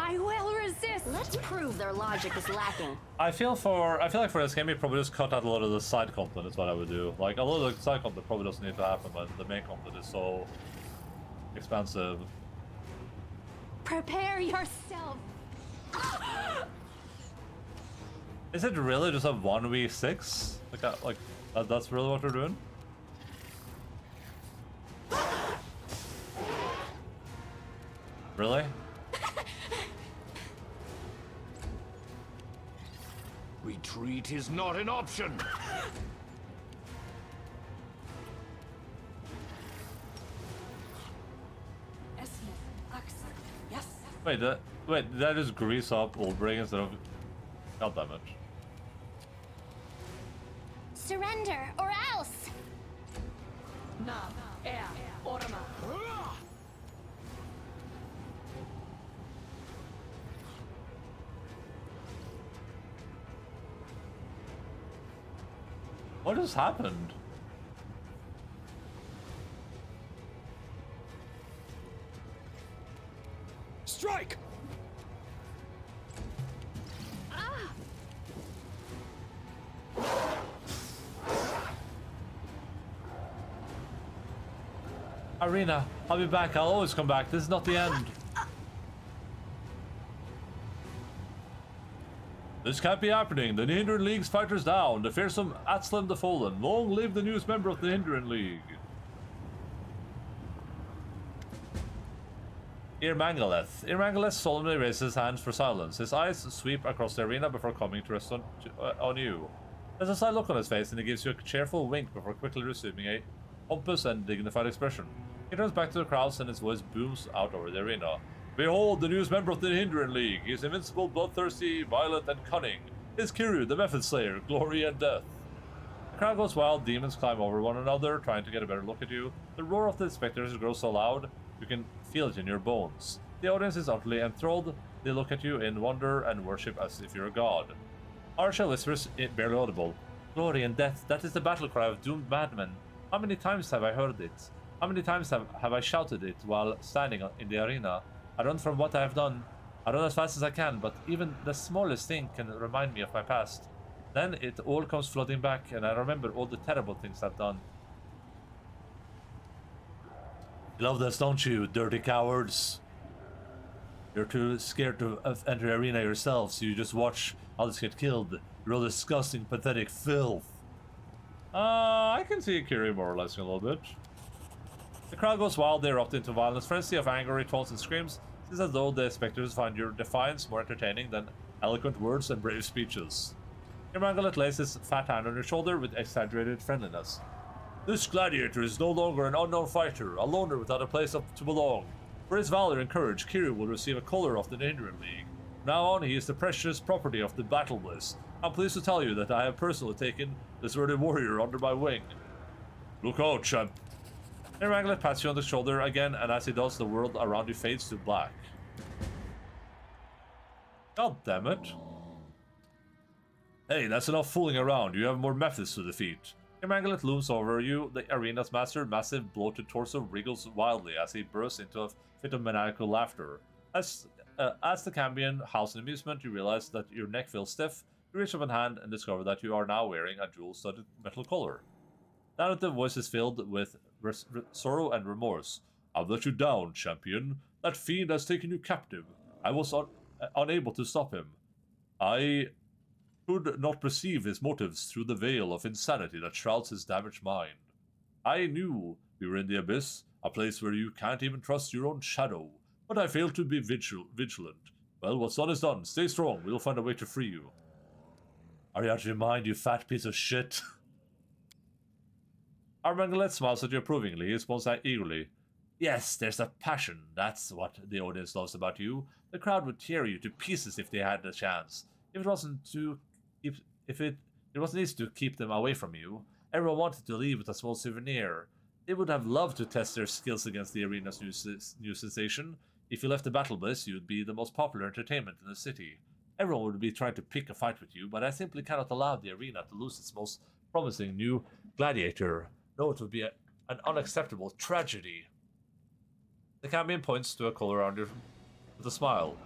I will resist. Let's prove their logic is lacking. I feel like for this game, we probably just cut out a lot of the side content. Is what I would do. Like a lot of the side content probably doesn't need to happen, but the main content is so expensive. Prepare yourself. Is it really just a 1v6? That's really what we're doing? Really? Retreat is not an option. Yes. Wait, did I just grease up Ulbring instead of... God damn it. Surrender or else. What just happened? Strike! Arena, I'll be back. I'll always come back. This is not the end. This can't be happening. The Hindran League's fighters down. The fearsome Atslam the Fallen. Long live the newest member of the Hindran League. Irmangaleth. Irmangaleth solemnly raises his hands for silence. His eyes sweep across the arena before coming to rest on you. There's a slight look on his face, and he gives you a cheerful wink before quickly resuming a pompous and dignified expression. He turns back to the crowds, and his voice booms out over the arena. Behold the newest member of the Hindran League. He is invincible, bloodthirsty, violent, and cunning. His Kiryu, the Method Slayer, glory and death. The crowd goes wild, demons climb over one another, trying to get a better look at you. The roar of the spectators grows so loud, you can feel it in your bones. The audience is utterly enthralled. They look at you in wonder and worship as if you're a god. Arsha whispers, barely audible, Glory and death, that is the battle cry of doomed madmen. How many times have I heard it? How many times have I shouted it while standing in the arena? I run from what I have done. I run as fast as I can, but even the smallest thing can remind me of my past. Then it all comes flooding back, and I remember all the terrible things I've done. You love this, don't you, dirty cowards? You're too scared to enter the arena yourself, so you just watch others get killed. You're all disgusting, pathetic filth. I can see Kiri moralizing a little bit. The crowd goes wild, they erupt into violence, frenzy of anger, taunts and screams. It is as though the spectators find your defiance more entertaining than eloquent words and brave speeches. Irmangalet lays his fat hand on your shoulder with exaggerated friendliness. This gladiator is no longer an unknown fighter, a loner without a place to belong. For his valor and courage, Kiryu will receive a collar of the Hindran League. From now on, he is the precious property of the Battle Bliss. I'm pleased to tell you that I have personally taken this worthy warrior under my wing. Look out, champ. Irmangalet pats you on the shoulder again, and as he does, the world around you fades to black. God damn it. Hey, that's enough fooling around. You have more methods to defeat. Irmangalet looms over you. The arena's massive bloated torso wriggles wildly as he bursts into a fit of maniacal laughter. As the Cambion house in amusement, you realize that your neck feels stiff. You reach up a hand and discover that you are now wearing a jewel-studded metal collar. Now that the voice is filled with sorrow and remorse. I've let you down, champion. That fiend has taken you captive. I was unable to stop him. I could not perceive his motives through the veil of insanity that shrouds his damaged mind. I knew we were in the abyss, a place where you can't even trust your own shadow, but I failed to be vigilant. Well, what's done is done. Stay strong. We'll find a way to free you. Are you out of your mind, you fat piece of shit? Irmangalet smiles at you approvingly. He responds eagerly. Yes, there's a passion. That's what the audience loves about you. The crowd would tear you to pieces if they had the chance. It wasn't easy to keep them away from you. Everyone wanted to leave with a small souvenir. They would have loved to test their skills against the arena's new sensation. If you left the Battle Bliss, you would be the most popular entertainment in the city. Everyone would be trying to pick a fight with you, but I simply cannot allow the arena to lose its most promising new gladiator. No, it would be an unacceptable tragedy. The Cambion points to a collar around you with a smile.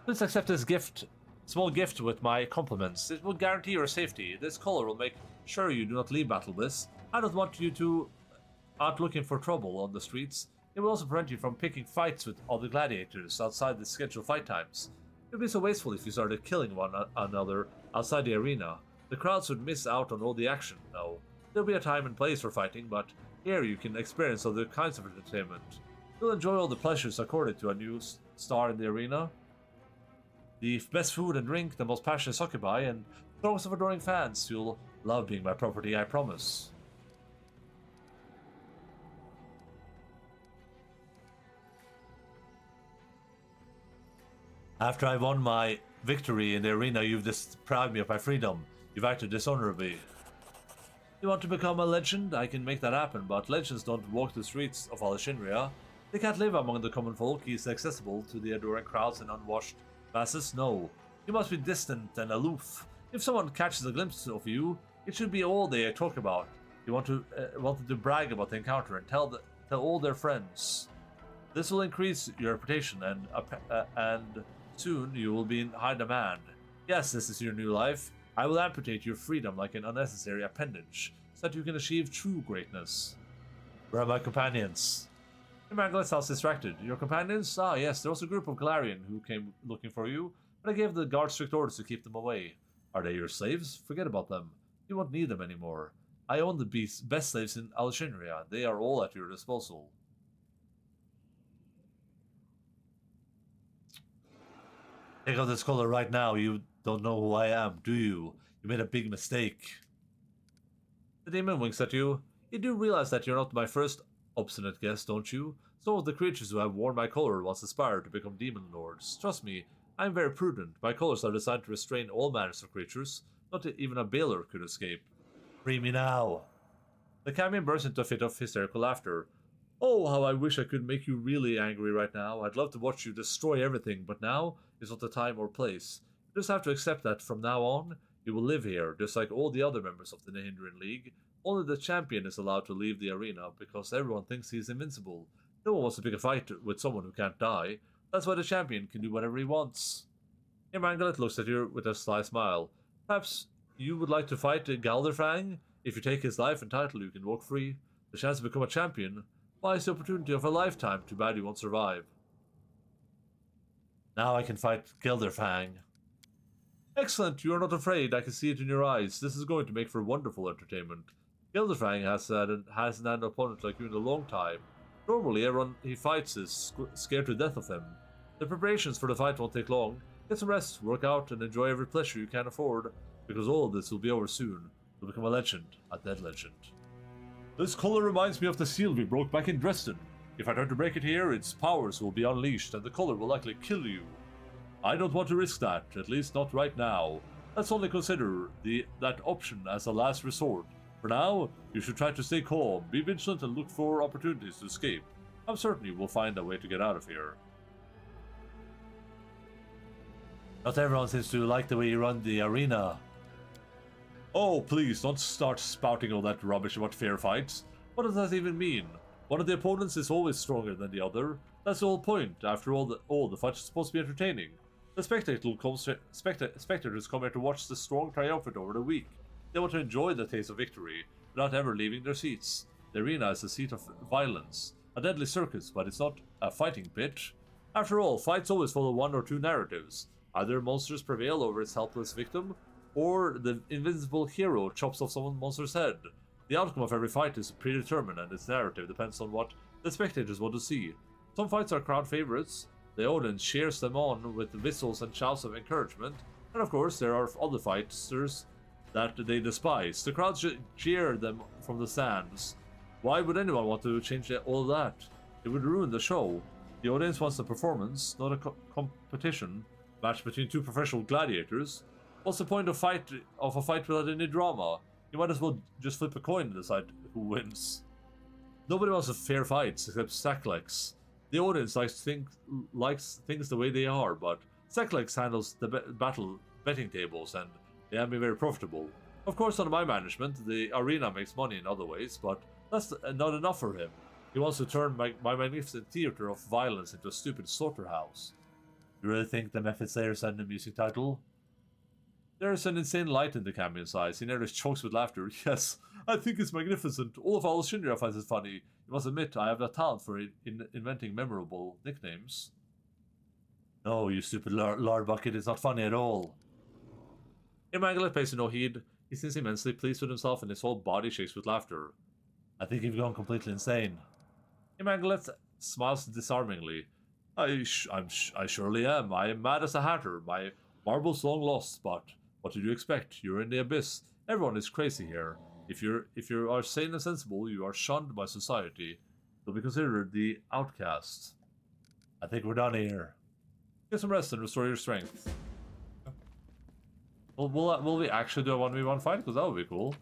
Please accept this gift, small gift with my compliments. It will guarantee your safety. This collar will make sure you do not leave Battle Bliss. I don't want you to out looking for trouble on the streets. It will also prevent you from picking fights with other gladiators outside the scheduled fight times. It would be so wasteful if you started killing one another outside the arena. The crowds would miss out on all the action. No, there'll be a time and place for fighting, but here you can experience other kinds of entertainment. You'll enjoy all the pleasures accorded to a new star in the arena. The best food and drink, the most passionate succubi, and throngs of adoring fans. You'll love being my property, I promise. After I won my victory in the arena, you've deprived me of my freedom. You've acted dishonorably. You want to become a legend? I can make that happen, but legends don't walk the streets of Alexandria. They can't live among the common folk. He's accessible to the adoring crowds and unwashed masses. No, you must be distant and aloof. If someone catches a glimpse of you, it should be all they talk about. You wanted to brag about the encounter and tell all their friends. This will increase your reputation, and soon you will be in high demand. Yes, this is your new life. I will amputate your freedom like an unnecessary appendage, so that you can achieve true greatness. Where are my companions? Emmanuel sounds distracted. Your companions? Ah, yes, there was a group of Galarian who came looking for you, but I gave the guards strict orders to keep them away. Are they your slaves? Forget about them. You won't need them anymore. I own the best slaves in Alexandria. They are all at your disposal. Take out this collar right now. You don't know who I am, do you? You made a big mistake. The demon winks at you. You do realize that you're not my first obstinate guest, don't you? Some of the creatures who have worn my collar once aspired to become demon lords. Trust me, I'm very prudent. My collars are designed to restrain all manners of creatures. Not even a bailiff could escape. Free me now. The Camion burst into a fit of hysterical laughter. Oh, how I wish I could make you really angry right now. I'd love to watch you destroy everything, but now is not the time or place. You just have to accept that from now on, you will live here, just like all the other members of the Nahindran League. Only the champion is allowed to leave the arena, because everyone thinks he's invincible. No one wants to pick a fight with someone who can't die. That's why the champion can do whatever he wants. Emangalet looks at you with a sly smile. Perhaps you would like to fight Galderfang? If you take his life and title, you can walk free. The chance to become a champion? Why, it's the opportunity of a lifetime. Too bad you won't survive. Now I can fight Gelderfang. Excellent, you are not afraid. I can see it in your eyes. This is going to make for wonderful entertainment. Gelderfang hasn't had an opponent like you in a long time. Normally, everyone he fights is scared to death of him. The preparations for the fight won't take long. Get some rest, work out, and enjoy every pleasure you can afford, because all of this will be over soon. You'll become a legend, a dead legend. This collar reminds me of the seal we broke back in Dresden. If I try to break it here, its powers will be unleashed, and the collar will likely kill you. I don't want to risk that, at least not right now. Let's only consider that option as a last resort. For now, you should try to stay calm, be vigilant, and look for opportunities to escape. I'm certain you will find a way to get out of here. Not everyone seems to like the way you run the arena. Oh, please, don't start spouting all that rubbish about fair fights. What does that even mean? One of the opponents is always stronger than the other. That's the whole point. After all, the fights are supposed to be entertaining. The spectators come here to watch the strong triumphant over the weak. They want to enjoy the taste of victory, without ever leaving their seats. The arena is a seat of violence, a deadly circus, but it's not a fighting pitch. After all, fights always follow one or two narratives. Either monsters prevail over its helpless victim, or the invincible hero chops off some monster's head. The outcome of every fight is predetermined, and its narrative depends on what the spectators want to see. Some fights are crowd favorites. The audience cheers them on with whistles and shouts of encouragement, and of course there are other fighters that they despise. The crowds cheer them from the stands. Why would anyone want to change all of that? It would ruin the show. The audience wants a performance, not a competition match between two professional gladiators. What's the point of a fight without any drama? You might as well just flip a coin and decide who wins. Nobody wants a fair fights except Sacklex. The audience likes things the way they are, but Sacklex handles the battle betting tables, and they have been very profitable. Of course, under my management, the arena makes money in other ways, but that's not enough for him. He wants to turn my magnificent theater of violence into a stupid slaughterhouse. You really think the Method Slayer sent a music title? There's an insane light in the cameo's eyes. He nearly chokes with laughter. Yes, I think it's magnificent. All of our Shinra finds it funny. You must admit, I have a talent for inventing memorable nicknames. No, you stupid lard bucket, it's not funny at all. Immaculate pays no heed. He seems immensely pleased with himself and his whole body shakes with laughter. I think you've gone completely insane. Immaculate smiles disarmingly. I surely am. I am mad as a hatter. My marbles long lost, but what did you expect? You're in the abyss. Everyone is crazy here. If you are sane and sensible, you are shunned by society. You'll be considered the outcast. I think we're done here. Get some rest and restore your strength. Well, will we actually do a 1v1 fight? Because that would be cool.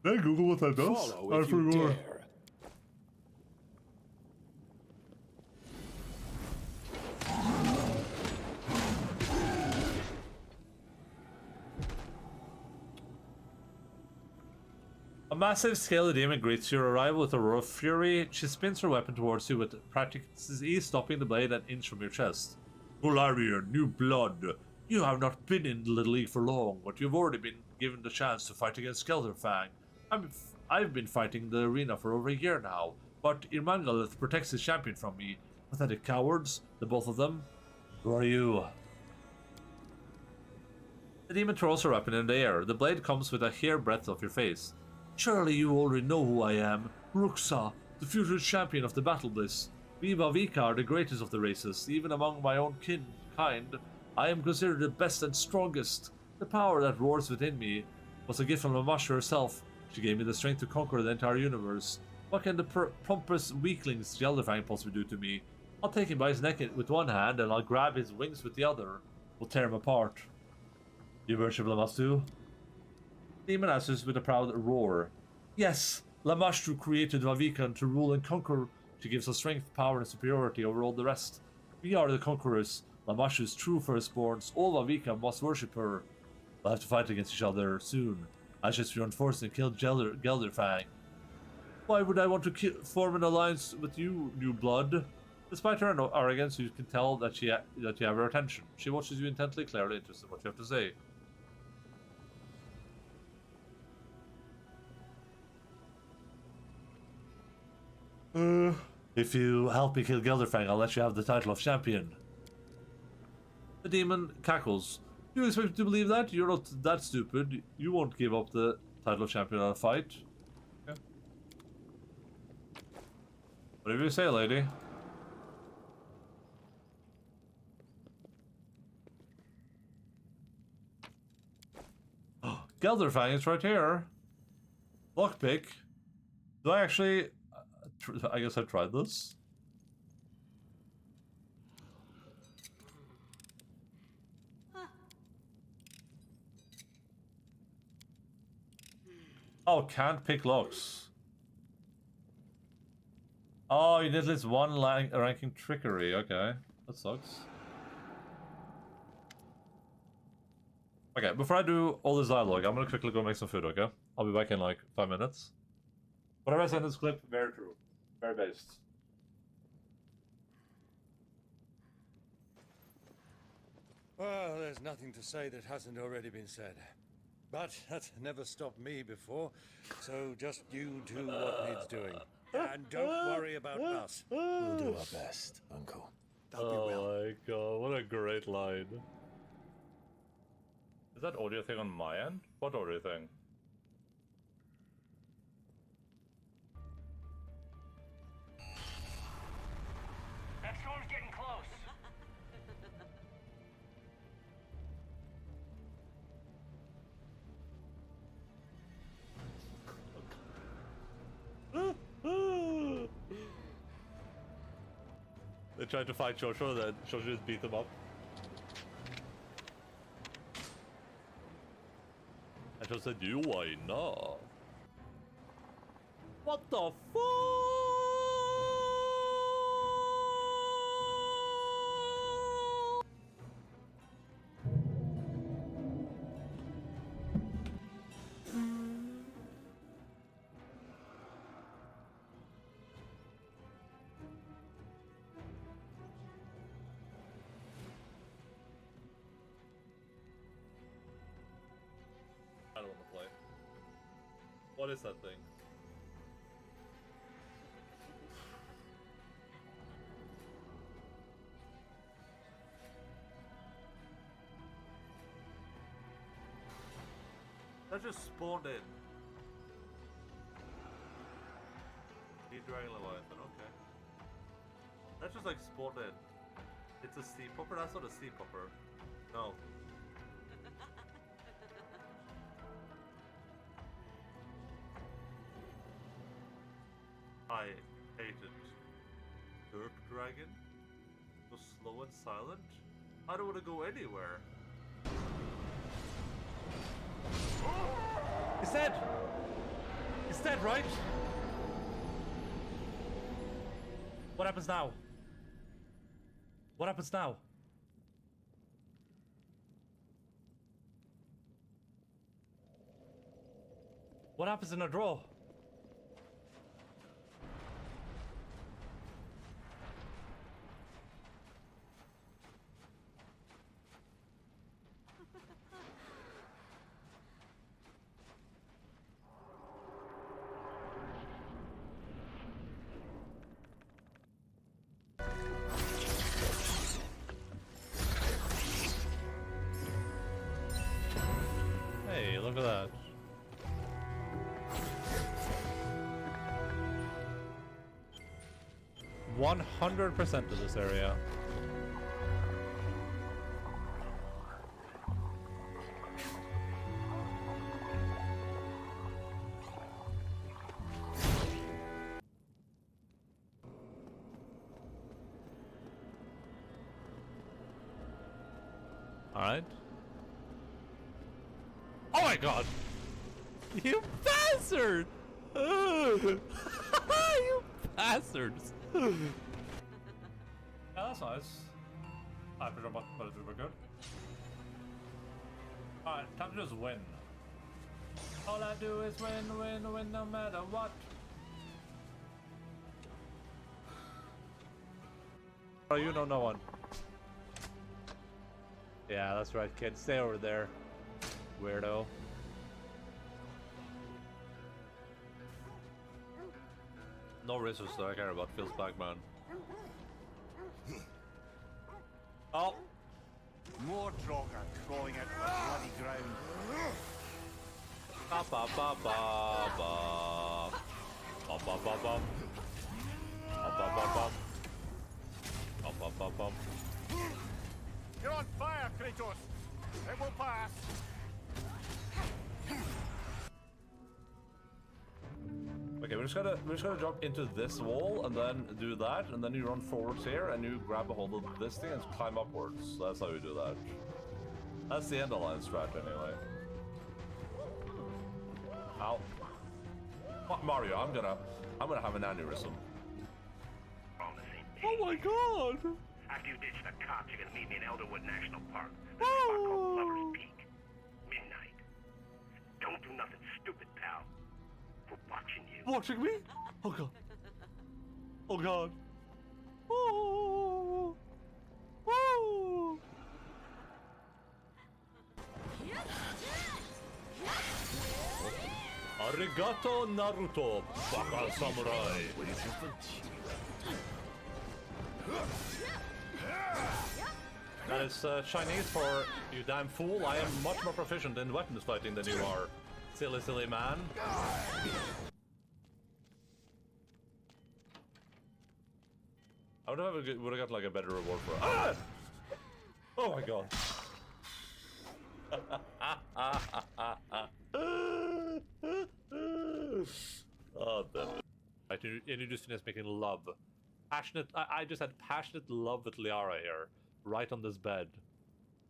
Did I Google what that does? Follow if you dare. A massive scaly demon greets your arrival with a roar of fury. She spins her weapon towards you with practical ease, stopping the blade an inch from your chest. Golarian, new blood. You have not been in the league for long, but you've already been given the chance to fight against Skelterfang. I've been fighting the arena for over a year now, but Irmangalith protects his champion from me. Pathetic cowards, the both of them. Who are you? The demon throws her weapon in the air. The blade comes with a hair breadth off your face. Surely you already know who I am. Ruxa, the future champion of the Battle Bliss. We Vavika are the greatest of the races, even among my own kind. I am considered the best and strongest. The power that roars within me was a gift from Lamash herself. She gave me the strength to conquer the entire universe. What can the pompous weaklings Gelderfang possibly do to me? I'll take him by his neck with one hand, and I'll grab his wings with the other. We'll tear him apart. You worship Lamash too? Demon answers with a proud roar. Yes, Lamashtu created Vavikan to rule and conquer. She gives us strength, power, and superiority over all the rest. We are the conquerors. Lamashtu's true firstborns. All Vavikan must worship her. We'll have to fight against each other soon. I just reinforced and killed Gelderfang. Why would I want to form an alliance with you, new blood? Despite her arrogance, you can tell that you have her attention. She watches you intently, clearly interested in what you have to say. If you help me kill Gelderfang, I'll let you have the title of champion. The demon cackles. You expect me to believe that? You're not that stupid. You won't give up the title of champion in a fight. Yeah. Whatever you say, lady. Gelderfang is right here. Lockpick. Do I actually... I guess I've tried this. Oh, can't pick locks. Oh, you did at least one ranking trickery. Okay, that sucks. Okay, before I do all this dialogue, I'm gonna quickly go make some food, okay? I'll be back in like 5 minutes. Whatever I said in this clip, very true. Very based. Well, there's nothing to say that hasn't already been said. But that's never stopped me before, so just you do what needs doing. And don't worry about us. We'll do our best, Uncle. That'll be well. Oh my god, what a great line. Is that audio thing on my end? What audio thing? That storm's getting close. They tried to fight Joshua, then Joshua just beat them up. And Joshua said, "You why not?" What the fuck? What is that thing? That just spawned in. Need Dragon Leviathan, okay. That just like spawned in. It's a sea popper? That's not a sea popper. No. I hate it. Derp Dragon? So slow and silent? I don't want to go anywhere. He's dead! He's dead, right? What happens now? What happens now? What happens in a draw? Hey, look at that. %100% of this area. Alright. Oh my god! You bastard! You bastards! Yeah, that's nice. I presume but it's super good. Alright, time to just win. All I do is win, win, win no matter what. Oh, you know no one. Yeah, that's right, kid. Stay over there. Weirdo. No resources that I care about. Feels back, man. Oh! More Draugr crawling out of the bloody ground. Ba ba ba ba ba. Ba ba ba ba. Ba ba ba ba. Ba ba ba ba. You're on fire, Kratos! It will pass! Okay, we're just gonna jump into this wall and then do that, and then you run forwards here and you grab a hold of this thing and climb upwards. So that's how you do that. That's the Endaline strat anyway. Ow. Fuck Mario, I'm gonna have an aneurysm. On the same page. Oh my god! After you ditch the cops, you're gonna meet me in Elderwood National Park. There's a spot called Lover's Peak. Midnight. Don't do nothing stupid, pal. We're watching you. Watching me? Oh god. Oh god. Oh. Oh. Arigato Naruto, baka samurai. That is Chinese for you damn fool. I am much more proficient in weapons fighting than you are. Silly, silly man. I would have got like a better reward for it. Ah! Oh my god. Oh, damn it. Right, introducing us making love. Passionate. I just had passionate love with Liara here, right on this bed.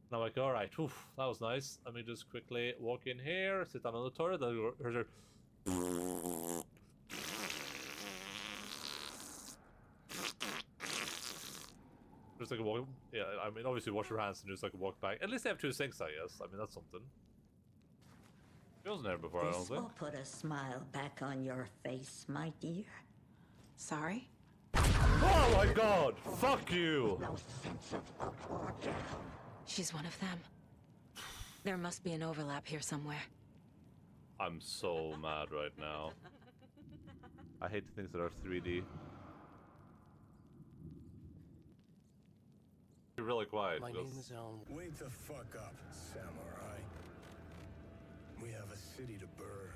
And I'm like, all right, oof, that was nice. Let me just quickly walk in here, sit down on the toilet. Just like a walk. Yeah, I mean, obviously wash your hands and just like a walk back. At least they have 2 sinks, I guess. I mean, that's something. She wasn't there before, I don't This think. will put a smile back on your face, my dear. Sorry? Oh my god! Fuck you! No sense of order. She's one of them. There must be an overlap here somewhere. I'm so mad right now. I hate things that are 3D. You're really quiet. My because- name is Alan. Wake the fuck up, samurai. We have a city to burn.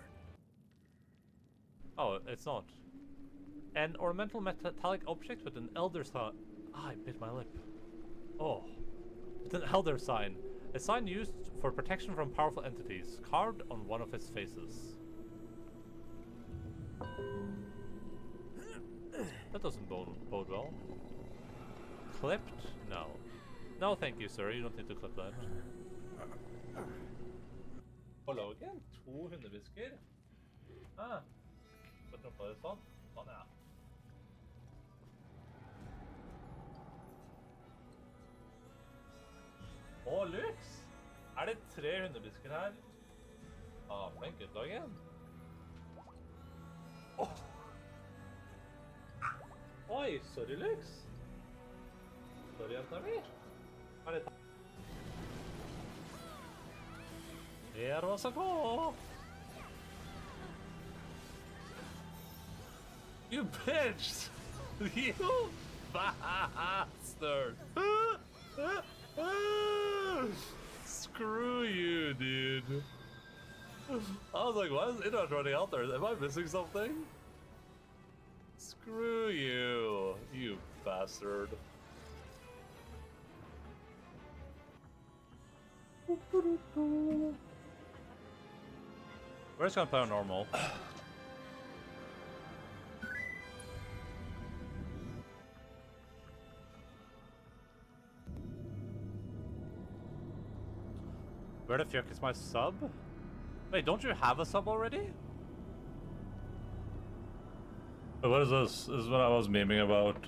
Oh, it's not. An ornamental metallic object with an elder sign. Ah, I bit my lip. Oh. It's an elder sign. A sign used for protection from powerful entities, carved on one of its faces. That doesn't bode well. Clipped? No. No, thank you, sir. You don't need to clip that. Hello again. 200 whisker. Ah. Put up this one. Sånn, ja. Å, Lux! Er det 300 disker her? Ah, flink gutt, Dagen. Åh! Oi, sorry, Lux. Sorry, jenta mi. Er det... Her var så god! You bitch! You bastard! Screw you, dude. I was like, why is internet running out there? Am I missing something? Screw you, you bastard. We're just gonna play on normal. Where the fuck is my sub? Wait, don't you have a sub already? Wait, what is this? This is what I was memeing about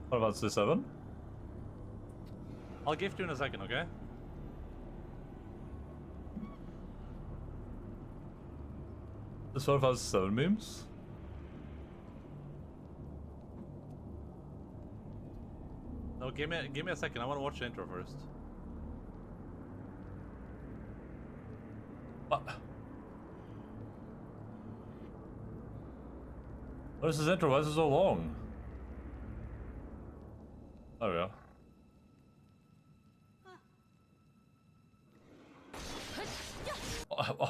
Final Fantasy 7? I'll gift you in a second, okay? This Final Fantasy 7 memes? No, give me a second. I want to watch the intro first. What is this intro? Why is it so long? There we go.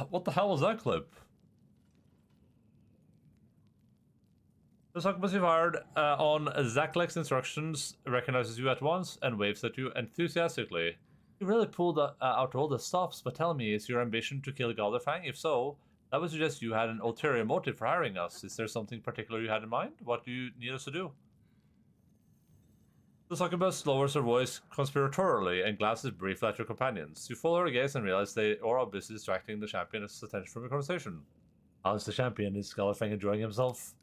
What the hell was that clip? The succubus you fired on Zaklek's instructions recognizes you at once and waves at you enthusiastically. You really pulled out all the stops, but tell me, is your ambition to kill Galderfang? If so, that would suggest you had an ulterior motive for hiring us. Is there something particular you had in mind? What do you need us to do? The succubus lowers her voice conspiratorially and glances briefly at your companions. You follow her gaze and realize they are busy distracting the champion's attention from the conversation. How's the champion? Is Galderfang enjoying himself?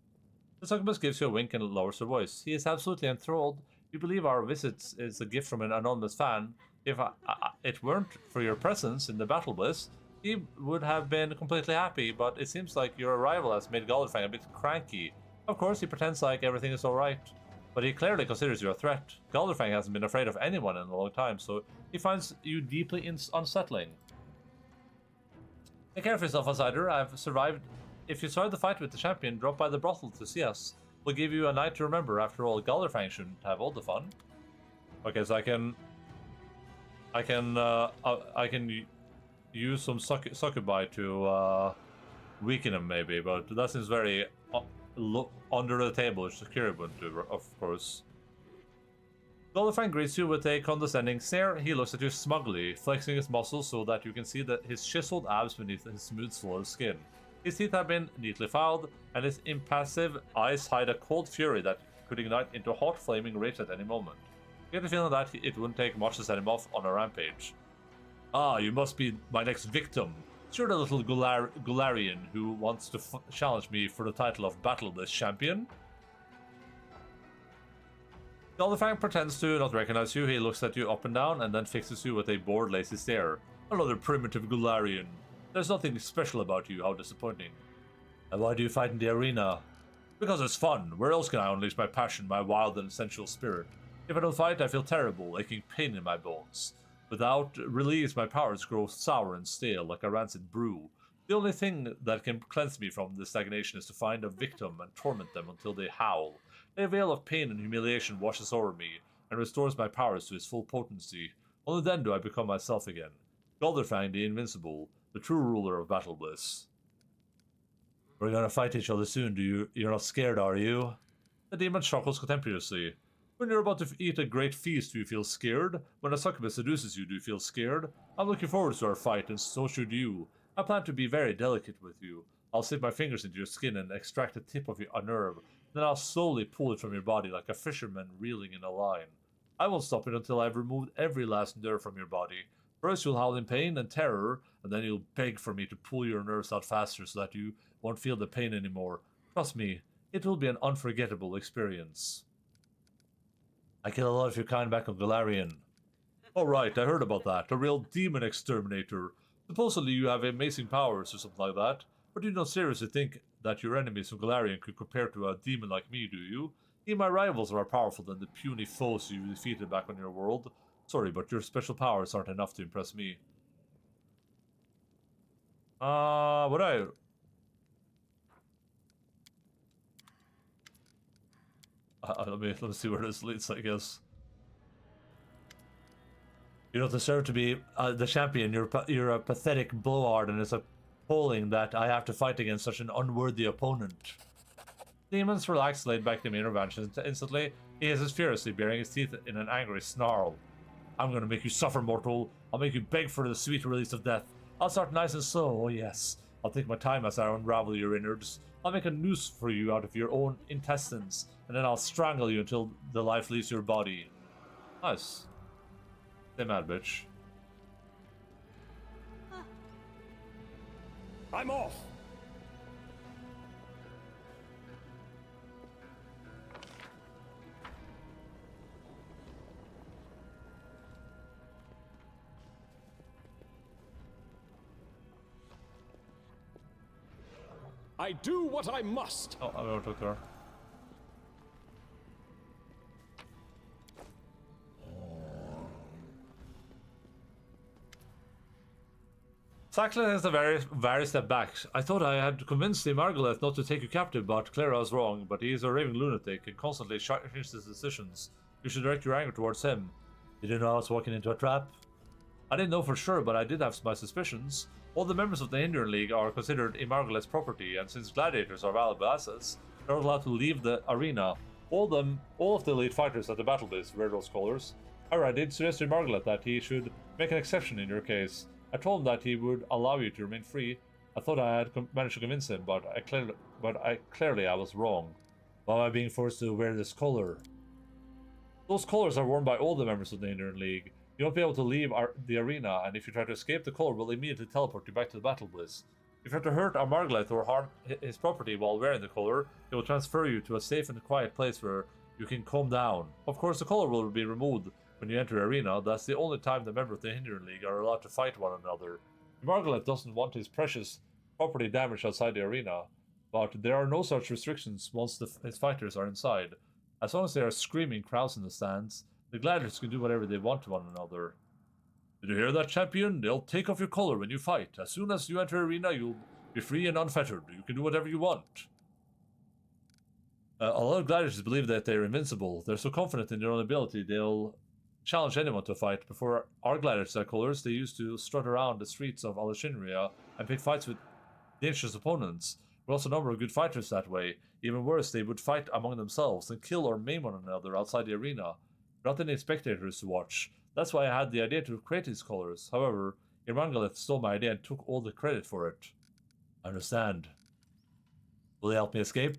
The succubus gives you a wink and lowers her voice. He is absolutely enthralled. You believe our visit is a gift from an anonymous fan. If it weren't for your presence in the Battle Bliss, he would have been completely happy, but it seems like your arrival has made Galderfang a bit cranky. Of course, he pretends like everything is alright, but he clearly considers you a threat. Galderfang hasn't been afraid of anyone in a long time, so he finds you deeply unsettling. Take care of yourself, outsider. I've survived. If you survived the fight with the champion, drop by the brothel to see us. We'll give you a night to remember. After all, Galderfang shouldn't have all the fun. Okay, so I can use some succubi to weaken him, maybe, but that seems very under the table, which Sakura wouldn't do, of course. Galderfang greets you with a condescending stare. He looks at you smugly, flexing his muscles so that you can see his chiseled abs beneath his smooth, swollen skin. His teeth have been neatly filed, and his impassive eyes hide a cold fury that could ignite into hot, flaming rage at any moment. You get the feeling that it wouldn't take much to set him off on a rampage. Ah, you must be my next victim. You're the little Gularian who wants to challenge me for the title of Battle Bliss champion. Galderfang pretends to not recognize you. He looks at you up and down and then fixes you with a bored, lazy stare. Another primitive Gularian. There's nothing special about you, how disappointing. And why do you fight in the arena? Because it's fun. Where else can I unleash my passion, my wild and sensual spirit? If I don't fight, I feel terrible, aching pain in my bones. Without release, my powers grow sour and stale, like a rancid brew. The only thing that can cleanse me from this stagnation is to find a victim and torment them until they howl. A veil of pain and humiliation washes over me and restores my powers to its full potency. Only then do I become myself again. Galderfang the Invincible, the true ruler of Battle Bliss. We're gonna fight each other soon, you're not scared, are you? The demon chuckles contemptuously. When you're about to eat a great feast, do you feel scared? When a succubus seduces you, do you feel scared? I'm looking forward to our fight, and so should you. I plan to be very delicate with you. I'll slip my fingers into your skin and extract the tip of a nerve. Then I'll slowly pull it from your body like a fisherman reeling in a line. I won't stop it until I've removed every last nerve from your body. First you'll howl in pain and terror, and then you'll beg for me to pull your nerves out faster so that you won't feel the pain anymore. Trust me, it will be an unforgettable experience. I kill a lot of your kind back on Galarian. Oh right, I heard about that. A real demon exterminator. Supposedly you have amazing powers or something like that, but you don't seriously think that your enemies from Galarian could compare to a demon like me, do you? Even my rivals are more powerful than the puny foes you defeated back on your world. Sorry, but your special powers aren't enough to impress me. Let me see where this leads, I guess. You don't deserve to be the champion. You're a pathetic blowhard, and it's appalling that I have to fight against such an unworthy opponent. Demons relax, laid back the main intervention instantly. He hisses furiously, baring his teeth in an angry snarl. I'm gonna make you suffer, mortal. I'll make you beg for the sweet release of death. I'll start nice and slow, oh yes. I'll take my time as I unravel your innards. I'll make a noose for you out of your own intestines, and then I'll strangle you until the life leaves your body. Nice. Stay mad, bitch. I'm off! I do what I must! Oh, I overtook her. Sackler has a very step back. I thought I had convinced the Margaleth not to take you captive, but Clara was wrong. But he is a raving lunatic and constantly changes his decisions. You should direct your anger towards him. Did you know I was walking into a trap? I didn't know for sure, but I did have my suspicions. All the members of the Endaline League are considered Imargaleth's property, and since gladiators are valuable assets, they're not allowed to leave the arena. All of the elite fighters at the battle base wear those collars. However, I did suggest to Imargaleth that he should make an exception in your case. I told him that he would allow you to remain free. I thought I had managed to convince him, but clearly I was wrong. Why am I being forced to wear this collar? Those collars are worn by all the members of the Endaline League. You won't be able to leave the arena, and if you try to escape, the collar will immediately teleport you back to the battle bliss. If you try to hurt Margaleth or harm his property while wearing the collar, it will transfer you to a safe and quiet place where you can calm down. Of course, the collar will be removed when you enter the arena. That's the only time the members of the Endaline League are allowed to fight one another. Margaleth doesn't want his precious property damaged outside the arena, but there are no such restrictions once his fighters are inside. As long as there are screaming crowds in the stands, the gladiators can do whatever they want to one another. Did you hear that, champion? They'll take off your collar when you fight. As soon as you enter the arena, you'll be free and unfettered. You can do whatever you want. A lot of gladiators believe that they're invincible. They're so confident in their own ability, they'll challenge anyone to fight. Before our gladiators had collars, they used to strut around the streets of Alexandria and pick fights with dangerous opponents. There were also a number of good fighters that way. Even worse, they would fight among themselves and kill or maim one another outside the arena. Not any spectators to watch. That's why I had the idea to create these colors. However, Imargaleth stole my idea and took all the credit for it. I understand. Will you help me escape?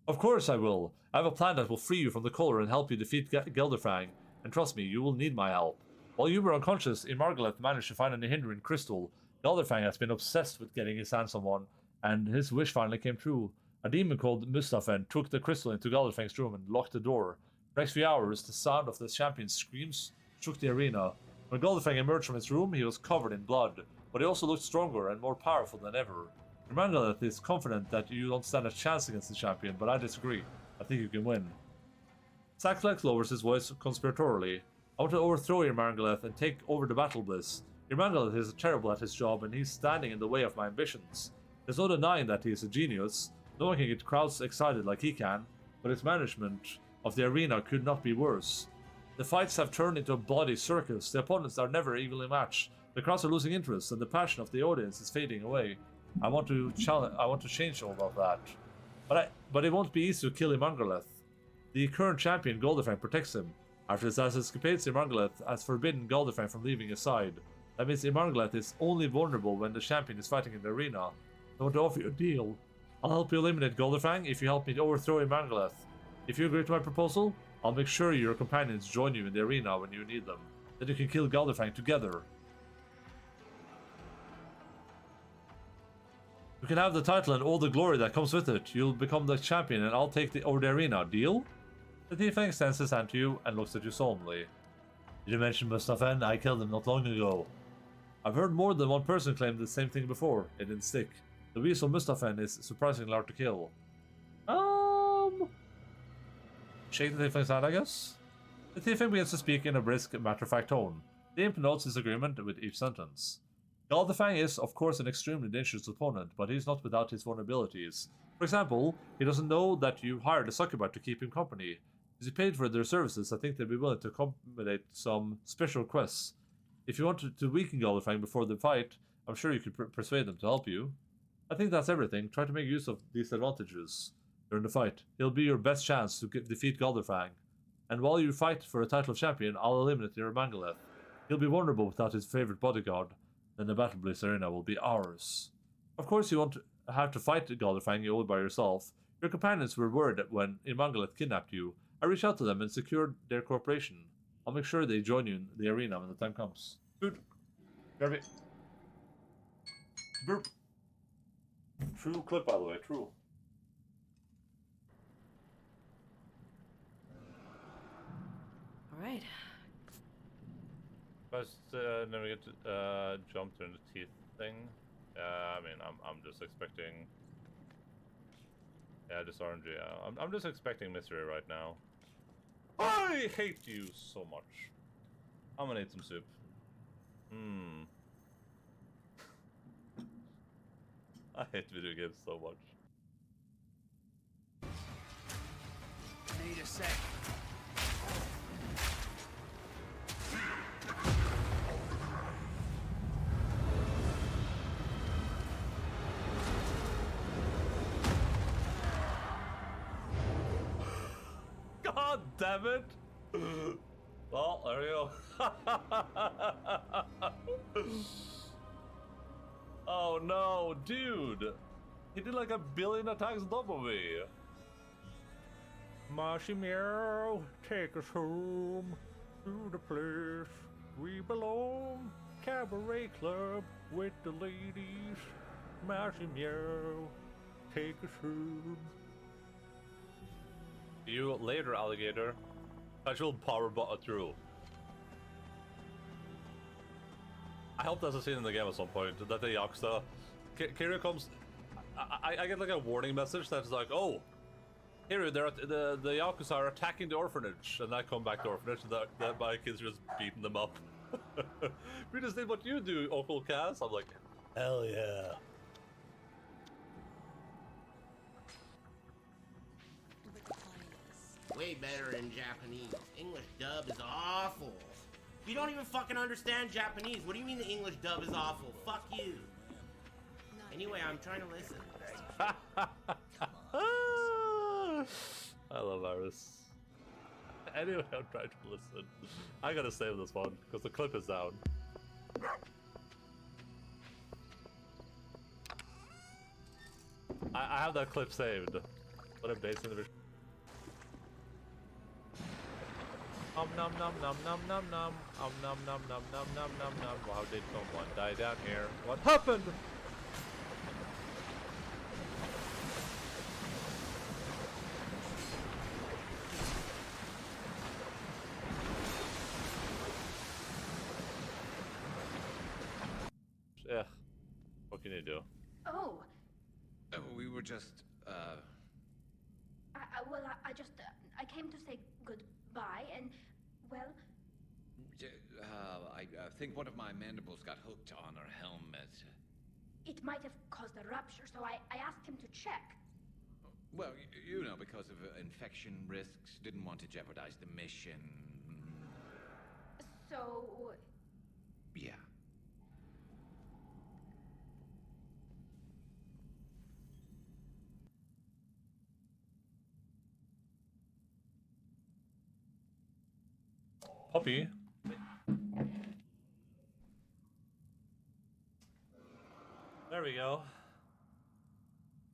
Of course I will. I have a plan that will free you from the collar and help you defeat Gelderfang. And trust me, you will need my help. While you were unconscious, Imargaleth managed to find a Nihindran crystal. Gelderfang has been obsessed with getting his hands on one, and his wish finally came true. A demon called Mustafen took the crystal into Gelderfang's room and locked the door. For the next few hours, the sound of the champion's screams shook the arena. When Gelderfang emerged from his room, he was covered in blood, but he also looked stronger and more powerful than ever. Imargaleth is confident that you don't stand a chance against the champion, but I disagree. I think you can win. Sacklex lowers his voice conspiratorially. I want to overthrow Imargaleth and take over the battle bliss. Irmangalyth is terrible at his job and he's standing in the way of my ambitions. There's no denying that he is a genius. No one can get crowds excited like he can, but his management of the arena could not be worse. The fights have turned into a bloody circus. The opponents are never evenly matched. The crowds are losing interest, and the passion of the audience is fading away. I want to change all of that, but it won't be easy to kill Irmangalyth. The current champion Golderfang protects him. After his escapades, Irmangalyth has forbidden Golderfang from leaving his side. That means Irmangalyth is only vulnerable when the champion is fighting in the arena. I want to offer you a deal. I'll help you eliminate Golderfang if you help me to overthrow Irmangalyth. If you agree to my proposal, I'll make sure your companions join you in the arena when you need them. Then you can kill Golderfang together. You can have the title and all the glory that comes with it. You'll become the champion and I'll take over the arena. Deal? The Tiefling extends his hand to you and looks at you solemnly. Did you mention Mustafen? I killed him not long ago. I've heard more than one person claim the same thing before. It didn't stick. The weasel Mustafen is surprisingly hard to kill. Shake the Tiefling's hand, I guess? The Tiefling begins to speak in a brisk, matter-of-fact tone. The imp notes his agreement with each sentence. Golderfang is, of course, an extremely dangerous opponent, but he's not without his vulnerabilities. For example, he doesn't know that you hired a succubus to keep him company. As you paid for their services, I think they'd be willing to accommodate some special requests. If you wanted to weaken Golderfang before the fight, I'm sure you could persuade them to help you. I think that's everything. Try to make use of these advantages during the fight. It'll be your best chance to defeat Golderfang. And while you fight for a title of champion, I'll eliminate Irmangalyth. He'll be vulnerable without his favorite bodyguard. Then the Battle Blaze Arena will be ours. Of course, you won't have to fight Golderfang all by yourself. Your companions were worried that when Irmangalyth kidnapped you. I reached out to them and secured their cooperation. I'll make sure they join you in the arena when the time comes. Good. Grab it. Burp. True clip, by the way. True. All right. First, then we get to jump during the teeth thing. I mean, I'm just expecting. Yeah, just RNG. I'm just expecting mystery right now. I hate you so much. I'm gonna eat some soup. I hate video games so much. Need a sec. God damn it! Well, there you go. Oh no, dude! He did like 1 billion attacks on top of me. Marshy Meow, take us home to the place we belong. Cabaret club with the ladies. Marshy Meow, take us home. See you later, alligator. Actual power through. I hope there's a scene in the game at some point that the Yakuza. Kiryu comes. I get like a warning message that's like, oh, Kiryu, the Yakuza are attacking the orphanage, and I come back to the orphanage, and that my kids are just beating them up. We just did what you do, Uncle Cass. I'm like, hell yeah. Way better in Japanese. English dub is awful. You don't even fucking understand Japanese. What do you mean the English dub is awful? Fuck you. Anyway, I'm trying to listen. I love Iris. Anyway, I'm trying to listen. I gotta save this one, because the clip is down. I have that clip saved, but I'm basing the video. Nom nom nom nom nom nom nom nom nom nom nom nom nom nom. Wow, did someone die down here? What happened? Yeah. What can you do? Oh, We were just, I just, I came to say goodbye and, well, I think one of my mandibles got hooked on her helmet. It might have caused a rupture, so I asked him to check. Well, you know, because of infection risks, didn't want to jeopardize the mission. So... Yeah. Puppy. There we go.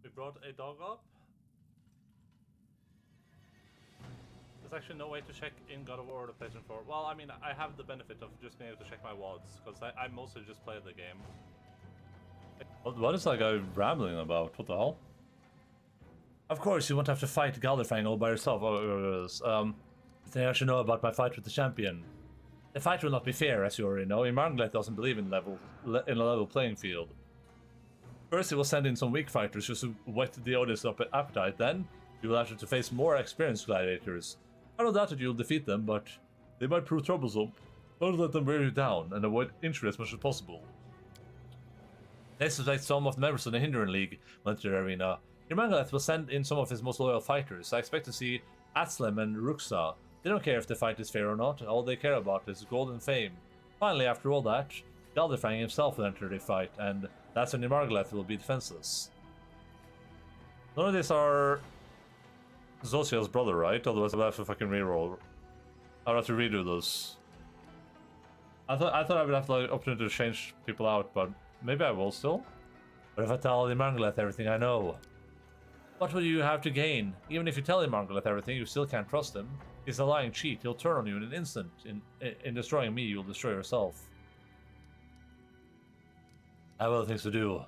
We brought a dog up. There's actually no way to check in God of War the PlayStation 4. Well, I mean, I have the benefit of just being able to check my WADs, because I mostly just play the game. What is that guy rambling about? What the hell? Of course, you won't have to fight Galderfang all by yourself. They actually know about my fight with the champion. The fight will not be fair, as you already know. Imanglet doesn't believe in a level playing field. First, he will send in some weak fighters just to whet the audience appetite. Then, you will have to face more experienced gladiators. I don't doubt that you'll defeat them, but they might prove troublesome. Don't let them wear you down, and avoid injury as much as possible. They suspect some of the members of the Endaline League went to the arena. Imanglet will send in some of his most loyal fighters. I expect to see Atslem and Ruxa. They don't care if the fight is fair or not. All they care about is gold and fame. Finally, after all that, Galderfang himself will enter the fight, and that's when Imanglet will be defenseless. None of these are Zosiel's brother, right? Otherwise I'll have to fucking reroll. I'll have to redo those. I thought I would have the opportunity to change people out, but maybe I will still. But if I tell Imanglet everything I know, what will you have to gain? Even if you tell Imanglet everything, you still can't trust him. He's a lying cheat. He'll turn on you in an instant. In destroying me, you'll destroy yourself. I have other things to do.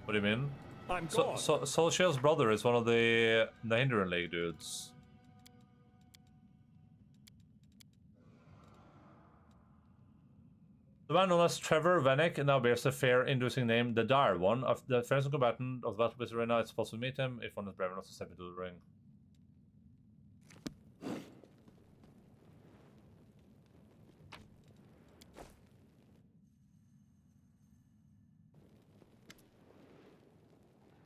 What do you mean? I'm gone. Solskjaer's brother is one of the Endaline League dudes. The man known as Trevor Vennick now bears the fair-inducing name The Dire One. Of the fearsome combatant of the Battle with Arena, it's possible to meet him if one is brave enough to step into the ring.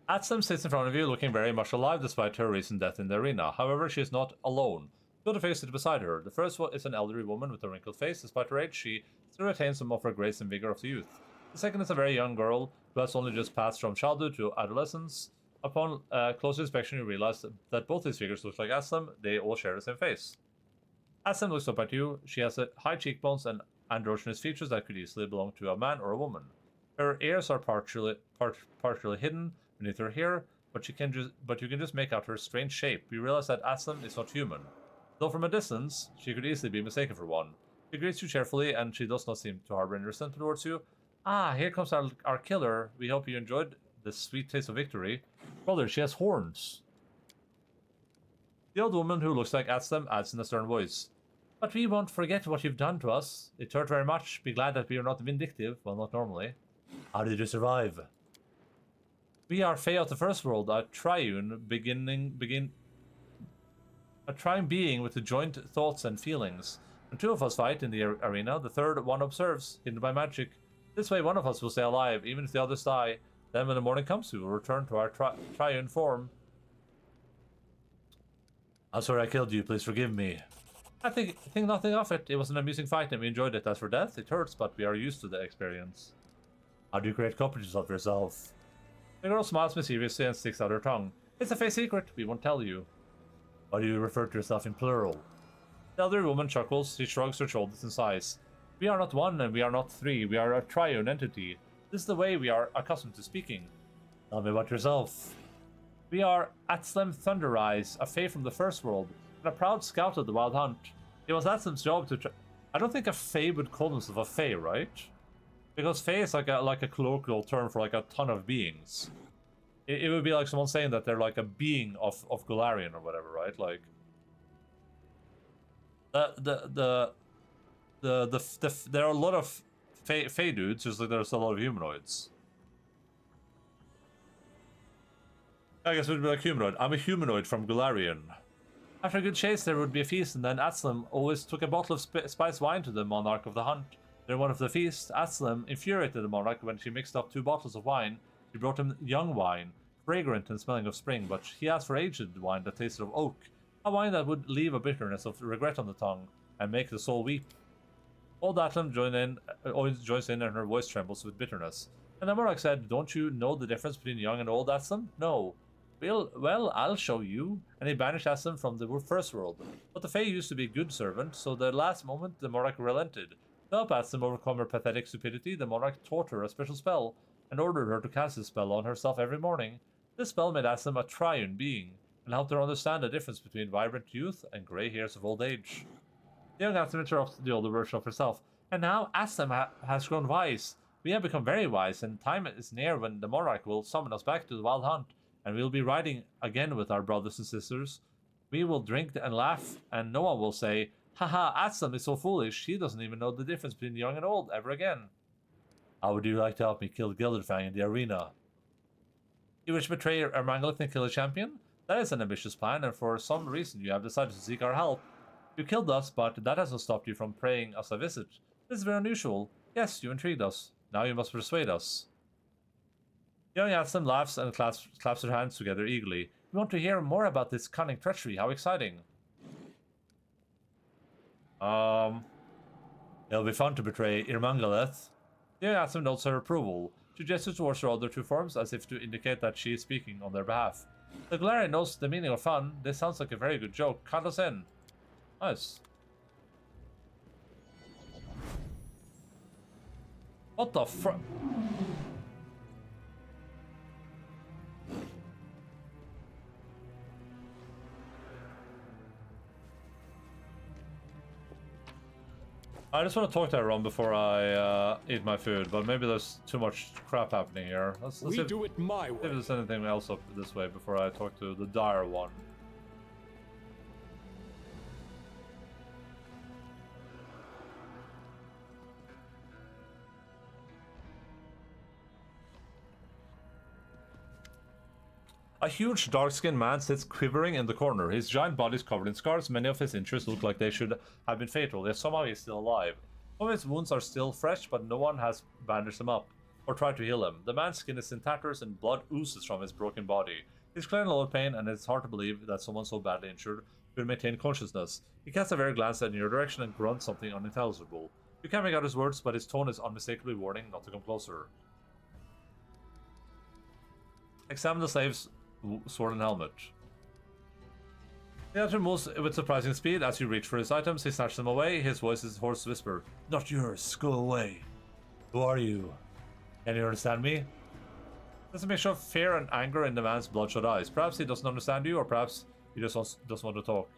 Atslem sits in front of you, looking very much alive despite her recent death in the arena. However, she is not alone. Two other figures sit beside her. The first one is an elderly woman with a wrinkled face. Despite her age, she still retains some of her grace and vigor of the youth. The second is a very young girl who has only just passed from childhood to adolescence. Upon closer inspection, you realize that both these figures look like Atslem. They all share the same face. Atslem looks up at you. She has high cheekbones and androgynous features that could easily belong to a man or a woman. Her ears are partially hidden beneath her hair, but you can just make out her strange shape. You realize that Atslem is not human. Though from a distance, she could easily be mistaken for one. She greets you cheerfully, and she does not seem to harbor any resentment towards you. Ah, here comes our killer. We hope you enjoyed the sweet taste of victory. Brother, she has horns. The old woman who looks like Atslem adds in a stern voice. But we won't forget what you've done to us. It hurt very much. Be glad that we are not vindictive. Well, not normally. How did you survive? We are Fae of the First World, a triune a triune being with joint thoughts and feelings. When two of us fight in the arena, the third one observes, hidden by magic. This way one of us will stay alive, even if the others die. Then when the morning comes, we will return to our triune form. I'm sorry I killed you, please forgive me. I think nothing of it. It was an amusing fight and we enjoyed it. As for death, it hurts, but we are used to the experience. How do you create copies of yourself? The girl smiles mysteriously and sticks out her tongue. It's a Fae secret, we won't tell you. Why do you refer to yourself in plural? The elderly woman chuckles. She shrugs her shoulders and sighs. We are not one and we are not three. We are a triune entity. This is the way we are accustomed to speaking. Tell me about yourself. We are Atslem Thundereyes, a Fae from the First World, and a proud scout of the Wild Hunt. It was Atslem's job to I don't think a Fae would call himself a Fae, right? Because Fae is like a colloquial term for like a ton of beings. It would be like someone saying that they're like a being of Golarion or whatever, right? Like there are a lot of Fae dudes, just like there's a lot of humanoids. I guess it would be like humanoid. I'm a humanoid from Golarion. After a good chase, there would be a feast, and then Atslem always took a bottle of spiced wine to the monarch of the hunt. During one of the feasts, Atslem infuriated the monarch when she mixed up 2 bottles of wine. She brought him young wine, fragrant and smelling of spring, but he asked for aged wine that tasted of oak, a wine that would leave a bitterness of regret on the tongue and make the soul weep. Old Atslem joins in, and her voice trembles with bitterness. And the monarch said, "Don't you know the difference between young and old, Atslem?" "No." Well, I'll show you. And he banished Atslem from the first world. But the Fae used to be a good servant, so the last moment the monarch relented. To help Atslem overcome her pathetic stupidity, the monarch taught her a special spell, and ordered her to cast this spell on herself every morning. This spell made Atslem a triune being, and helped her understand the difference between vibrant youth and grey hairs of old age. The young Atslem interrupted the older version of herself. "And now Atslem has grown wise. We have become very wise, and time is near when the monarch will summon us back to the wild hunt, and we'll be riding again with our brothers and sisters. We will drink and laugh, and no one will say, 'Haha, Atslem is so foolish, he doesn't even know the difference between young and old,' ever again. How would you like to help me kill Gilderfang in the arena?" "You wish to betray Ermanglith and kill a champion? That is an ambitious plan, and for some reason you have decided to seek our help. You killed us, but that hasn't stopped you from paying us a visit. This is very unusual. Yes, you intrigued us. Now you must persuade us." Young Atslem laughs and claps her hands together eagerly. "We want to hear more about this cunning treachery. How exciting." It'll be fun to betray Irmangaleth. Young Atslem nods her approval. She gestures towards her other 2 forms as if to indicate that she is speaking on their behalf. "The Galarian knows the meaning of fun. This sounds like a very good joke. Count us in." Nice. What the fr- I just want to talk to everyone before I eat my food, but maybe there's too much crap happening here. Let's We do it my way. See if there's anything else up this way before I talk to the dire one. A huge, dark-skinned man sits quivering in the corner. His giant body is covered in scars. Many of his injuries look like they should have been fatal, yet somehow he's still alive. Some of his wounds are still fresh, but no one has bandaged them up or tried to heal him. The man's skin is in tatters and blood oozes from his broken body. He's clearly in a lot of pain, and it's hard to believe that someone so badly injured could maintain consciousness. He casts a very glance in your direction and grunts something unintelligible. You can't make out his words, but his tone is unmistakably warning not to come closer. Examine the slave's sword and helmet. The other moves with surprising speed. As you reach for his items, he snatches them away. His voice is a hoarse whisper. "Not yours. Go away." "Who are you? Can you understand me?" There's a mixture of fear and anger in the man's bloodshot eyes. Perhaps he doesn't understand you, or perhaps he just doesn't want to talk.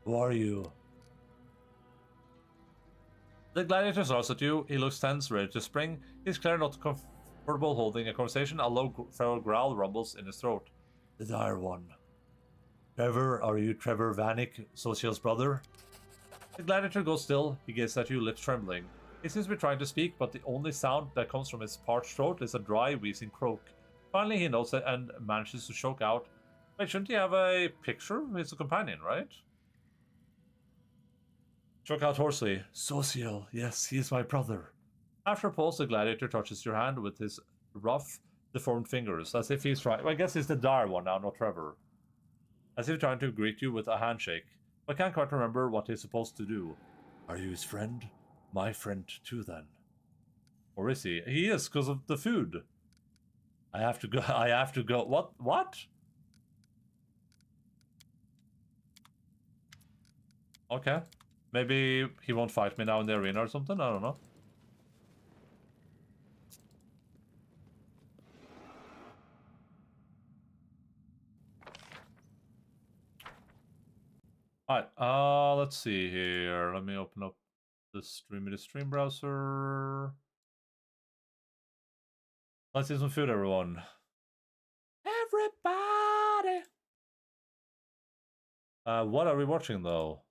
"Who are you?" The gladiator stares at you. He looks tense, ready to spring. He's clearly not comfortable holding a conversation. A low feral growl rumbles in his throat. "The dire one. Trevor, are you Trevor Vanek, Social's brother?" The gladiator goes still. He gazes at you, lips trembling. He seems to be trying to speak, but the only sound that comes from his parched throat is a dry, wheezing croak. Finally, he nods it and manages to choke out. Wait, shouldn't he have a picture? He's a companion, right? Choke out hoarsely. "Social, yes, he is my brother." After a pause, the gladiator touches your hand with his rough, deformed fingers, as if he's trying. Well, I guess he's the dire one now, not Trevor. As if trying to greet you with a handshake. I can't quite remember what he's supposed to do. "Are you his friend?" "My friend too, then." Or is he? He is, because of the food. I have to go. I have to go. What? Okay. Maybe he won't fight me now in the arena or something. I don't know. Alright, let's see here. Let me open up the stream browser. Let's eat some food, everyone. Everybody! What are we watching, though?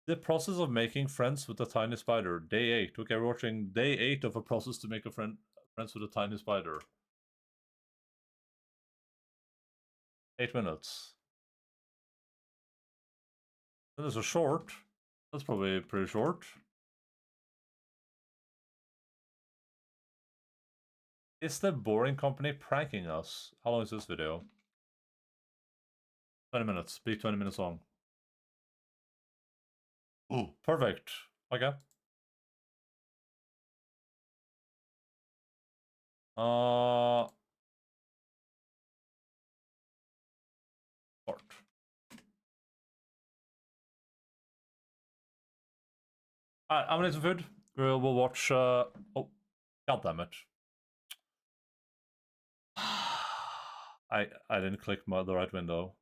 The process of making friends with a tiny spider. Day 8. Okay, we're watching day 8 of a process to make friends with a tiny spider. 8 minutes. This is short. That's probably pretty short. Is the boring company pranking us? How long is this video? 20 minutes. Be 20 minutes long. Ooh, perfect. Okay. Short. Alright, I'm gonna eat some food. We'll watch, oh, god damn it. I didn't click the right window.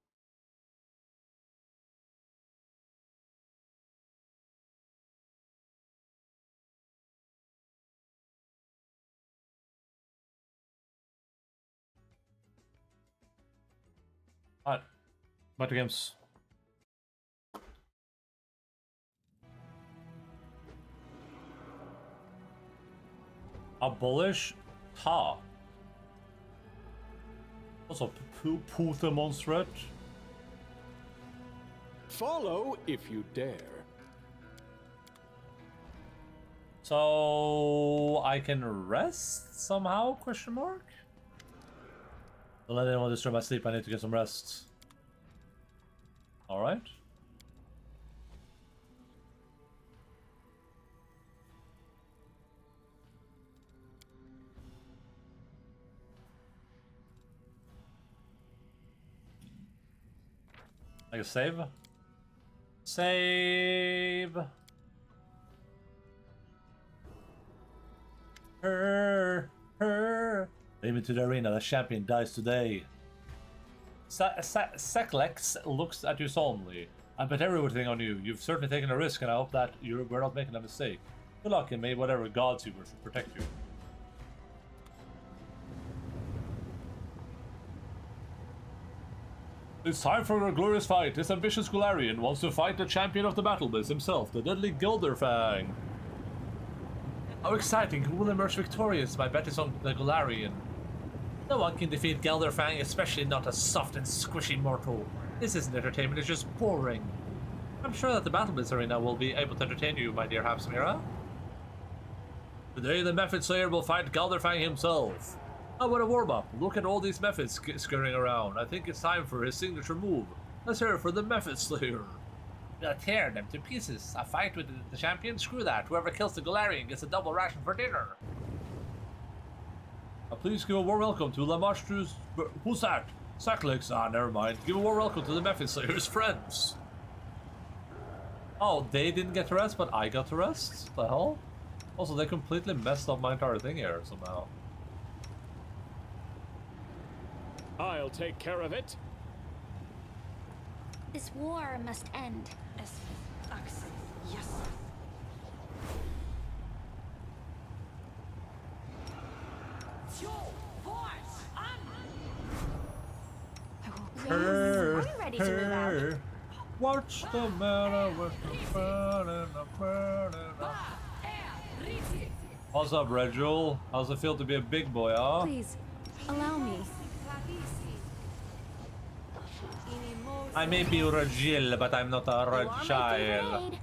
Alright, back to games. Abolish Ta. Also, Putemonstret. Follow if you dare. So I can rest somehow? Question mark. Don't let anyone disturb my sleep. I need to get some rest. All right. I can save. Save. Her. Leave me to the arena. The champion dies today. Seklex looks at you solemnly. I bet everything on you. You've certainly taken a risk, and I hope that we're not making a mistake. Good luck, and may whatever gods you worship protect you. It's time for a glorious fight. This ambitious Golarian wants to fight the champion of the battle-biz himself, the deadly Gilderfang. How exciting! Who will emerge victorious? My bet is on the Golarian. No one can defeat Gilderfang, especially not a soft and squishy mortal. This isn't entertainment, it's just boring. I'm sure that the battle-biz arena will be able to entertain you, my dear Hapsamira. Today the Mephit Slayer will fight Gilderfang himself. Oh, what a warm-up. Look at all these Mephits scurrying around. I think it's time for his signature move. Let's hear it for the Mephit Slayer. We'll tear them to pieces. A fight with the champion? Screw that. Whoever kills the Golarian gets a double ration for dinner. Please give a warm welcome to Lamashtu's... Who's that? Saklex? Ah, never mind. Give a warm welcome to the Mephit Slayer's friends. Oh, they didn't get to rest, but I got to rest? The hell? Also, they completely messed up my entire thing here, somehow. I'll take care of it. This war must end. Yes. Are we ready to move out? What's the matter with the burning, the burning? What's up, Red Jewel? How's it feel to be a big boy, huh? Please, allow me. I may be Rajil, but I'm not a red child.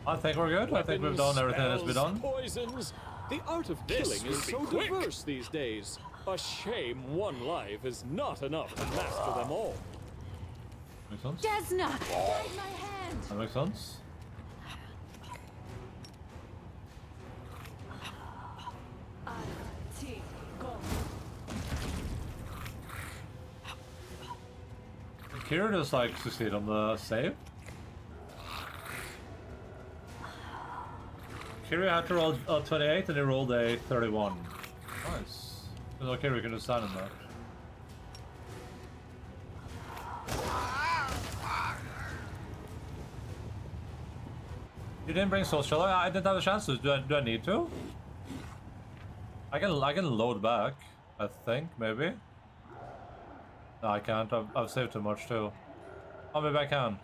I think we're good. I think we've done everything that's been done. Poisons. The art of killing is so diverse these days. A shame one life is not enough to master them all. Makes sense? Desna! Guide my hand! That makes sense. Kira just like succeed on the save. Kira had to roll a 28 and he rolled a 31. Nice. It's okay, we can just stand in that. You didn't bring social. I didn't have a chance to. Do I need to? I can load back. I think maybe. No, I can't. I've saved too much too. Oh, maybe I can.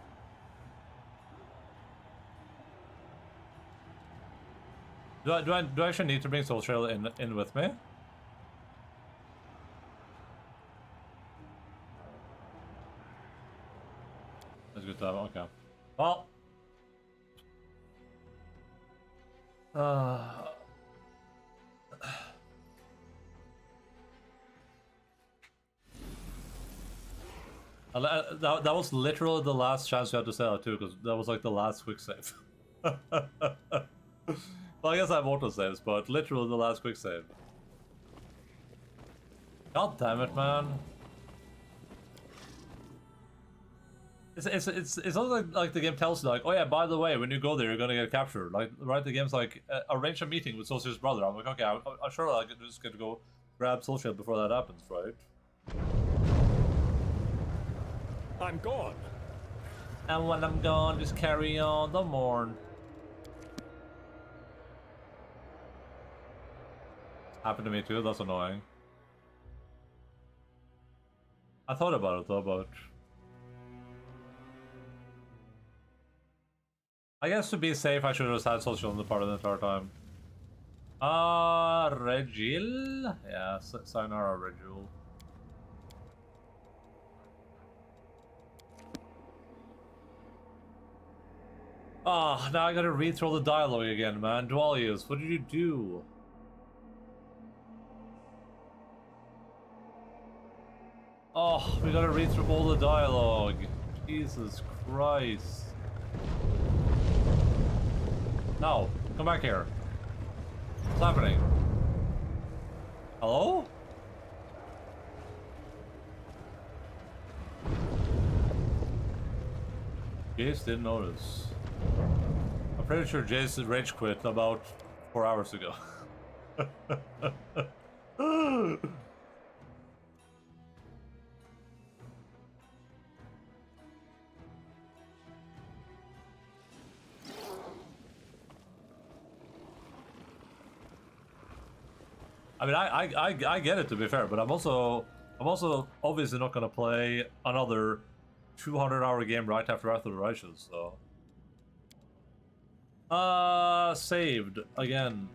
Do I actually need to bring social in with me? That's good to have. Okay. Well. That was literally the last chance you had to say that too, because that was like the last quick save. Well, I guess I have auto saves, but literally the last quick save. God damn it, man! It's not like the game tells you like, oh yeah, by the way, when you go there, you're gonna get captured. Like, right? The game's like, arrange a meeting with Social's brother. I'm like, okay, I'm sure I can just get to go grab Social before that happens, right? I'm gone. And when I'm gone, just carry on the morn. Happened to me too, that's annoying. I thought about it though, but... I guess to be safe, I should have just had Social in the part of the entire time. Regil? Yeah, Sayonara Regil. Ah, now I gotta read through all the dialogue again, man. Dualius, what did you do? Oh, we gotta read through all the dialogue. Jesus Christ. No, come back here. What's happening? Hello? Jace didn't notice. I'm pretty sure Jace rage quit about 4 hours ago. I mean, I get it, to be fair, but I'm also obviously not gonna play another 200-hour game right after Wrath of the Righteous, so. Saved again.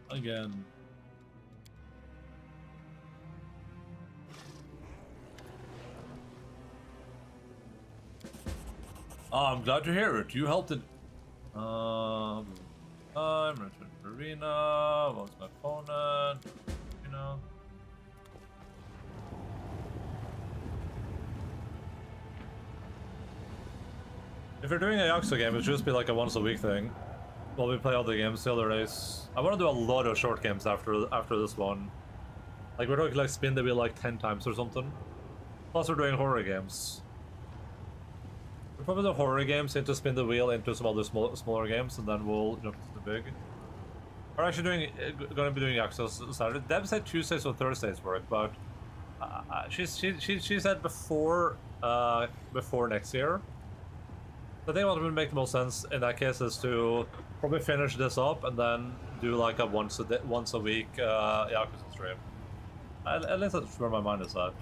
Oh, I'm glad to hear it. You helped it. I'm returning to arena. What's my opponent? You know. If you're doing a Yakuza game, it'd just be like a once a week thing. While we play other games the other days. I want to do a lot of short games after this one. Like, we're talking like spin the wheel like 10 times or something. Plus we're doing horror games. We'll probably do horror games into spin the wheel into some other smaller games, and then we'll jump to the big. We're actually gonna be doing Yakuza Saturday. Deb said Tuesdays or Thursdays work, but she said before next year. I think what would make the most sense in that case is to probably finish this up and then do like a once a week Yakuza stream. At least that's where my mind is at.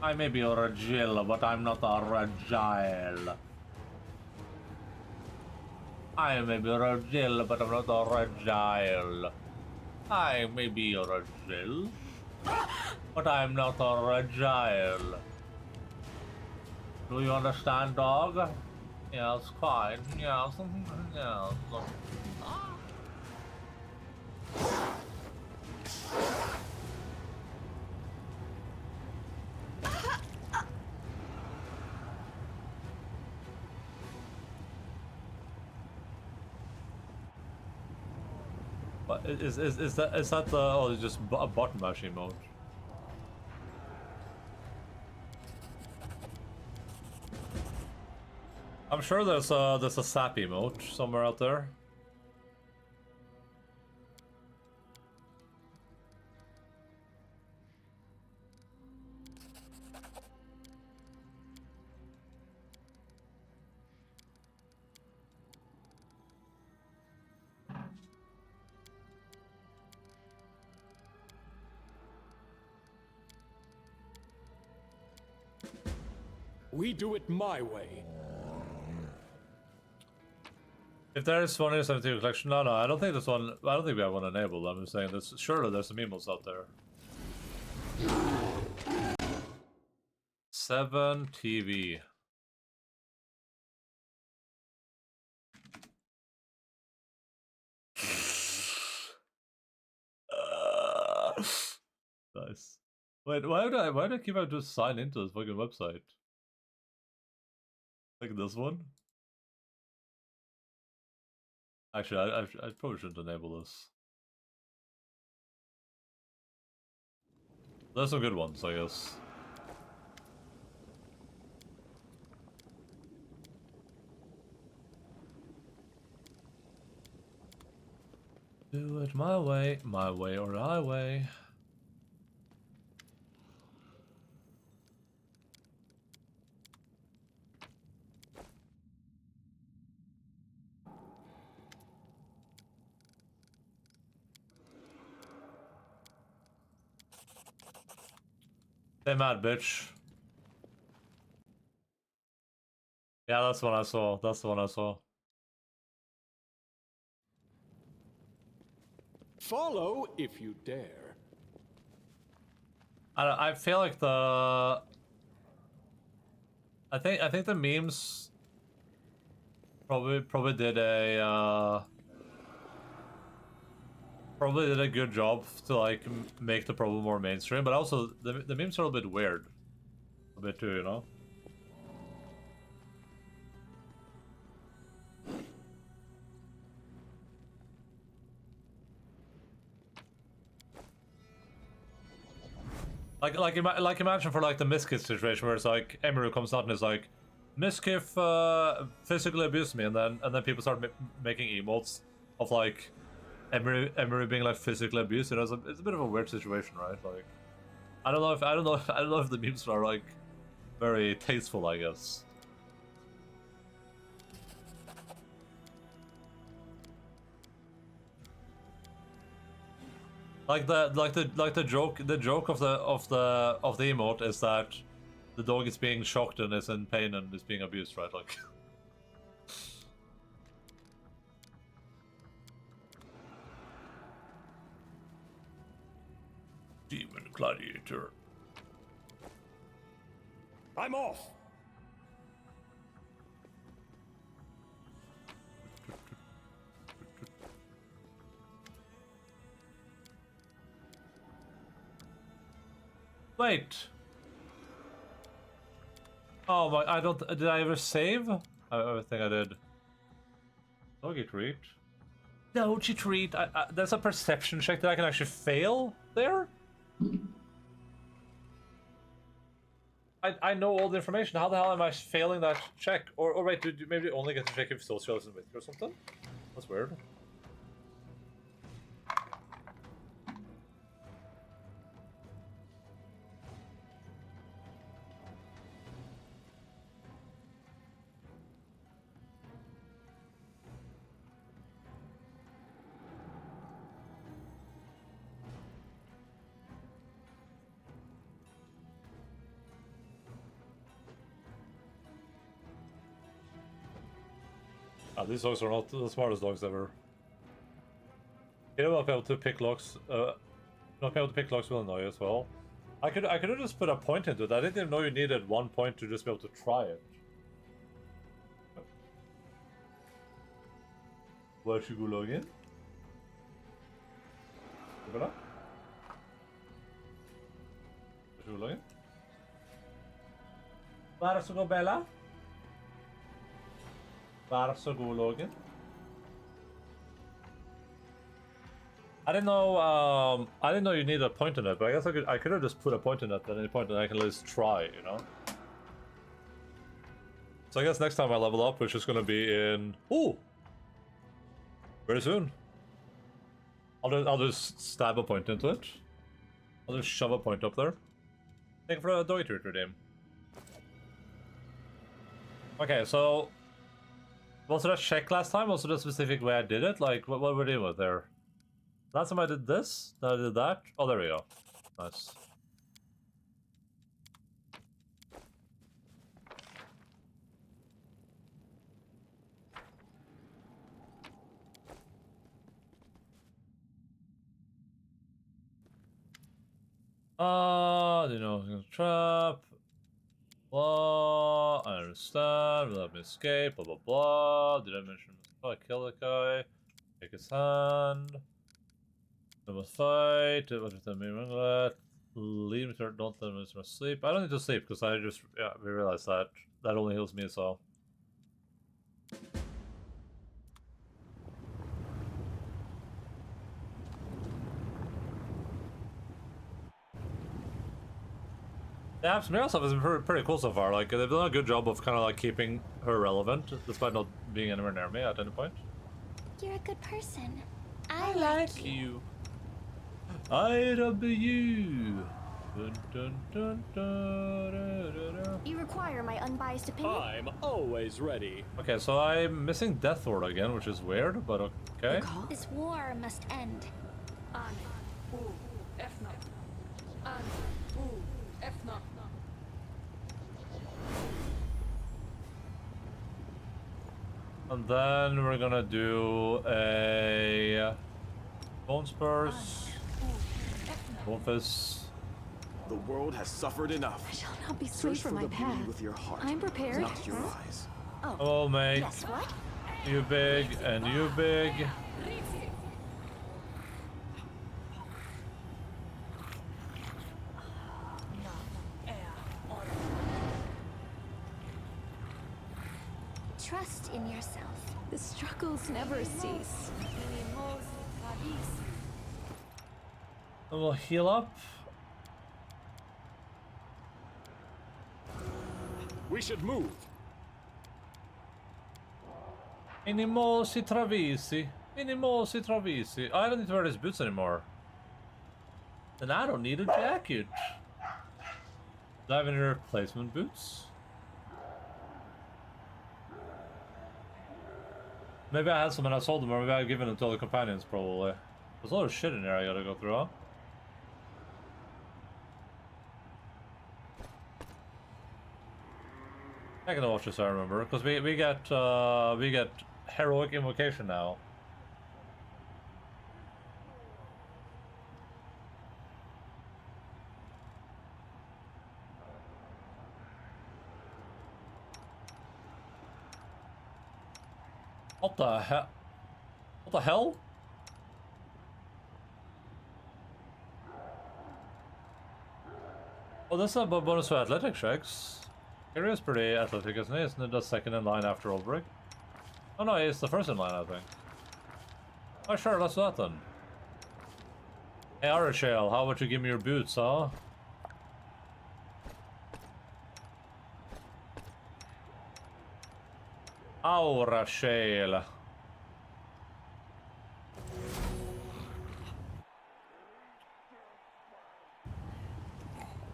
I may be a Regil, but I'm not a Regile. I may be a Regil, but I'm not a Regile. I may be a Regil, but I'm not a Regile. Do you understand, dog? Yes, quite. Yes, yes. But is that the it's just a button mashing mode? I'm sure there's a sappy mode somewhere out there. We do it my way. If there is one in 72 collection, no, I don't think this one. I don't think we have one enabled. I'm just saying this. Surely there's some emos out there. 7 TV. Nice. Wait, why do I keep having to sign into this fucking website? Like this one? Actually, I probably shouldn't enable this. There's some good ones, I guess. Do it my way or the highway. Stay mad, bitch. Yeah, that's the one I saw. That's the one I saw. Follow if you dare. I feel like the... I think the memes probably did a probably did a good job to like make the problem more mainstream, but also the memes are a bit weird, a bit too, you know. Like imagine for like the Miskiff situation where it's like Emiru comes out and is like, Miskiff physically abused me, and then people start making emotes of like Emiru being like physically abused. You know, it's a bit of a weird situation, right? Like, I don't know if the memes are like very tasteful, I guess. Like the joke of the emote is that the dog is being shocked and is in pain and is being abused, right? Like. Demon Gladiator. I'm off. Wait. Oh my! I don't. Did I ever save? I think I did. Doggy treat. Doggy treat. There's a perception check that I can actually fail there. I know all the information. How the hell am I failing that check? Or wait, do you maybe only get to check if social isn't with you or something? That's weird. These dogs are not the smartest dogs ever. You know, not be able to pick locks. Not be able to pick locks will annoy you as well. I could have just put a point into it. I didn't even know you needed 1 point to just be able to try it. Where should you go log in? Where should you log in? Vær så god, Bella. Vær så god, login. I didn't know you needed a point in it, but I guess I could have just put a point in it at any point and I can at least try, you know? So I guess next time I level up, which is gonna be in very soon. I'll just stab a point into it. I'll just shove a point up there. Thank you for a doggy treat game. Okay, so was it a check last time? Was it a specific way I did it? Like, what were we doing with there? Last time I did this, then I did that. Oh, there we go. Nice. You know, trap. Blah. I understand. Let me escape. Blah blah blah. Did I mention? Oh, I kill the guy. Take his hand. We must fight. What is that mean? Leave me to don't let me miss my sleep. I don't need to sleep because I just we realized that that only heals me, so. Yeah, Samira stuff has been pretty cool so far. Like, they've done a good job of kind of like keeping her relevant, despite not being anywhere near me at any point. You're a good person. I like you. I love you. Dun, dun, dun, dun, dun, dun. You require my unbiased opinion? I'm always ready. Okay, so I'm missing Death Ward again, which is weird, but okay. This war must end. And then we're gonna do a Bone Spurs, Wolfus. The world has suffered enough. I shall not be swayed from my path. With your heart, I'm prepared. not your eyes. Oh, mate. Yes, what? You big and you big. Trust in yourself. The struggles never cease. And we'll heal up. We should move. Minimosi travisi. Minimosi travisi. I don't need to wear these boots anymore. And I don't need a jacket. Do I have any replacement boots? Maybe I had some and I sold them, or maybe I've given them to other companions, probably. There's a lot of shit in there I gotta go through, huh? I gotta watch this, I remember, because we get heroic invocation now. What the hell? What the hell? Oh, that's a bonus for athletic checks. Kiri is pretty athletic, isn't he? Isn't it the second in line after Ulbrich? Oh no, he's the first in line, I think. Oh sure, let's do that then. Hey Arashale, how about you give me your boots, huh? Arashale.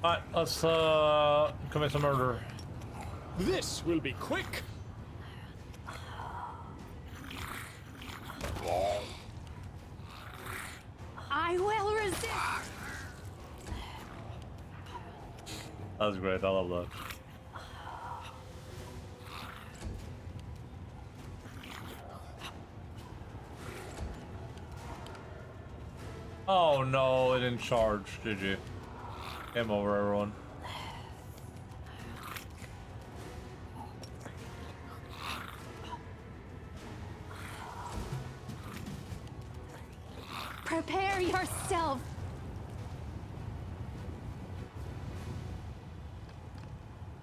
Alright, let's commit some murder. This will be quick. I will resist. That's great, I love that. Oh no, it didn't charge, did you? Game over, everyone. Prepare yourself.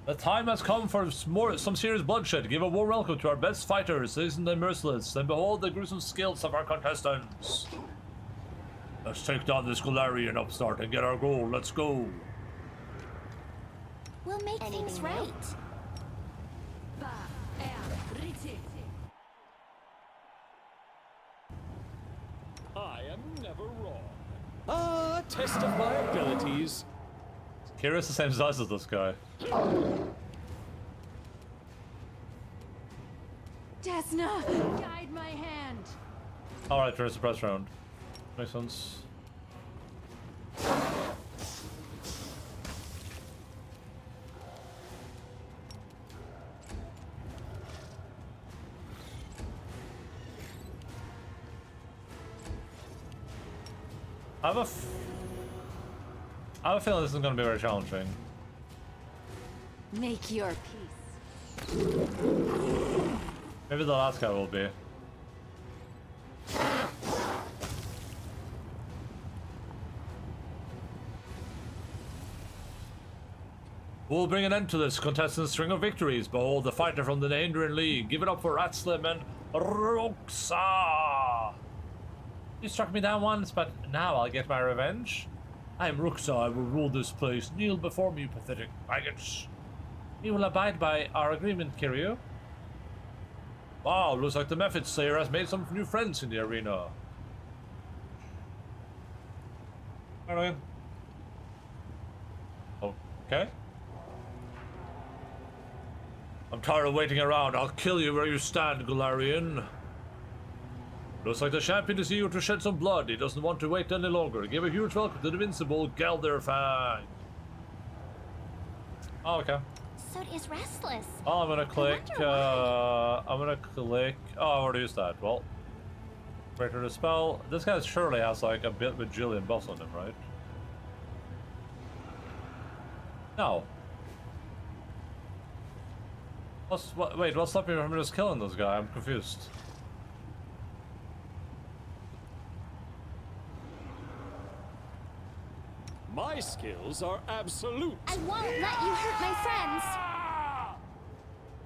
The time has come for some serious bloodshed. Give a warm welcome to our best fighters, seasoned and merciless, and behold the gruesome skills of our contestants. Let's take down this Galarian upstart and get our goal. Let's go. We'll make things right. I am never wrong. Ah, test of my abilities. Kira's the same size as this guy. Desna, guide my hand. Alright, turn suppress round. Makes sense. I I have a feeling this is going to be very challenging. Make your peace. Maybe the last guy will be. We'll bring an end to this contestant's string of victories. Behold, the fighter from the Endaline League. Give it up for Ratslim and Ruxa. You struck me down once, but now I'll get my revenge. I am Ruxa. I will rule this place. Kneel before me, you pathetic maggots. You will abide by our agreement, Kiryu. Wow, looks like the Method Slayer has made some new friends in the arena. Alright. Okay. I'm tired of waiting around. I'll kill you where you stand, Galarian. Looks like the champion is eager to shed some blood. He doesn't want to wait any longer. Give a huge welcome to the invincible Gelderfang. Oh, okay. So is restless. Oh, I'm gonna click. Oh, I already used that. Well, breaker the spell. This guy surely has like a bajillion buffs on him, right? No. Wait, what's stopping me from just killing this guy? I'm confused. My skills are absolute. I won't let you hurt my friends.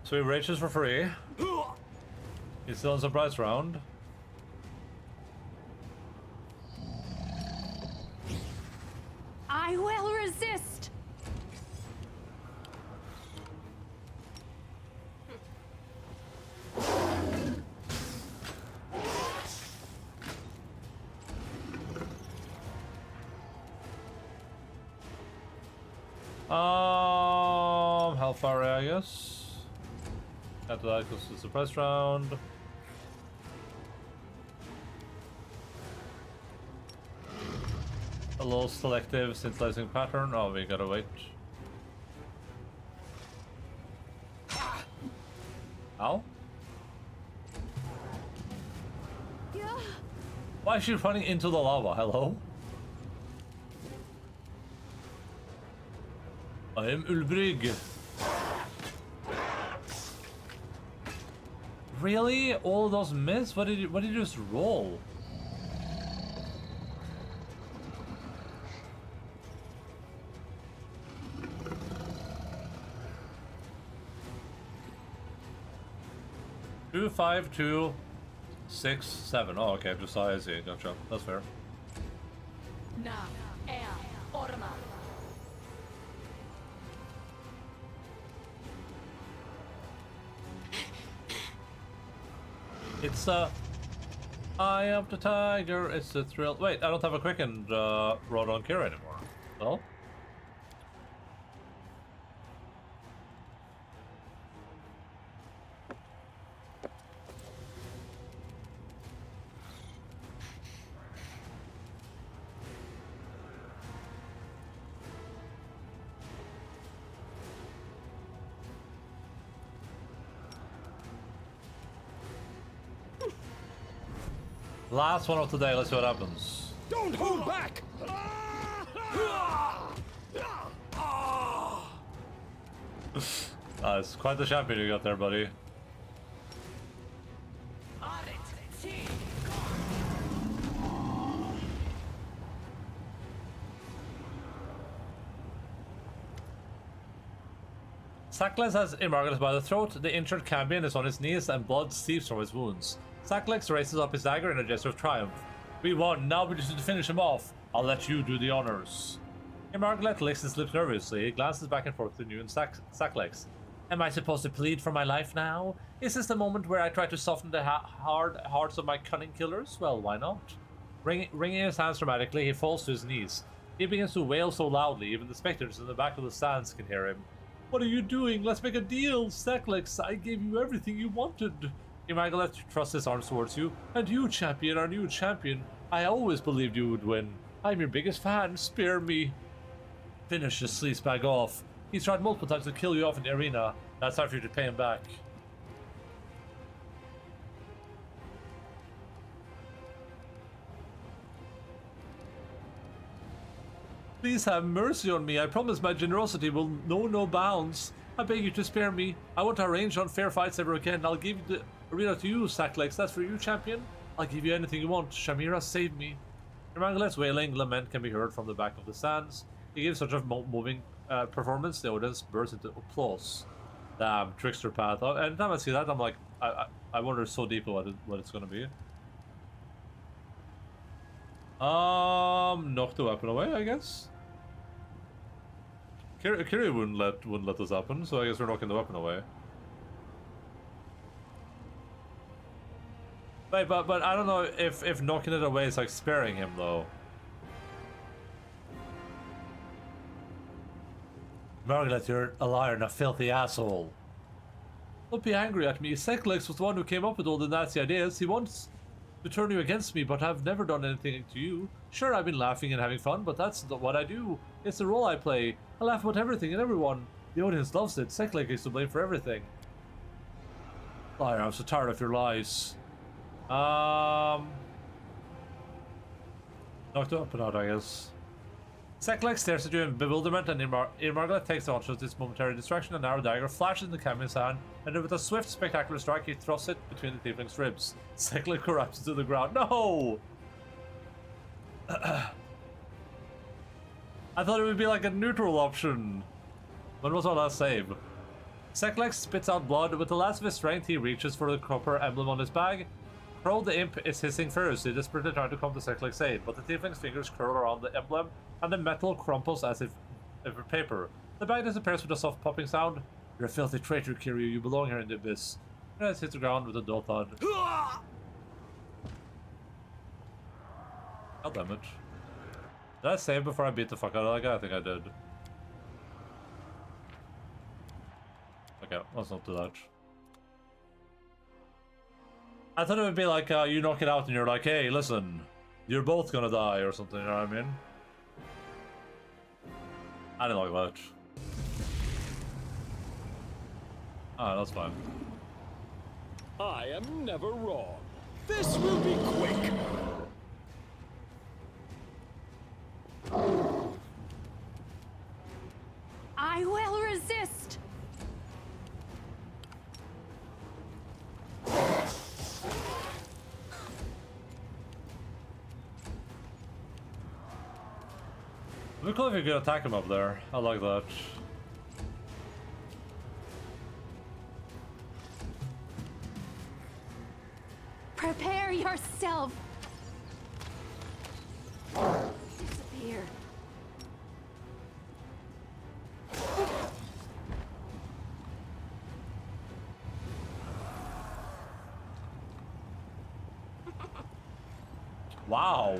So he rages for free. He's still in surprise round. I will resist. Hellfire, I guess. After that goes to the suppress round. A little selective scintillating pattern. Oh, we gotta wait. Ow? Yeah. Why is she running into the lava? Hello? I am Ulbrig. Really? All of those miss? What did you just roll? Two, 5, 2, 6, 7. Oh, okay, just saw I see. Gotcha. That's fair. It's Eye of the Tiger. It's a thrill. Wait, I don't have a quickened road on Kira anymore. No? Last one of today, let's see what happens. Don't hold back! It's quite the champion you got there, buddy. Sacklex has Imargus by the throat. The injured champion is on his knees and blood seeps from his wounds. Sacklex raises up his dagger in a gesture of triumph. We won, now we just need to finish him off. I'll let you do the honors. Imargus licks his lips nervously. He glances back and forth to New and Sacklex. Am I supposed to plead for my life now? Is this the moment where I try to soften the hard hearts of my cunning killers? Well, why not? Wringing his hands dramatically, he falls to his knees. He begins to wail so loudly, even the spectators in the back of the stands can hear him. What are you doing? Let's make a deal, Sacklex. I gave you everything you wanted. Imargus thrusts his arms towards you. And you, champion, our new champion. I always believed you would win. I'm your biggest fan. Spare me. Finish this sleazebag off. He's tried multiple times to kill you off in the arena. Now it's time for you to pay him back. Please have mercy on me. I promise my generosity will know no bounds. I beg you to spare me. I won't arrange unfair fights ever again. I'll give the arena to you, Sacklegs. That's for you, champion. I'll give you anything you want. Shamira, save me. Irmangalet's wailing lament can be heard from the back of the stands. He gives such a moving performance, the audience bursts into applause. Damn, trickster path. Anytime I see that, I'm like, I wonder so deeply what it's gonna be. Knock the weapon away, I guess. Kiri wouldn't let this happen, so I guess we're knocking the weapon away. Wait, but I don't know if knocking it away is like sparing him though. Margaret, you're a liar and a filthy asshole. Don't be angry at me. Sacklegs was the one who came up with all the Nazi ideas. He wants to turn you against me, but I've never done anything to you. Sure, I've been laughing and having fun, but that's not what I do. It's the role I play. I laugh about everything and everyone. The audience loves it. Sacklegs is to blame for everything. Liar, I'm so tired of your lies. Knock the weapon out, I guess. Sacklegs stares at you in bewilderment, and Irmargalet takes advantage of this momentary distraction. A narrow dagger flashes in the campion's hand, and with a swift, spectacular strike, he thrusts it between the tiefling's ribs. Sacklegs collapses to the ground. No! I thought it would be like a neutral option. When was our last save? Sacklegs spits out blood. With the last of his strength, he reaches for the copper emblem on his bag. Crow the imp is hissing furiously, desperately trying to come to Sacklegs' aid, but the tiefling's fingers curl around the emblem, and the metal crumples as if paper. The bag disappears with a soft popping sound. You're a filthy traitor, Kiryu. You belong here in the abyss. Your head hits the ground with a dull thud. God damn it. Did I save before I beat the fuck out of that guy? I think I did. Okay, let's not do that. I thought it would be like you knock it out and you're like, hey, listen, you're both gonna die or something, you know what I mean? I didn't like that. Ah, that's fine. I am never wrong. This will be quick. I will resist. It'd be cool if you could attack him up there. I like that. Prepare yourself. Disappear. Wow.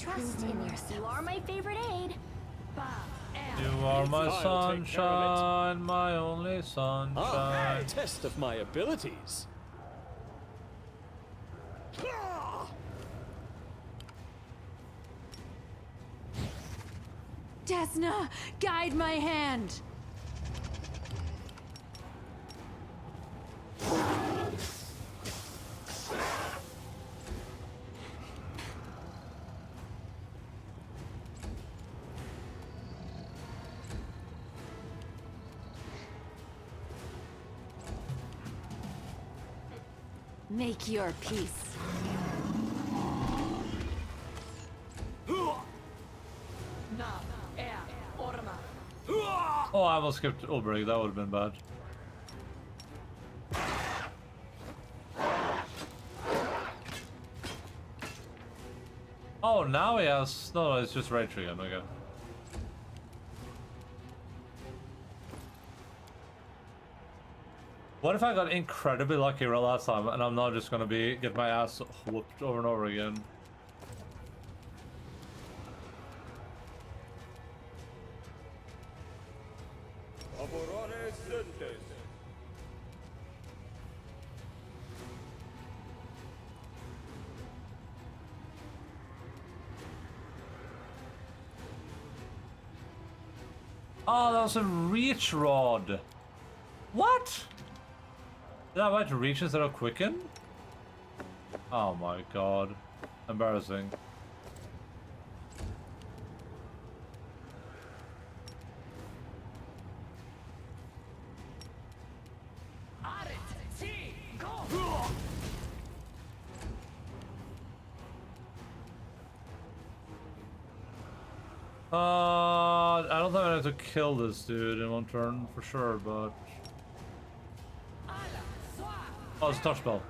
Trust in yourself. You are my favorite aide. You are my sunshine, my only sunshine. Test of my abilities. Desna, guide my hand. Make your peace. Oh, I almost skipped Ulbrich. That would have been bad. Oh, now he has... No, it's just Rage again. Okay. What if I got incredibly lucky last time and I'm now just gonna get my ass whooped over and over again? Oh, that was a reach rod. What? Did I write reach instead of quicken? Oh my god. Embarrassing. I don't think I have to kill this dude in one turn for sure, but... Oh, it's a touch spell.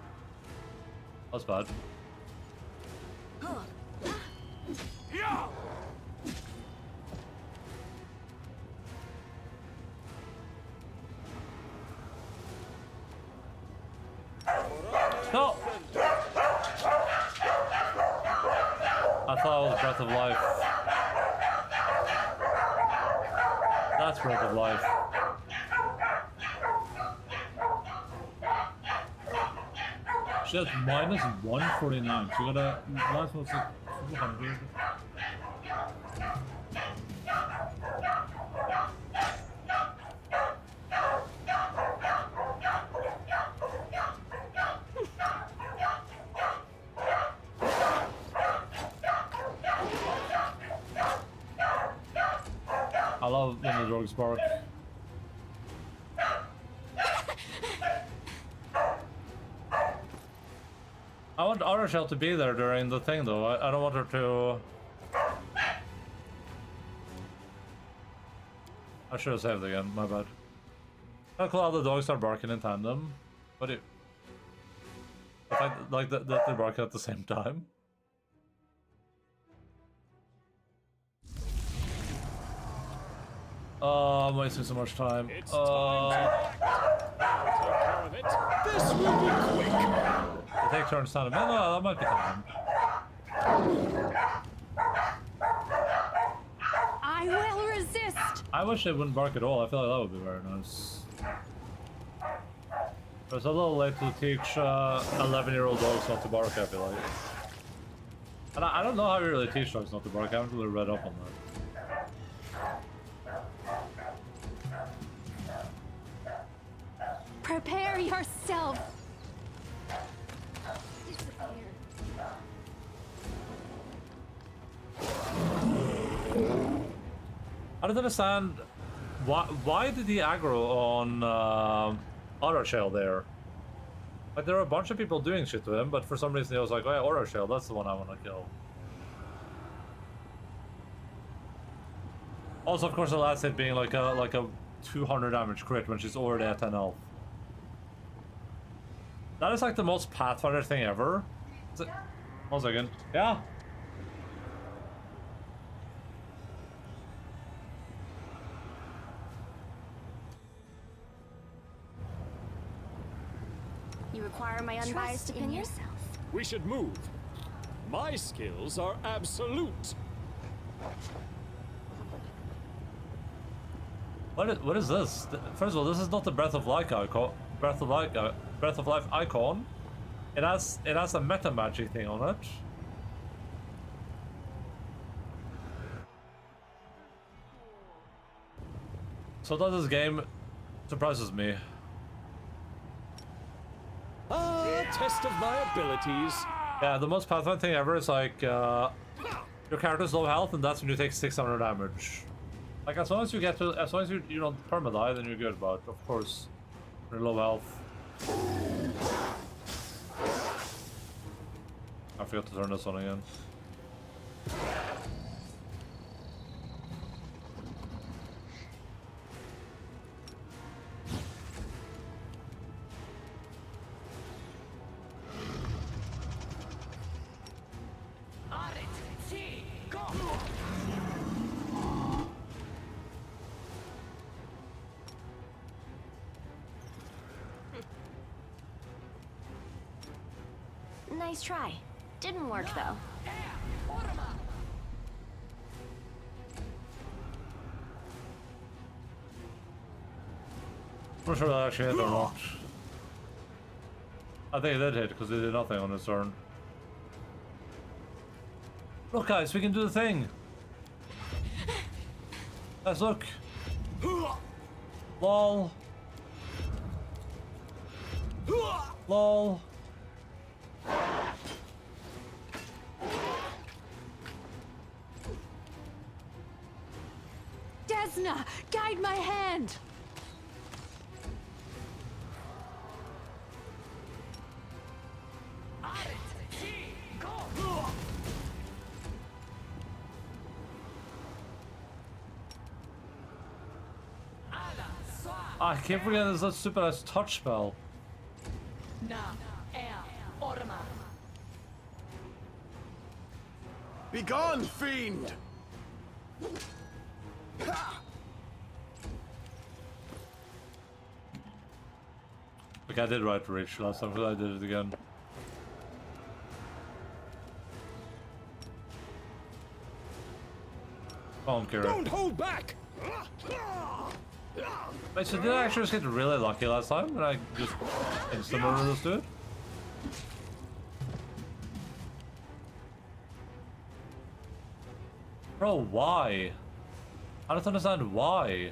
That's bad. No! I thought it was Breath of Life. That's Breath of Life. She has minus 149. She got a last one's like 200. I love when the dogs bark. I want Arashel to be there during the thing though. I don't want her to... I should have saved again, my bad. How cool how the dogs start barking in tandem. But it... I find like that they're barking at the same time. I'm wasting so much time. It's time I'll take care of it. This will be quick. They take turns down a minute. No, that might be time. I will resist. I wish they wouldn't bark at all. I feel like that would be very nice. But it's a little late to teach 11-year-old dogs not to bark, I feel like. And I don't know how you really teach dogs not to bark. I haven't really read up on that. Prepare yourself. I don't understand why did he aggro on Auto Shell there? Like there were a bunch of people doing shit to him, but for some reason he was like, oh yeah, Auto Shell, that's the one I want to kill. Also, of course, the last hit being like a 200 damage crit when she's already at 10 health. That is like the most Pathfinder thing ever. Is it? 1 second. Yeah. You require my unbiased opinion? We should move. My skills are absolute. What is this? First of all, this is not the Breath of Life icon. Breath of Life icon. It has a meta magic thing on it. So that this game surprises me. Test of my abilities. Yeah, the most Pathfinder thing ever is like your character's low health, and that's when you take 600 damage. Like as long as you you don't perma-die, then you're good. But of course, you're low health. I forgot to turn this on again. Nice try. Didn't work though. I'm not sure that actually hit or not. I think it did hit because they did nothing on his turn. Look guys, we can do the thing! Let's look! Lol. Lol. Desna, guide my hand. I keep forgetting there's that stupid ass touch spell. Be gone, fiend! Like I did right to reach last time, but I did it again. Come on, Kira. Don't hold back! Wait, so did I actually just get really lucky last time when I just insta-murdered this dude? Bro, why? I don't understand why.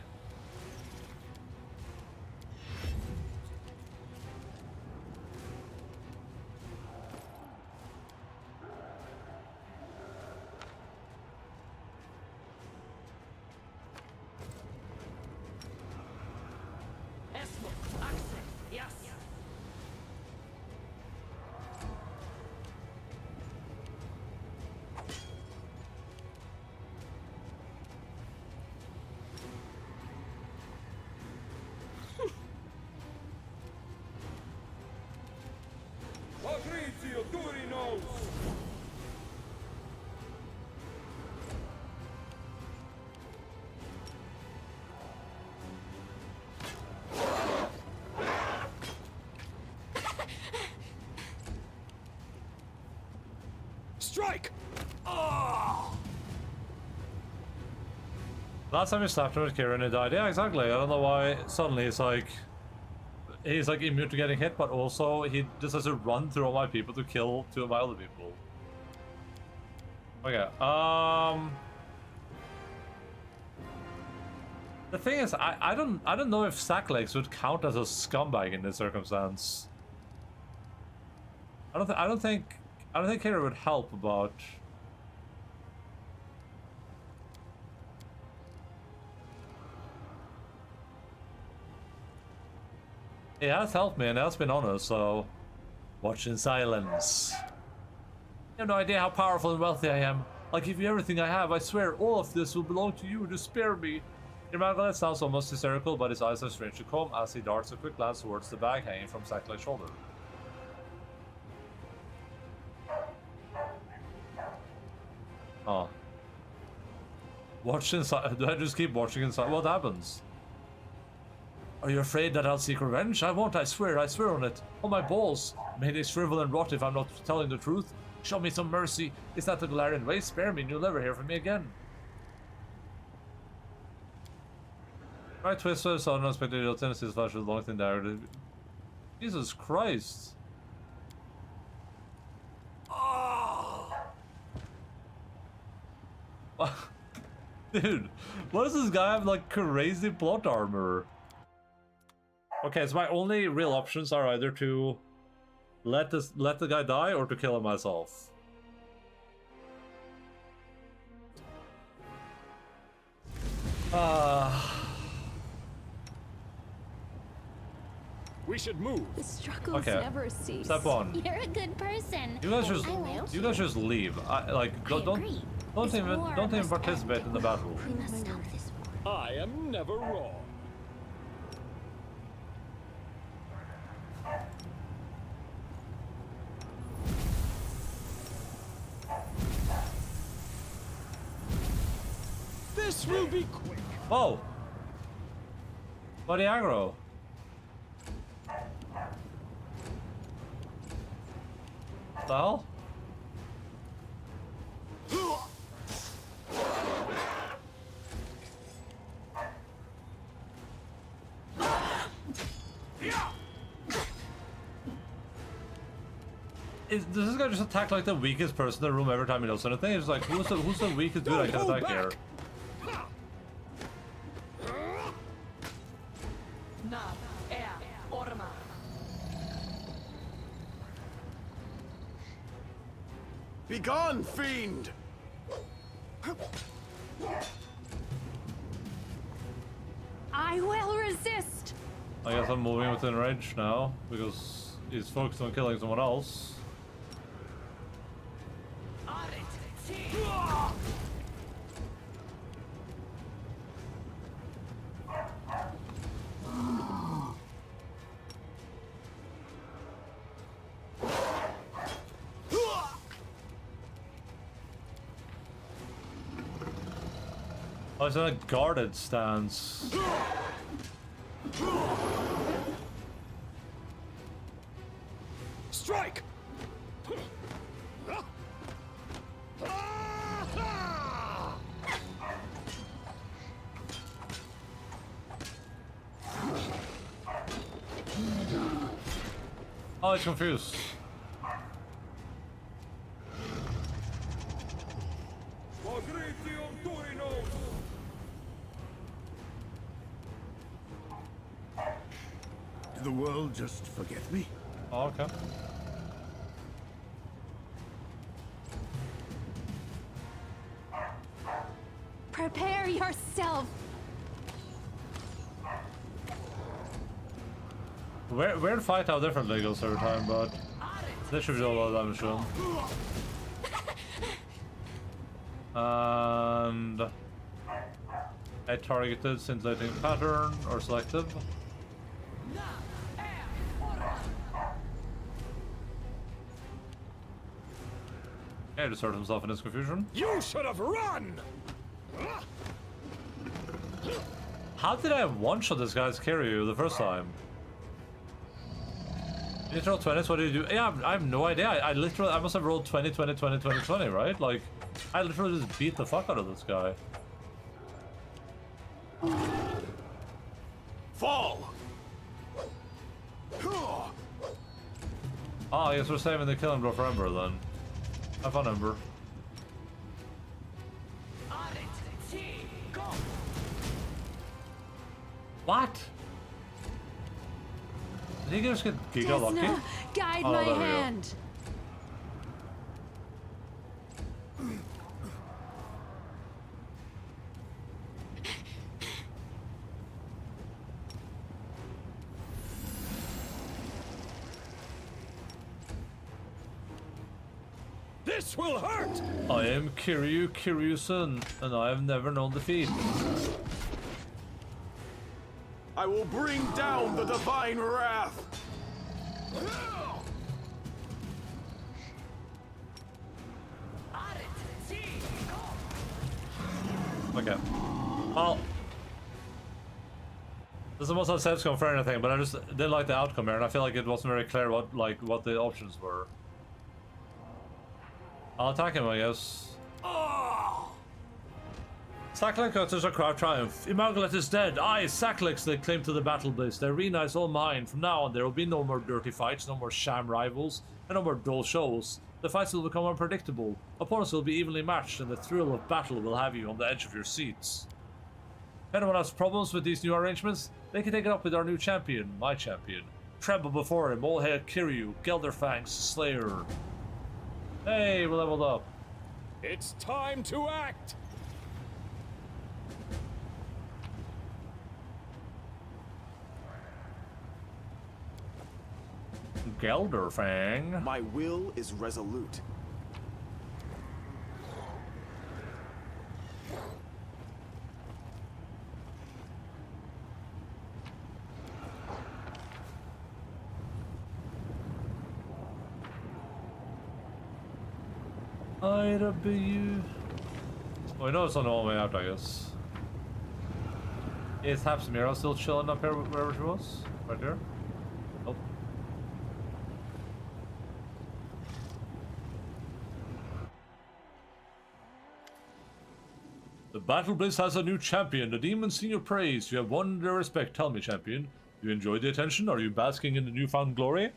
Strike! Last time we slapped him with Kieran, he died. Yeah, exactly. I don't know why suddenly he's like immune to getting hit, but also he just has to run through all my people to kill 2 of my other people. Okay. The thing is, I don't know if Sacklegs would count as a scumbag in this circumstance. I don't think Kira would help about. He has helped me and has been honest, so watch in silence. You have no idea how powerful and wealthy I am. I'll give you everything I have. I swear all of this will belong to you. Just spare me. Irmangala sounds almost hysterical, but his eyes are strange to calm as he darts a quick glance towards the bag hanging from Sackleg's shoulder. Oh. Watch inside. Do I just keep watching inside? What happens? Are you afraid that I'll seek revenge? I won't, I swear on it. On my balls. May they shrivel and rot if I'm not telling the truth. Show me some mercy. Is that the Galarian way? Spare me and you'll never hear from me again. Right, Twister, so unexpected your tendencies flash with long thing there. Jesus Christ. Oh. Dude, what does this guy have like crazy plot armor? Okay, so my only real options are either to let the guy die or to kill him myself. We should move. The struggles Okay. never cease. Step 1. You're a good person. You guys just leave. Don't even participate in the battle. We must stop this war. I am never wrong. This will be quick. Whoa! Bloody aggro. What the hell? Does this guy just attack like the weakest person in the room every time he does anything? It's like, who's the weakest dude I can attack here? Begone, fiend! I will resist. I guess I'm moving within range now because he's focused on killing someone else. Oh, it's in a guarded stance. Strike! Oh, he's confused. Did the world just forget me? Oh, okay. Prepare yourself. Weird fight how differently it goes every time, but this should do a lot of damage to him. And a targeted scintillating pattern or selective. Okay, just hurt himself in his confusion. You should have run! How did I one-shot this guy's Kiryu the first time? You roll 20s, what did you do? Yeah, I have no idea. I must have rolled 20, 20, 20, 20, 20, right? Like, I literally just beat the fuck out of this guy. Fall! Oh, I guess we're saving the killing blow for Ember then. Have fun, Ember. What? Did he just get Giga lucky? Desna, guide Oh, my there we go. hand. This will hurt! I am Kiryu Kiryu-san, and I have never known defeat. I will bring down the divine wrath! Okay. Well, this is the most I've gone for anything, but I just didn't like the outcome here, and I feel like it wasn't very clear what the options were. I'll attack him, I guess. Saklik utters a cry of triumph. Immaculate is dead. I, Saklik, they claim to the battle bliss. The arena is all mine. From now on, there will be no more dirty fights, no more sham rivals, and no more dull shows. The fights will become unpredictable. Opponents will be evenly matched, and the thrill of battle will have you on the edge of your seats. If anyone has problems with these new arrangements, they can take it up with our new champion, my champion. Tremble before him, all hail Kiryu, Gelderfang's Slayer. Hey, we leveled up. It's time to act! Gelderfang. My will is resolute. I'd be you. Oh, I know it's on the whole way out, I guess. Is Hapsamira still chilling up here wherever she was? Right there? Nope. The Battle Bliss has a new champion. The demons sing your praise. You have won their respect. Tell me, champion. You enjoy the attention? Are you basking in the newfound glory?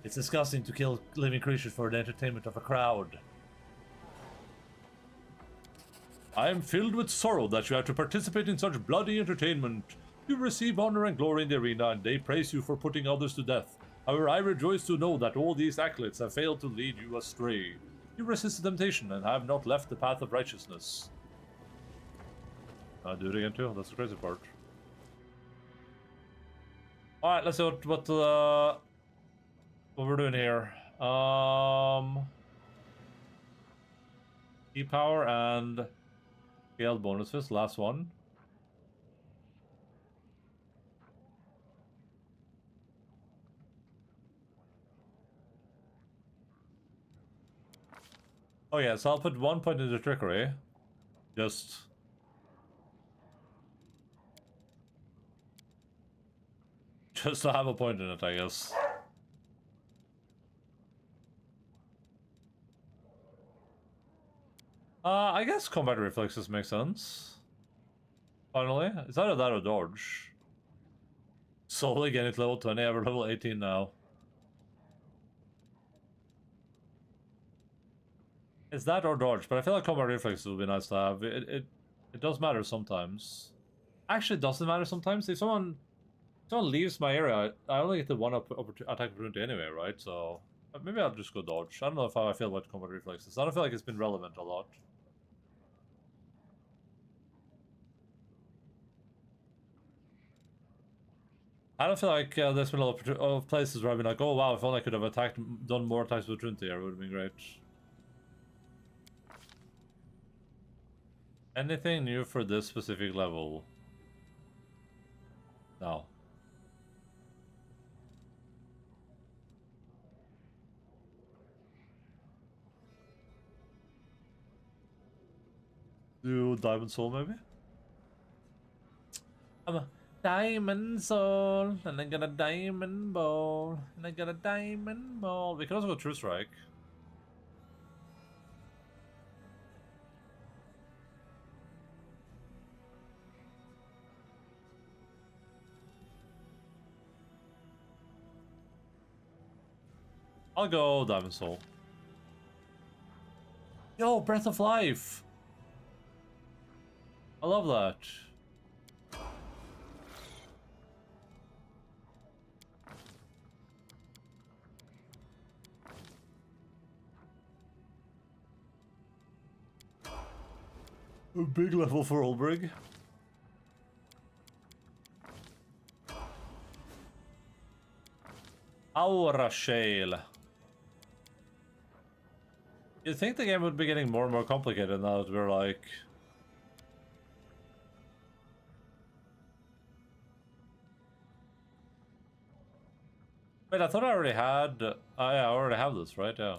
It's disgusting to kill living creatures for the entertainment of a crowd. I am filled with sorrow that you have to participate in such bloody entertainment. You receive honor and glory in the arena, and they praise you for putting others to death. However, I rejoice to know that all these accolades have failed to lead you astray. You resisted temptation and have not left the path of righteousness. I'll do it again too, that's the crazy part. Alright, let's see what we're doing here. E-power and scaled bonuses, last one. Oh yeah, so I'll put 1 point into trickery. Just to have a point in it, I guess. I guess combat reflexes make sense. Finally, it's either that or dodge. Slowly getting to level 20, we're level 18 now. It's that or dodge, but I feel like combat reflexes would be nice to have. It does matter sometimes. Actually, it doesn't matter sometimes. If someone leaves my area, I only get the one attack opportunity anyway, right? So maybe I'll just go dodge. I don't know how I feel about combat reflexes. I don't feel like it's been relevant a lot. I don't feel like there's been a lot of places where I've been like, oh wow, if only I could have done more attacks with opportunity here, it would have been great. Anything new for this specific level? No. Do Diamond Soul maybe? I'm a Diamond Soul, and I got a Diamond Ball, and I got a Diamond Ball. We can also go True Strike. I'll go Diamond Soul. Yo, Breath of Life! I love that. A big level for Olbrig. Aura Shale. You'd think the game would be getting more and more complicated now that we're like... Wait, I thought I already had... yeah, I already have this, right? Yeah.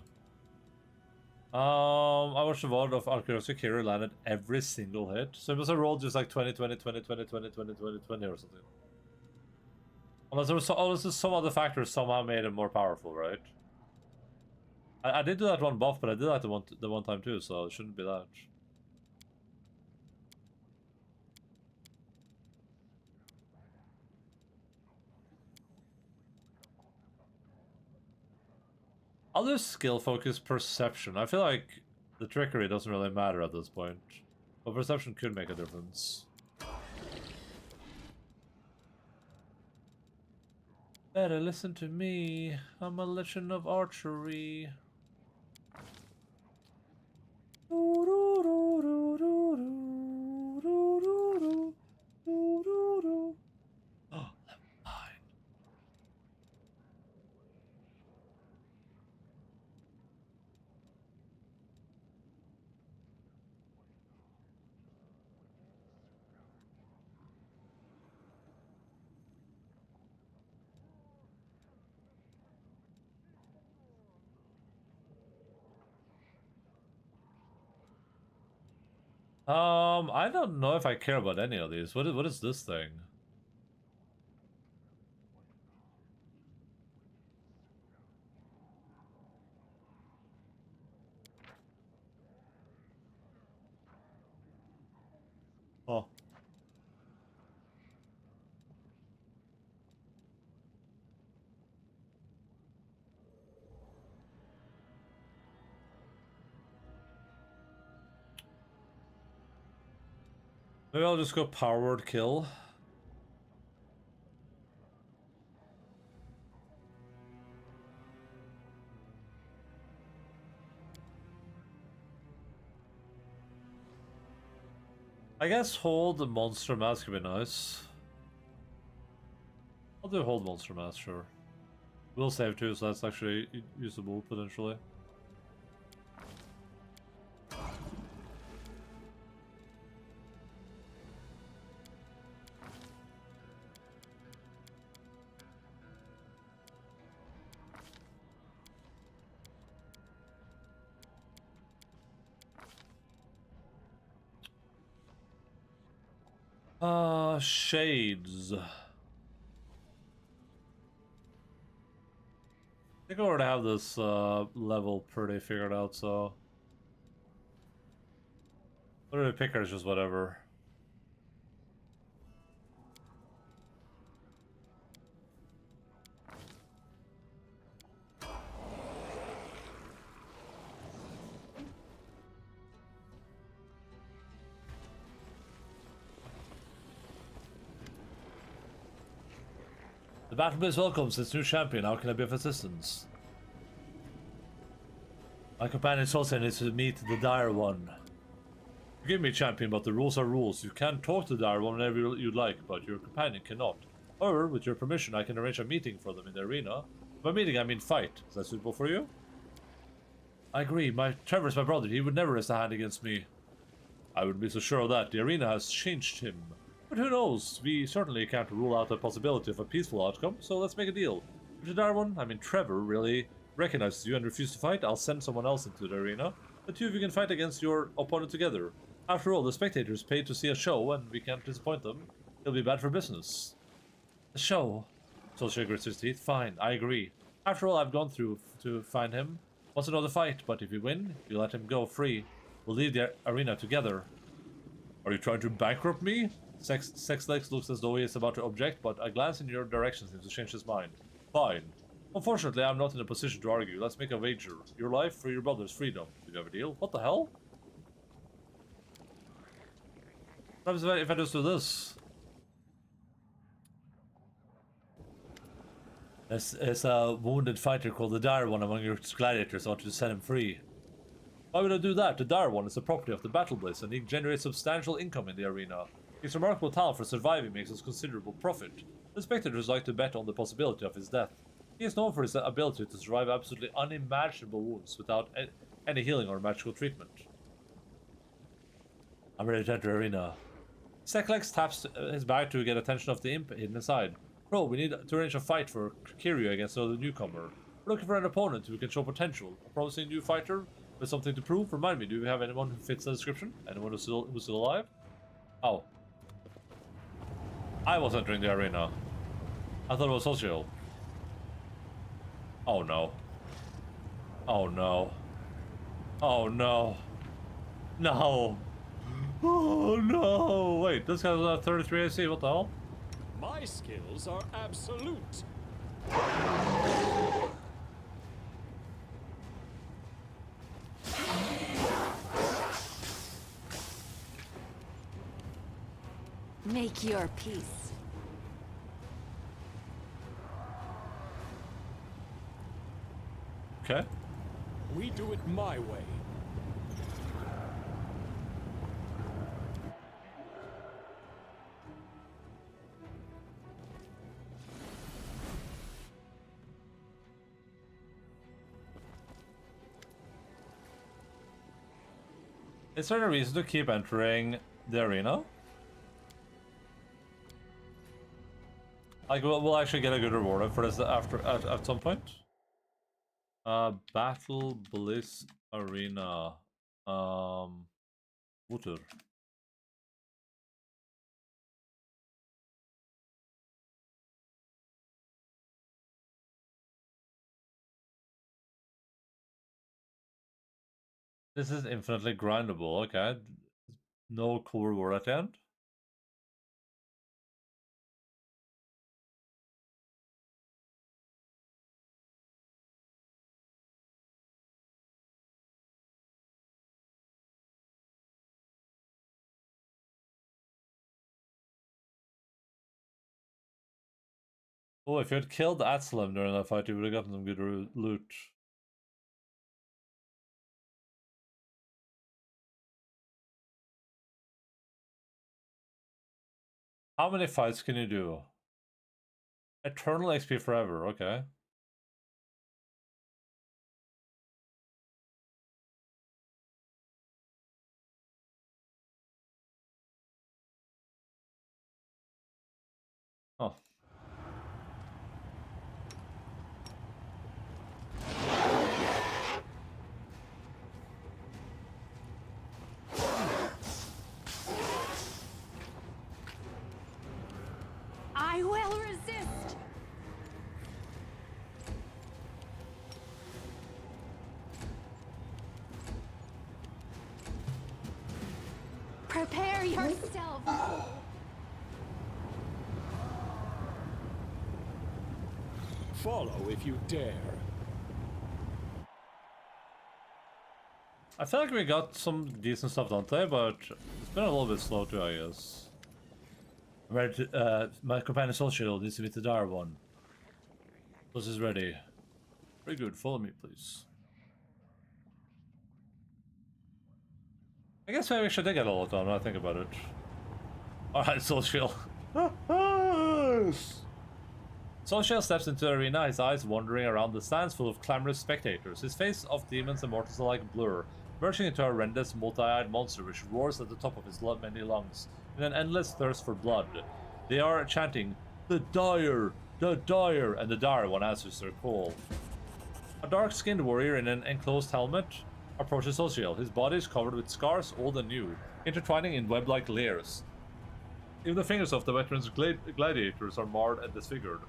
I watched the VOD of Archaeological Hero landed every single hit. So it must have rolled just like 20, 20, 20, 20, 20, 20, 20, 20 or something. Unless there was some other factors somehow made it more powerful, right? I did do that one buff, but I did that the one time too, so it shouldn't be that. I'll do skill focus perception. I feel like the trickery doesn't really matter at this point. But perception could make a difference. Better listen to me. I'm a legend of archery. I don't know if I care about any of these. What is this thing? Oh. Maybe I'll just go power word kill. I guess hold the monster mask would be nice. I'll do hold monster mask, sure. We'll save too, so that's actually usable potentially. Shades. I think I already have this level pretty figured out, so... Literally pickers, just whatever. The battle base welcomes its new champion. How can I be of assistance? My companion Solskjaer needs to meet the Dire One. Forgive me, champion, but the rules are rules. You can talk to the Dire One whenever you'd like, but your companion cannot. However, with your permission, I can arrange a meeting for them in the arena. By meeting, I mean fight. Is that suitable for you? I agree. Trevor's my brother. He would never raise a hand against me. I wouldn't be so sure of that. The arena has changed him. But who knows? We certainly can't rule out the possibility of a peaceful outcome, so let's make a deal. If the Darwin, I mean Trevor, really recognizes you and refuses to fight, I'll send someone else into the arena. The two of you can fight against your opponent together. After all, the spectators paid to see a show, and we can't disappoint them. It'll be bad for business. A show? Solskjaer grits his teeth. Fine, I agree. After all I've gone through to find him, wants another fight, but if we win, you let him go free. We'll leave the arena together. Are you trying to bankrupt me? Sexlex looks as though he is about to object, but a glance in your direction seems to change his mind. Fine. Unfortunately, I'm not in a position to argue. Let's make a wager. Your life for your brother's freedom. Do you have a deal? What the hell? What happens if I just do this? There's a wounded fighter called the Dire One among your gladiators. I want you to set him free. Why would I do that? The Dire One is the property of the Battle Blaze, and he generates substantial income in the arena. His remarkable talent for surviving makes us considerable profit. The spectators like to bet on the possibility of his death. He is known for his ability to survive absolutely unimaginable wounds without any healing or magical treatment. I'm ready to enter the arena. Seklex taps his bag to get attention of the imp hidden inside. Bro, we need to arrange a fight for Kiryu against another newcomer. We're looking for an opponent who can show potential. A promising new fighter with something to prove. Remind me, do we have anyone who fits the description? Anyone who's still alive? Oh. I was entering the arena. I thought it was social. Oh no. Oh no. Oh no. No. Oh no. Wait, this guy's at 33 AC, what the hell? My skills are absolute. Make your peace. Okay. We do it my way. Is there a reason to keep entering the arena? Like, we'll actually get a good reward for this at some point. Battle Bliss Arena. Water. This is infinitely grindable, okay. No cool reward at the end. Oh, if you had killed Atsalam during that fight, you would have gotten some good loot. How many fights can you do? Eternal XP forever, okay. Oh. I will resist. Prepare yourself. Follow if you dare. I feel like we got some decent stuff done today, but it's been a little bit slow too, I guess. My companion Soul Shield needs to meet the dire one. This is ready. Very good, follow me, please. I guess maybe we should get a lot done when I think about it. Alright, Soul Shield. Soul Shield steps into the arena, his eyes wandering around the stands full of clamorous spectators, his face of demons and mortals alike blur, merging into a horrendous, multi-eyed monster which roars at the top of his many lungs, in an endless thirst for blood. They are chanting, "The Dire! The Dire!" and the Dire one answers their call. A dark-skinned warrior in an enclosed helmet approaches Soul Shield. His body is covered with scars, old and new, intertwining in web-like layers. Even the fingers of the veteran's gladiators are marred and disfigured.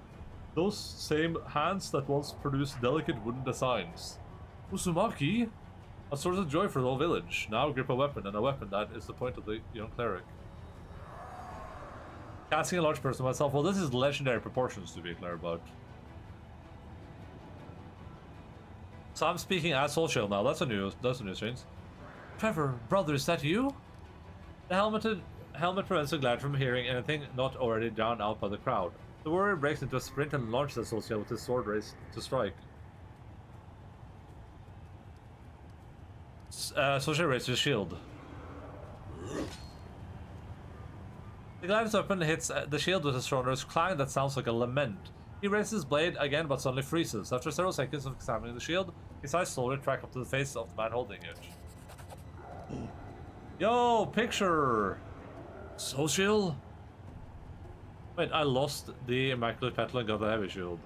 Those same hands that once produced delicate wooden designs. Uzumaki? A source of joy for the whole village. Now grip a weapon, and a weapon that is the point of the young cleric. Casting a large person myself. Well, this is legendary proportions to be clear about. So I'm speaking as Soul Shield now. That's a new change. Trevor, brother, is that you? The helmet prevents the glad from hearing anything not already drowned out by the crowd. The warrior breaks into a sprint and launches at Soul Shield with his sword raised to strike. Soul Shield raises his shield. The gladiator's weapon hits the shield with a thunderous clang that sounds like a lament. He raises his blade again but suddenly freezes. After several seconds of examining the shield, his eyes slowly track up to the face of the man holding it. Yo, picture! Soul Shield? Wait, I lost the Immaculate Petal and got the Heavy Shield.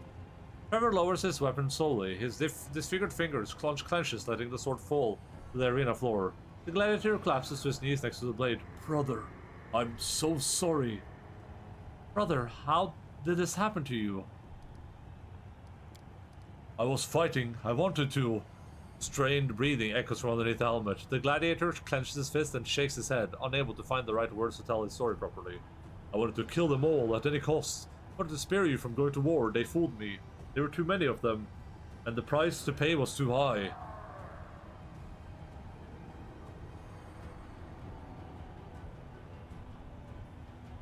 Trevor lowers his weapon slowly. His disfigured fingers clenches, letting the sword fall to the arena floor. The gladiator collapses to his knees next to the blade. Brother, I'm so sorry. Brother, how did this happen to you? I was fighting. I wanted to. Strained breathing echoes from underneath the helmet. The gladiator clenches his fist and shakes his head, unable to find the right words to tell his story properly. I wanted to kill them all at any cost. I wanted to spare you from going to war. They fooled me. There were too many of them, and the price to pay was too high.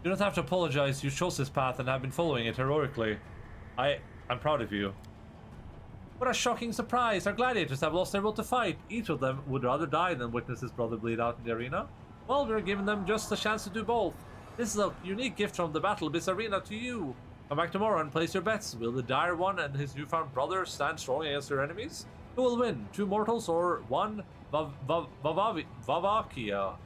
You don't have to apologize. You chose this path and have been following it heroically. I'm proud of you. What a shocking surprise! Our gladiators have lost their will to fight. Each of them would rather die than witness his brother bleed out in the arena. Well, we're giving them just a chance to do both. This is a unique gift from the Battle Abyss Arena to you. Come back tomorrow and place your bets. Will the Dire One and his newfound brother stand strong against their enemies? Who will win? 2 mortals or 1 Vavakia?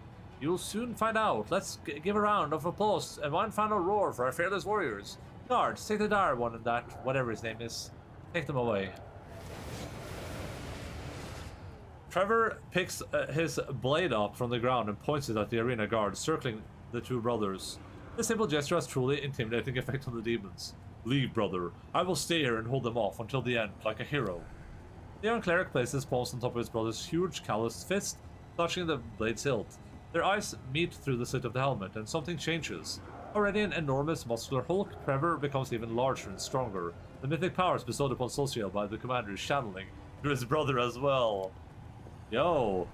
You'll soon find out. Let's give a round of applause and one final roar for our fearless warriors. Guards, take the Dire One and that, whatever his name is. Take them away. Trevor picks his blade up from the ground and points it at the arena guard, circling the 2 brothers. This simple gesture has truly intimidating effect on the demons. Leave, brother. I will stay here and hold them off until the end, like a hero. The young cleric places his palms on top of his brother's huge, calloused fist, touching the blade's hilt. Their eyes meet through the slit of the helmet, and something changes. Already an enormous, muscular Hulk, Trevor becomes even larger and stronger. The mythic powers bestowed upon Soul Shield by the commander is channeling through his brother as well. Yo.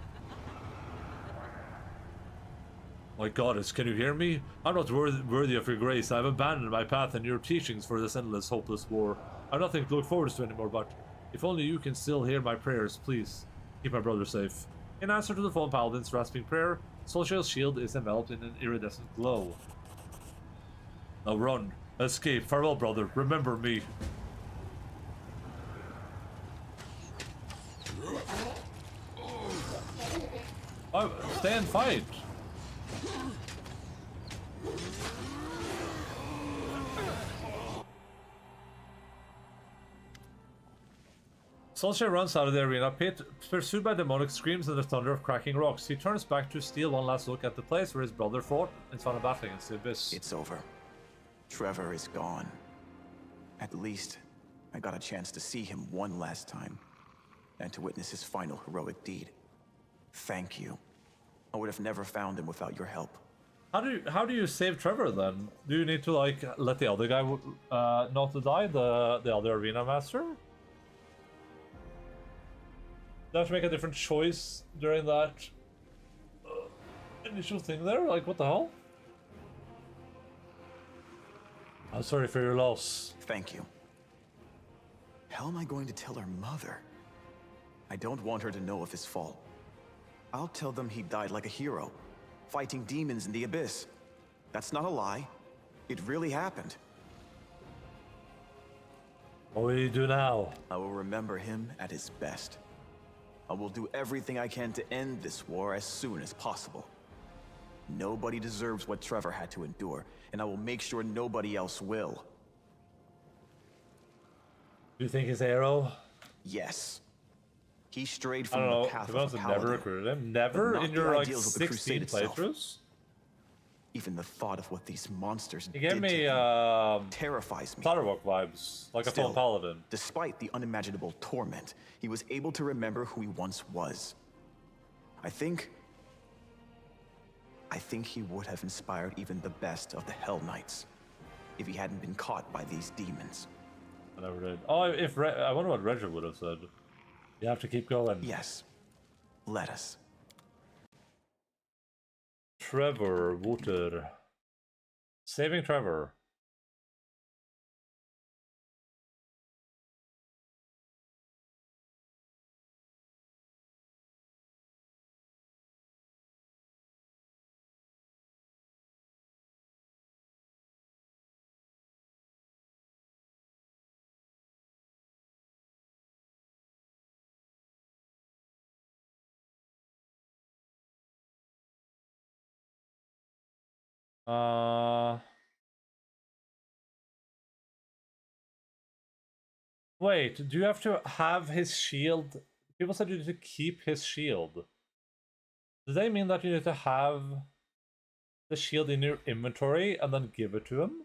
My goddess, can you hear me? I'm not worthy of your grace. I've abandoned my path and your teachings for this endless, hopeless war. I've nothing to look forward to anymore, but if only you can still hear my prayers, please keep my brother safe. In answer to the fallen paladin's rasping prayer, Soul Shield's shield is enveloped in an iridescent glow. Now run. Escape. Farewell, brother. Remember me. Oh, stay and fight. Solskjaer runs out of the arena pit, pursued by demonic screams and the thunder of cracking rocks. He turns back to steal one last look at the place where his brother fought and found a battle against the abyss. It's over. Trevor is gone. At least, I got a chance to see him one last time, and to witness his final heroic deed. Thank you. I would have never found him without your help. How do you save Trevor then? Do you need to like let the other guy not to die, the other arena master? Do you have to make a different choice during that initial thing there? Like, what the hell? I'm sorry for your loss. Thank you. How am I going to tell her mother? I don't want her to know of his fault. I'll tell them he died like a hero, fighting demons in the abyss. That's not a lie. It really happened. What will you do now? I will remember him at his best. I will do everything I can to end this war as soon as possible. Nobody deserves what Trevor had to endure, and I will make sure nobody else will. Do you think he's a hero? Yes. He strayed from I don't the know. path To of be honest, a I've never paladin. recruited him. Never But not in your the like ideals of the 16 crusade itself. playthroughs. Even the thought of what these monsters He gave did me to him terrifies me. Platterwalk vibes, like a Still, fallen paladin. despite the unimaginable torment, he was able to remember who he once was. I think he would have inspired even the best of the Hell Knights if he hadn't been caught by these demons. I never did. Oh, I wonder what Reggie would have said. You have to keep going. Yes. Let us. Trevor Water. Saving Trevor. Wait, do you have to have his shield? People said you need to keep his shield. Does that mean that you need to have the shield in your inventory and then give it to him?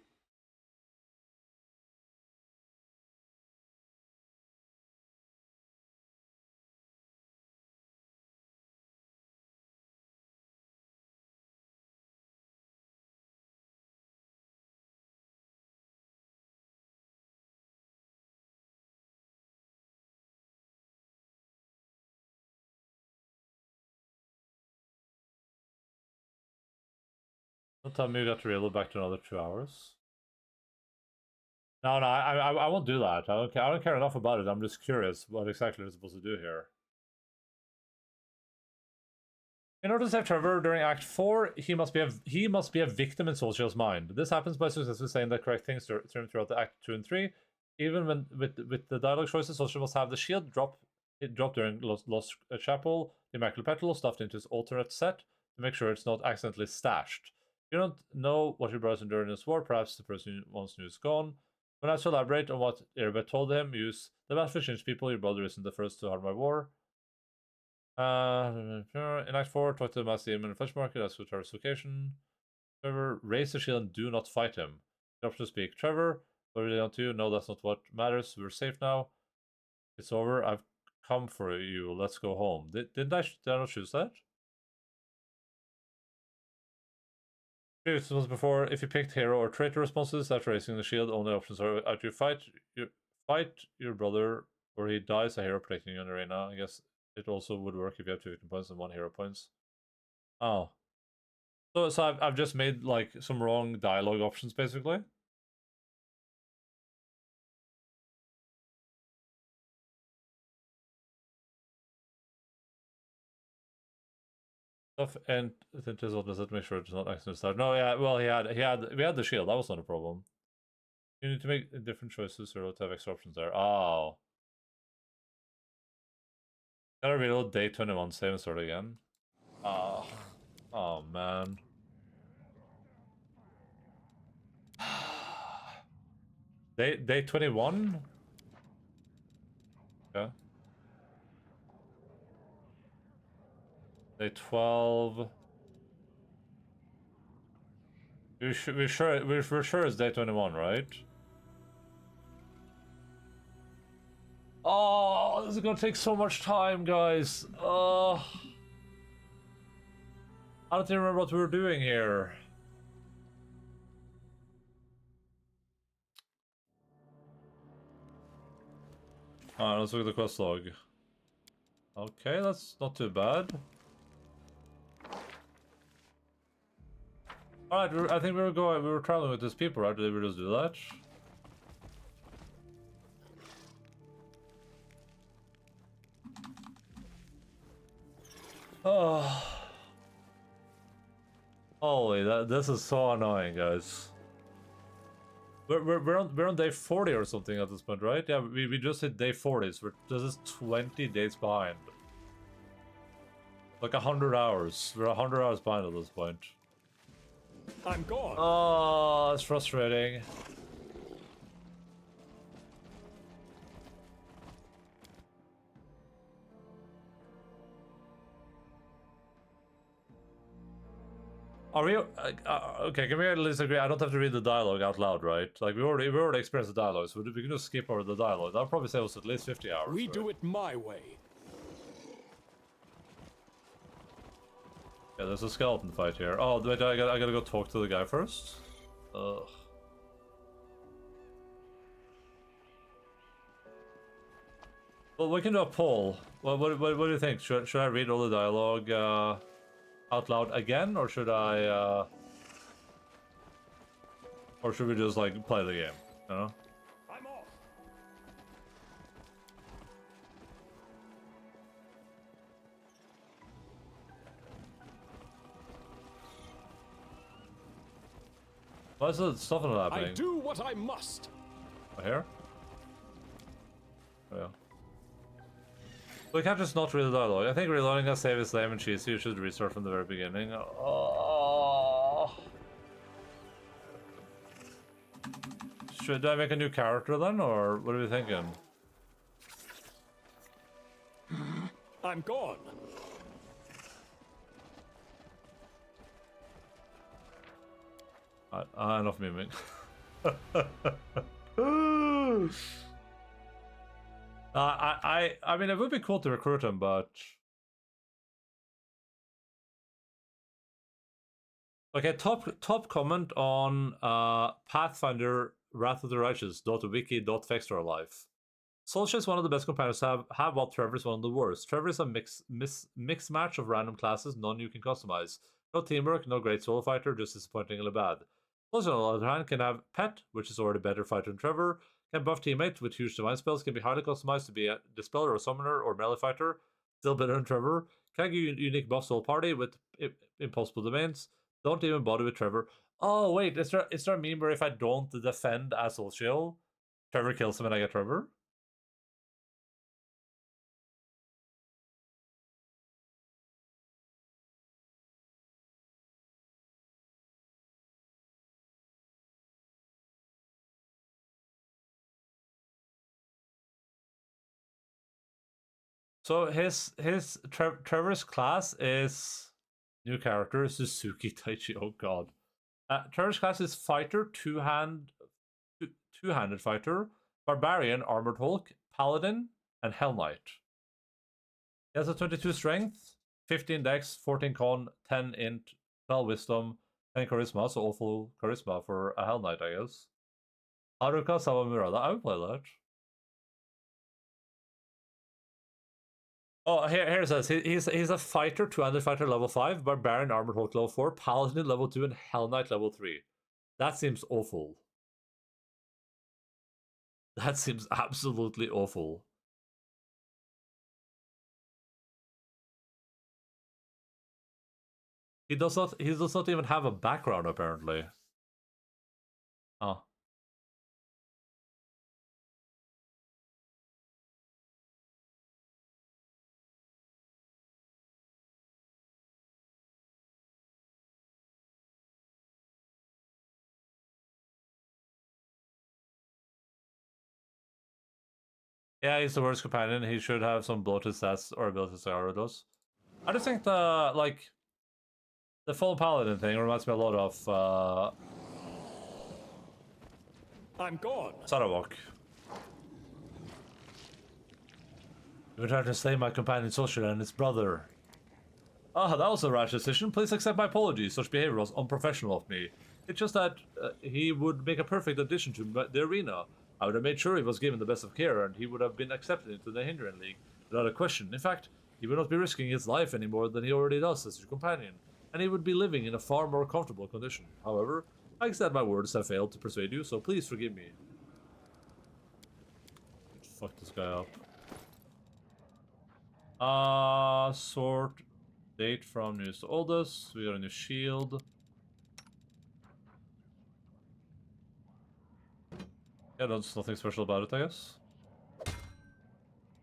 Don't tell me you got to reload back to another 2 hours. No, I won't do that. I don't care enough about it. I'm just curious what exactly it's supposed to do here. In order to save Trevor during Act 4, he must be a victim in Solskjaer's mind. This happens by successfully saying the correct things to him throughout the Act 2 and 3. Even when with the dialogue choices, Solskjaer must have the shield drop during Lost Chapel, the Immaculate Petal stuffed into his alternate set to make sure it's not accidentally stashed. You don't know what your brother's endured in this war. Perhaps the person you once knew is gone. When I to elaborate on what Erebet told him, use the battlefield changed people. Your brother isn't the first to harm my war. In Act 4, talk to the Master Demon in Flesh Market, ask for Trevor's location. Trevor, raise the shield and do not fight him. The option to speak. Trevor, what really want to? No, that's not what matters. We're safe now. It's over. I've come for you. Let's go home. Did I not choose that? This was before. If you picked hero or traitor responses after raising the shield, only options are either you fight your brother or he dies a hero protecting you in the arena. I guess it also would work if you have 2 victim points and 1 hero points. Oh. So I've just made like some wrong dialogue options basically. Stuff and into his does it make sure it's not accident start. No, yeah, well we had the shield, that was not a problem. You need to make different choices or to have extra options there. Oh. Gotta reload day 21, save and start again. Oh. Oh man. Day 21? Yeah. Day 12. We're sure it's day 21, right? Oh, this is gonna take so much time, guys. Oh, I don't even remember what we were doing here. Alright, let's look at the quest log. Okay, that's not too bad. Alright, I think we were traveling with these people, right? Did we just do that? Oh. Holy, this is so annoying, guys. We're on day 40 or something at this point, right? Yeah, we just hit day 40, so this is 20 days behind. Like 100 hours. We're 100 hours behind at this point. I'm gone. Oh, it's frustrating. Are we okay? Can we at least agree? I don't have to read the dialogue out loud, right? Like we already experienced the dialogue, so we can just skip over the dialogue. That'll probably save us at least 50 hours. We right? do it my way. Yeah, there's a skeleton fight here. Oh, wait, I gotta go talk to the guy first. Ugh. Well, we can do a poll. What do you think? Should I read all the dialogue out loud again, or should I or should we just like play the game? You know? I'm off. Why is the stuff not happening? I do what I must. Oh, here? Oh, yeah. We can't just not read the dialogue. I think reloading a save is lame and cheesy. You should restart from the very beginning. Oh. Should I make a new character then, or what are we thinking? I'm gone. Enough miming. I mean, it would be cool to recruit him, but okay. Top comment on Pathfinder: Wrath of the Righteous. .wiki.fextra life. Solskjaer is one of the best companions to have, while Trevor is one of the worst. Trevor is a mix match of random classes, none you can customize. No teamwork, no great solo fighter, just disappointingly bad. Solskjaer, on the other hand, can have Pet, which is already better fighter than Trevor. Can buff teammate with huge divine spells, can be highly customized to be a dispeller or summoner or melee fighter, still better than Trevor. Can give unique buffs to the party with impossible domains. Don't even bother with Trevor. Oh wait, is there a meme where if I don't defend as Solskjaer, Trevor kills him and I get Trevor? So Trevor's class is new character Suzuki Taichi. Oh god. Trevor's class is fighter, two-handed fighter, barbarian, armored Hulk, paladin, and hell knight. He has a 22 strength, 15 dex, 14 con, 10 int, 12 wisdom, 10 charisma. So awful charisma for a hell knight, I guess. Haruka Sawamura. I would play that. Oh, here it says he's a fighter, 200 fighter level 5, barbarian armored Hulk level 4, paladin level 2, and hell knight level 3. That seems awful. That seems absolutely awful. He does not. He does not even have a background apparently. Oh. Yeah, he's the worst companion. He should have some bloated stats or abilities like Aura does. I just think the full paladin thing reminds me a lot of I'm gone. Sarawak. You tried to slay my companion Social and his brother. Ah, that was a rash decision. Please accept my apologies. Such behavior was unprofessional of me. It's just that he would make a perfect addition to the arena. I would have made sure he was given the best of care, and he would have been accepted into the Hindran League without a question. In fact, he would not be risking his life any more than he already does as your companion, and he would be living in a far more comfortable condition. However, I accept my words have failed to persuade you, so please forgive me. Fuck this guy up. Sort date from newest to oldest. We got a new shield. Yeah, there's nothing special about it, I guess.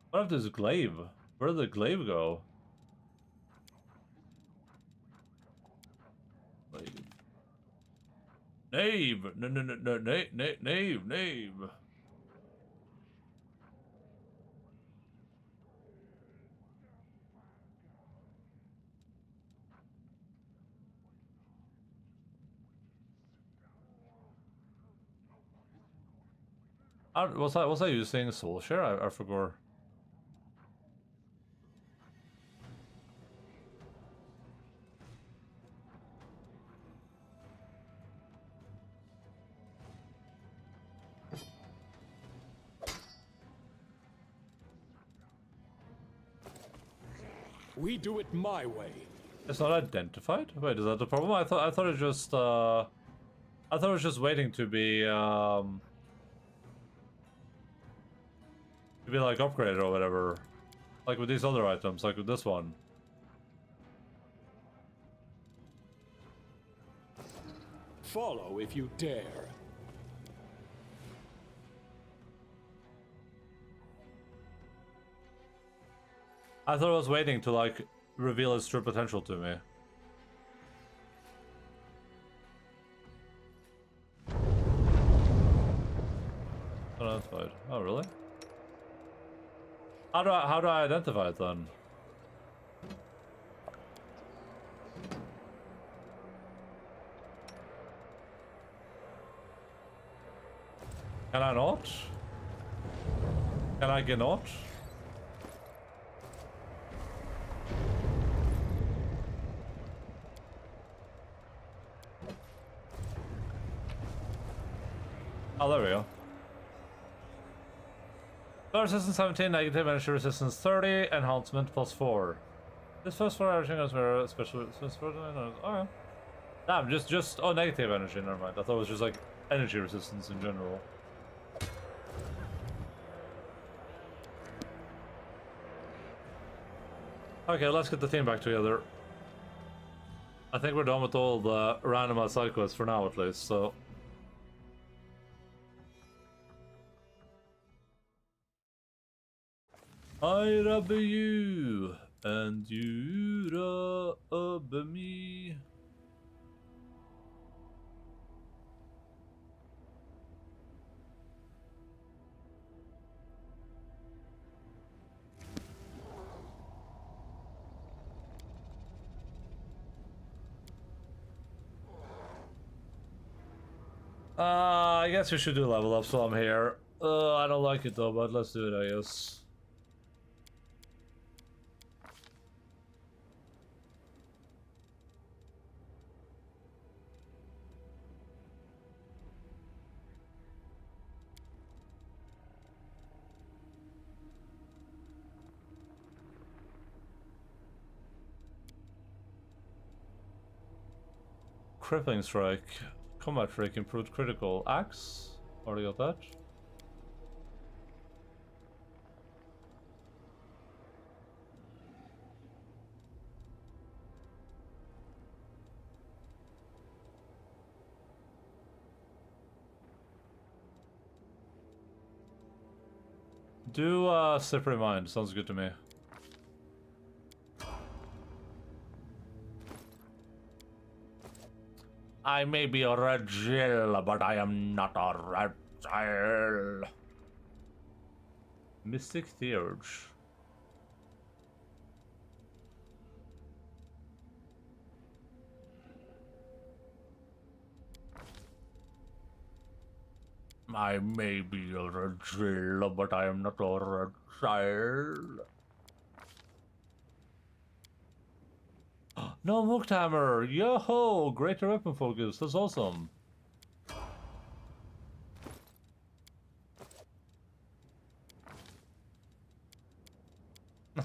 What if this glaive? Where did the glaive go? Knave! No, knave! Was I using soul share? I forgot. We do it my way. It's not identified? Wait, is that the problem? I thought it just I thought it was just waiting to be like upgraded or whatever. Like with these other items, like with this one. Follow if you dare. I thought it was waiting to like reveal its true potential to me. Unidentified. Oh really? How do I identify it then? Can I not? Can I get not? Oh, there we go. Power resistance 17, negative energy resistance 30, enhancement +4. This first for everything is very special. Okay. Damn, just oh, negative energy. Never mind. I thought it was just like energy resistance in general. Okay, let's get the team back together. I think we're done with all the randomized side quests for now, at least. So. I rub you, and you rub me. I guess we should do level up while I'm here. I don't like it though, but let's do it, I guess. Crippling strike, combat trick, improved critical axe. Already got that. Do Slippery Mind. Sounds good to me. I may be a red Jill, but I am not a red Jill. Mystic Theurge. I may be a red Jill, but I am not a red Jill. No Mookhammer! Yo-ho! Greater weapon focus, that's awesome.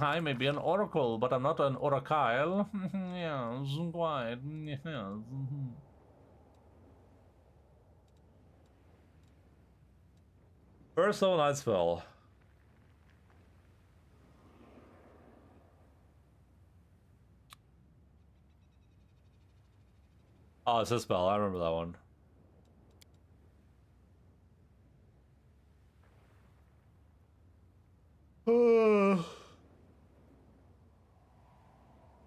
I may be an oracle, but I'm not an oracle. Yes, quite. Yes. First level night spell. Oh, it's a spell. I remember that one.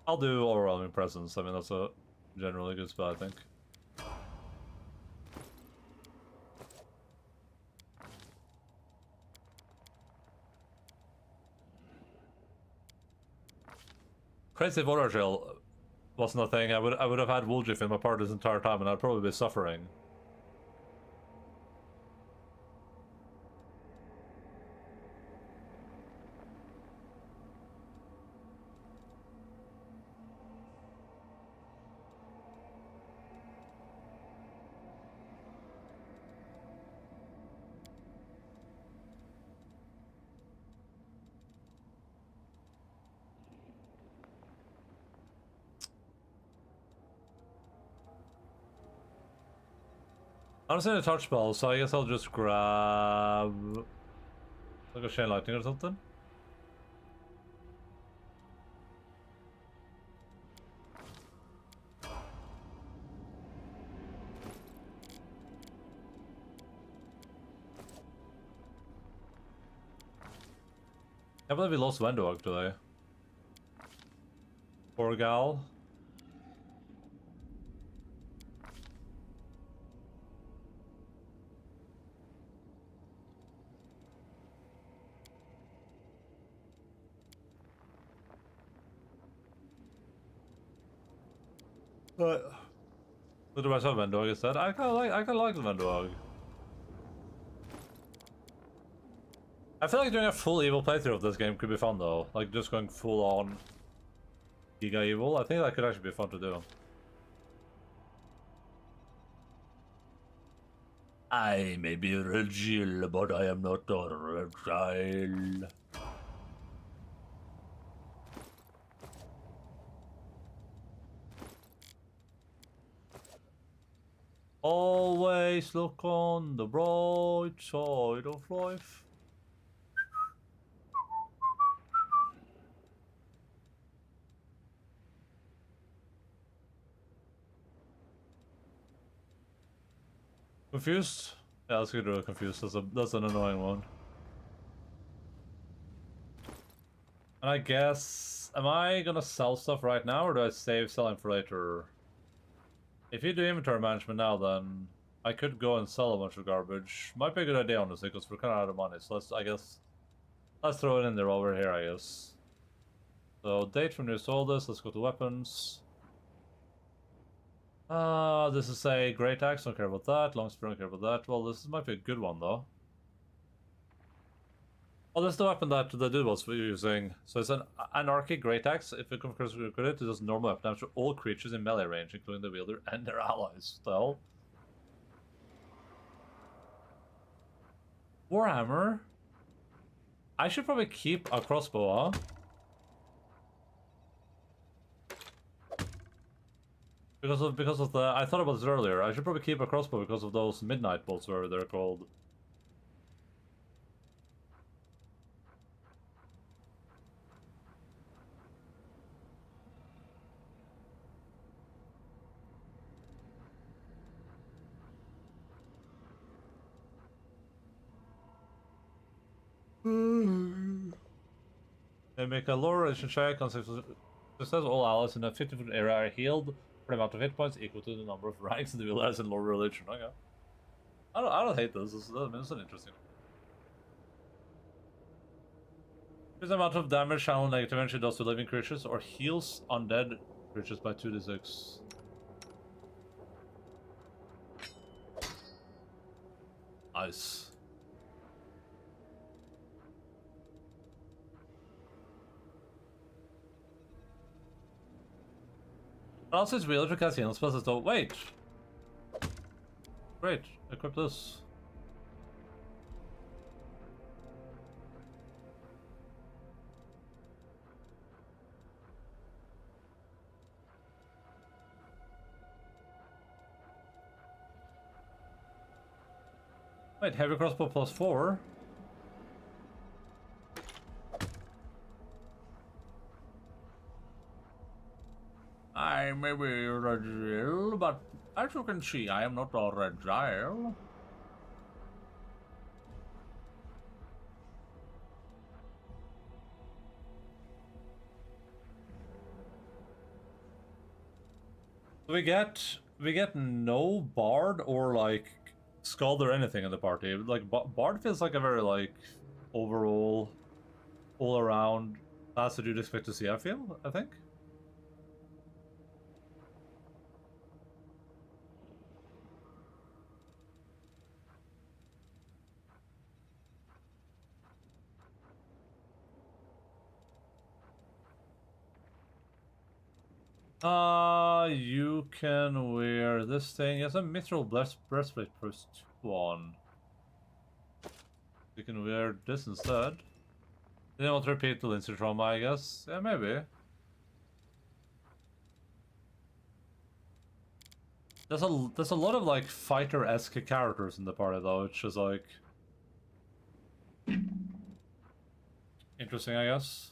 I'll do Overwhelming Presence. I mean, that's a generally good spell, I think. Crazy Water Drill wasn't a thing. I would have had Woolgif in my part this entire time, and I'd probably be suffering. I'm seeing a touch spell, so I guess I'll just grab like a Chain Lightning or something. I believe we lost Wendog today. Poor gal. But look at myself, Wendog instead. I kinda like the Wendog. I feel like doing a full evil playthrough of this game could be fun though. Like just going full on Giga Evil. I think that could actually be fun to do. I may be a red Jill, but I am not a red child. Always look on the bright side of life. Confused? Yeah, let's get rid of confused. That's an annoying one. And I guess, am I gonna sell stuff right now, or do I save selling for later? If you do inventory management now, then I could go and sell a bunch of garbage. Might be a good idea, honestly, because we're kind of out of money. So let's throw it in there while we're here, I guess. So date from new sold this. Let's go to weapons. This is a great axe. Don't care about that. Long spear. Don't care about that. Well, this might be a good one though. Oh, this is the weapon that the dude was using. So it's an anarchic great axe. If it concurs with it, it does normal weapon damage to all creatures in melee range, including the wielder and their allies. The hell? Warhammer. I should probably keep a crossbow, huh? Because of the, I thought about this earlier. I should probably keep a crossbow because of those midnight bolts, whatever they're called. They make a lower resistance check on success. All allies in a 50-foot area are healed for the amount of hit points equal to the number of ranks in the allies in lower religion. Okay. I don't hate this. This is an interesting. This amount of damage channel negative energy does to living creatures or heals undead creatures by 2d6. Nice. Also, it's weird to cast healing spells as though. Wait! Great, equip this. Wait, heavy crossbow +4? I may be fragile, but as you can see, I am not all fragile. We get no bard or like Scald or anything in the party. Like Bard feels like a very like overall, all around class that you'd expect to see. I think. You can wear this thing. It's a mithril breastplate +1. You can wear this instead. They don't want to repeat the Lindsay trauma, I guess. Yeah, maybe. There's a lot of like fighter-esque characters in the party though, which is like interesting, I guess.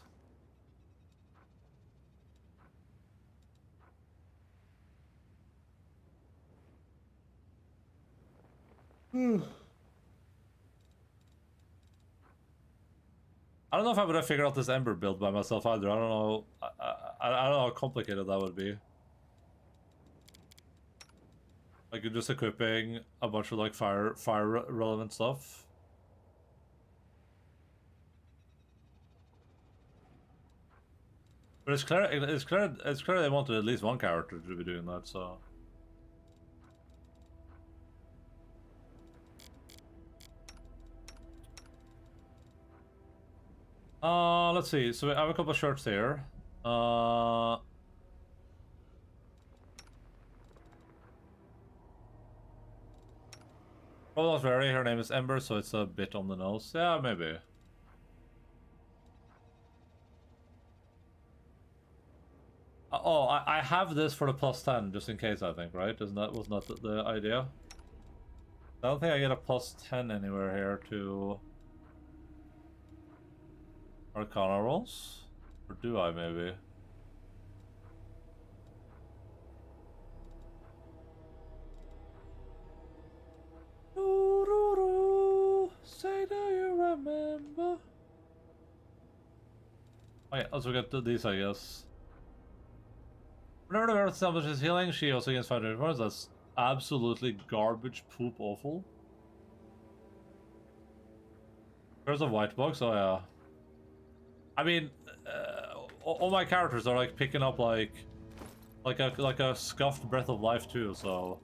I don't know if I would have figured out this Ember build by myself either. I don't know. I don't know how complicated that would be. Like you're just equipping a bunch of like fire relevant stuff. But it's clear they wanted at least one character to be doing that, so. Let's see. So I have a couple of shirts here. Well, not very. Her name is Ember, so it's a bit on the nose. Yeah, maybe. Oh, I have this for the +10 just in case. I think, right? Wasn't that the idea? I don't think I get a +10 anywhere here to Arcana rolls, or do I maybe? Say, do you remember? Oh yeah, also get these, I guess. Whenever the earth establishes healing, she also gets 500 points. That's absolutely garbage poop awful. There's a white box, oh yeah. I mean, all my characters are like picking up like a scuffed breath of life too, so.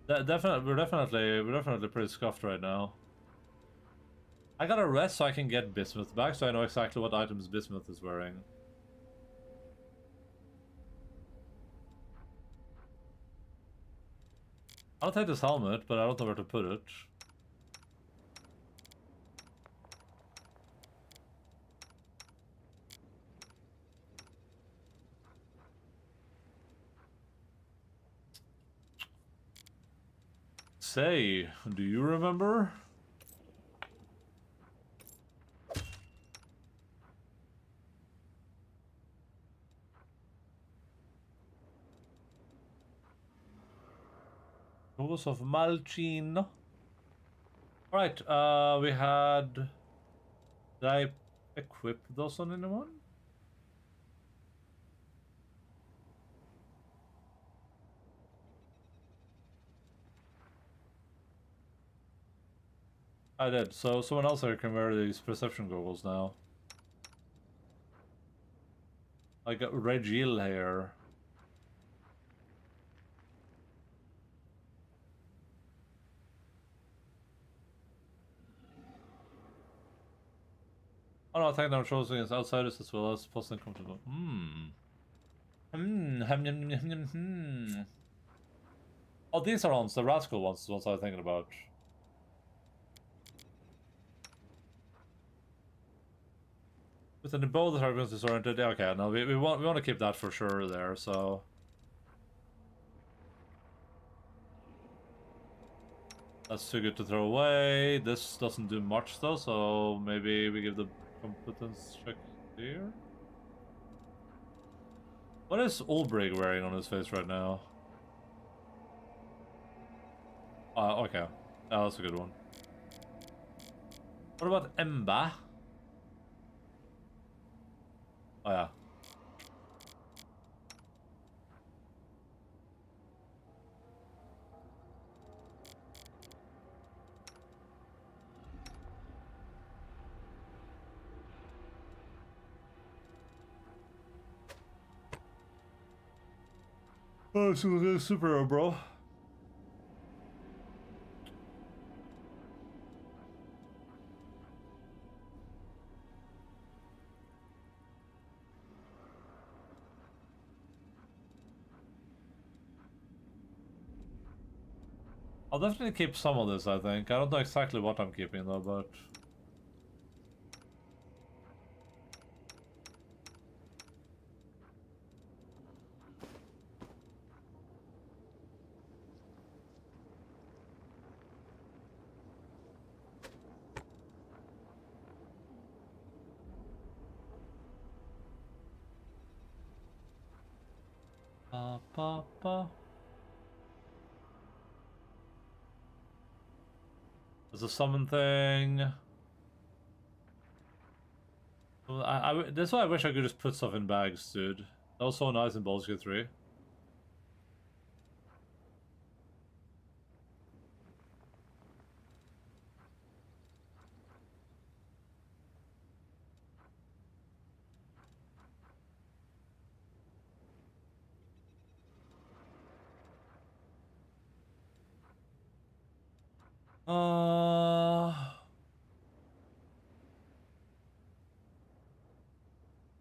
We're definitely pretty scuffed right now. I gotta rest so I can get Bismuth back, so I know exactly what items Bismuth is wearing. I'll take this helmet, but I don't know where to put it. Say, do you remember? Rose of Malchin. Alright, we had... Did I equip those on anyone? I did, so someone else here can wear these perception goggles now. I got Regil here. Oh no, attack now shows against outsiders as well as post uncomfortable. Oh, these are ones, the rascal ones is what I was thinking about. With an bow, the target is disoriented. Okay, no, we want to keep that for sure there, so. That's too good to throw away. This doesn't do much though, so maybe we give the competence check here. What is Ulbrich wearing on his face right now? Okay. Oh, that's a good one. What about Emba? Oh yeah. Oh, superhero, bro. I'll definitely keep some of this, I think. I don't know exactly what I'm keeping though, but... There's a summon thing. That's why I wish I could just put stuff in bags, dude. That was so nice in Baldur's Gate 3.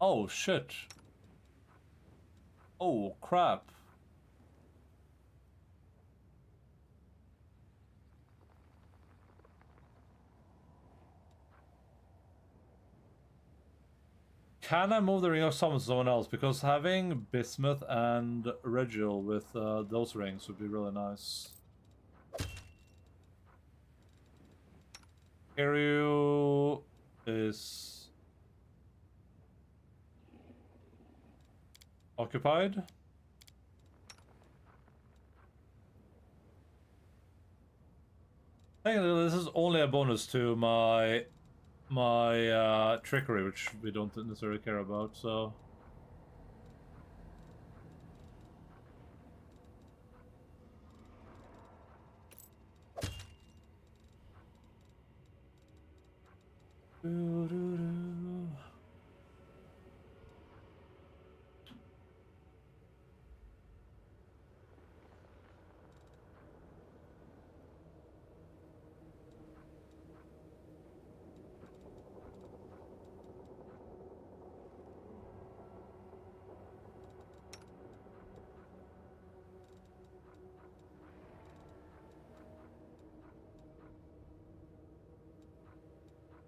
Oh shit. Oh crap. Can I move the ring of summon to someone else? Because having Bismuth and Regil with those rings would be really nice. Kiryu is occupied. Technically, this is only a bonus to my trickery, which we don't necessarily care about, so...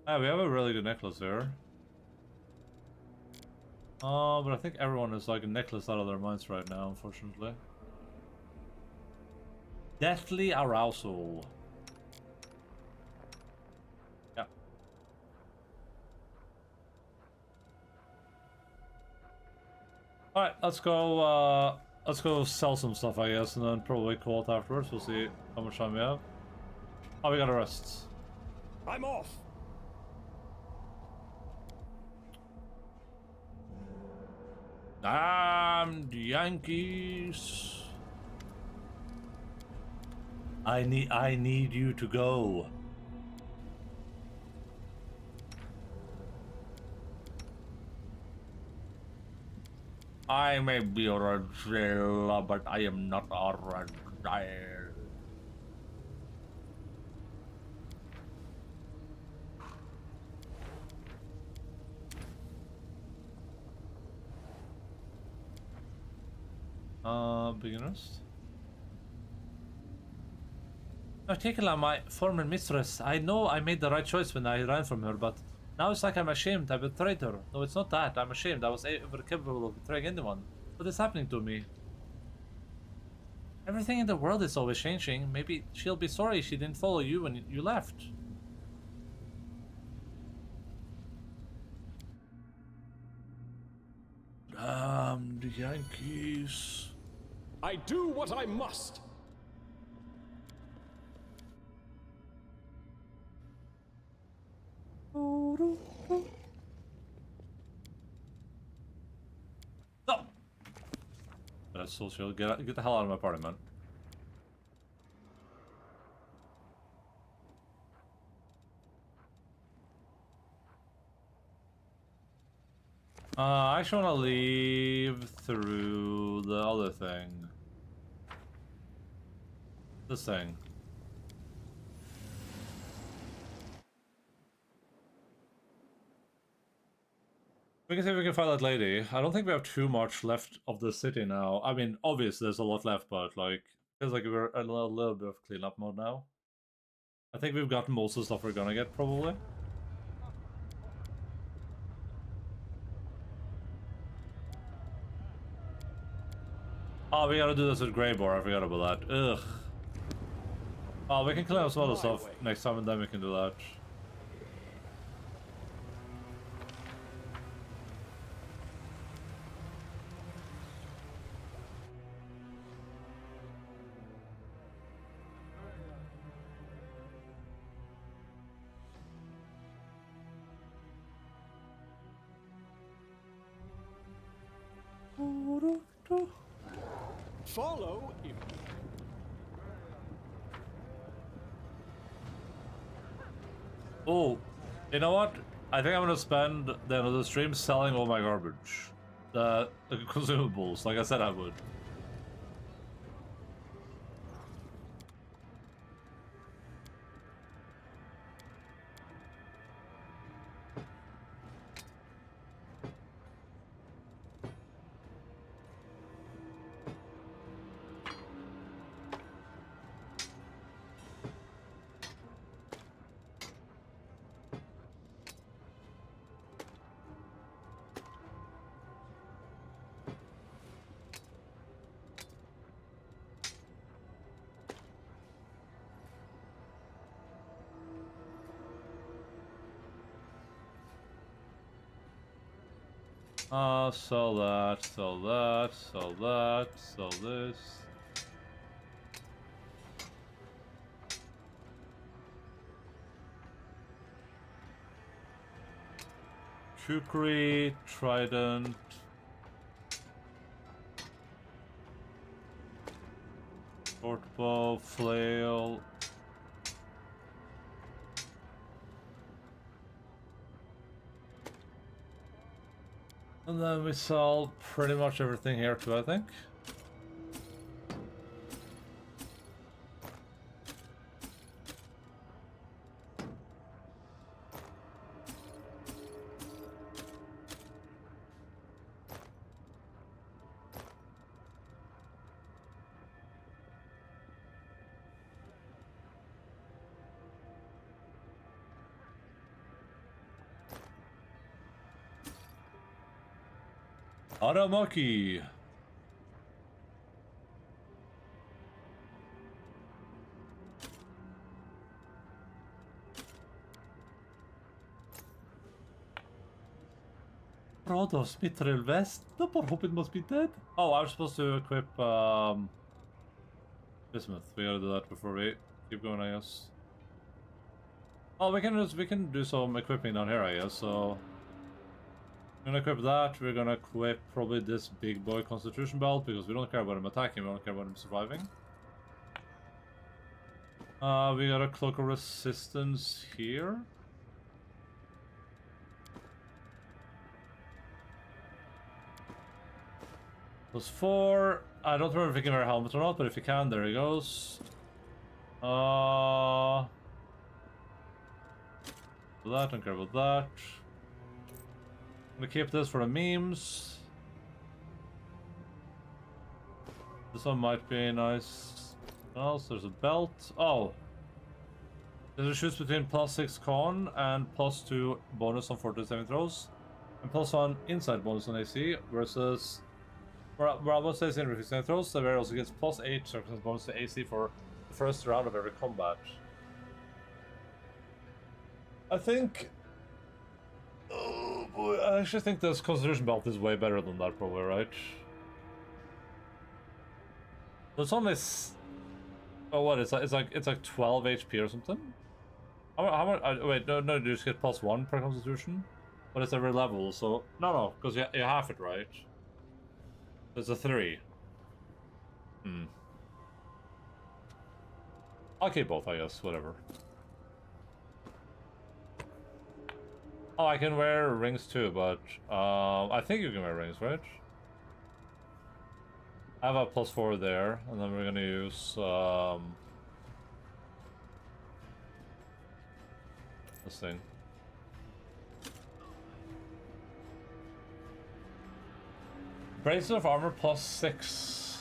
Ah, we have a really good necklace here. Oh, but I think everyone is like a necklace out of their minds right now, unfortunately. Deathly Arousal. Yeah. Alright, let's go sell some stuff, I guess, and then probably call it afterwards. We'll see how much time we have. Oh, we gotta rest. I'm off. Damn Yankees. I need you to go. I may be a Radzilla, but I am not a Radzilla. Beginners. Particularly my former mistress. I know I made the right choice when I ran from her, but now it's like I'm ashamed I betrayed her. No, it's not that. I'm ashamed. I was ever capable of betraying anyone. What is happening to me? Everything in the world is always changing. Maybe she'll be sorry she didn't follow you when you left. Damn the Yankees. I do what I must. No. That's so chill. Get the hell out of my party, man. I actually want to leave through the other thing. This thing. We can see if we can find that lady. I don't think we have too much left of the city now. I mean, obviously there's a lot left, but like, feels like we're in a little bit of cleanup mode now. I think we've gotten most of the stuff we're gonna get, probably. Oh, we gotta do this with Greyboar. I forgot about that. Ugh. Oh, we can clean up some other stuff next time, and then we can do that. Follow. Oh, you know what? I think I'm gonna spend the end of the stream selling all my garbage. The consumables, like I said I would. Sell that, sell that, sell that, sell this. Kukri, trident. Short bow, flail. And then we sell pretty much everything here too, I think. Aramaki. Protos Mithril Vest. The poor hope it must be dead. Oh, I was supposed to equip Bismuth. We gotta do that before we keep going, I guess. Oh, we can do some equipping down here, I guess. So we're gonna equip that. We're gonna equip probably this big boy Constitution belt because we don't care about him attacking. We don't care about him surviving. We got a cloak of resistance here. +4. I don't remember if you can wear a helmet or not, but if you can, there he goes. That, don't care about that. I'm gonna keep this for the memes. This one might be nice. What else? There's a belt. Oh! There's a shoots between +6 con and +2 bonus on fortress saving throws. And +1 inside bonus on AC versus... Bravo stays in refusing throws, the variant also gets +8 circumstance bonus to AC for the first round of every combat. I think... Oh boy, I actually think this Constitution belt is way better than that, probably, right? So it's only... Oh, what? It's like 12 HP or something? How much? Wait, no, you just get +1 per Constitution? But it's every level, so... No, because you have it, right? There's a 3. I'll keep both, I guess, whatever. Oh, I can wear rings too, but I think you can wear rings, right? I have a +4 there, and then we're gonna use this thing. Braces of armor +6.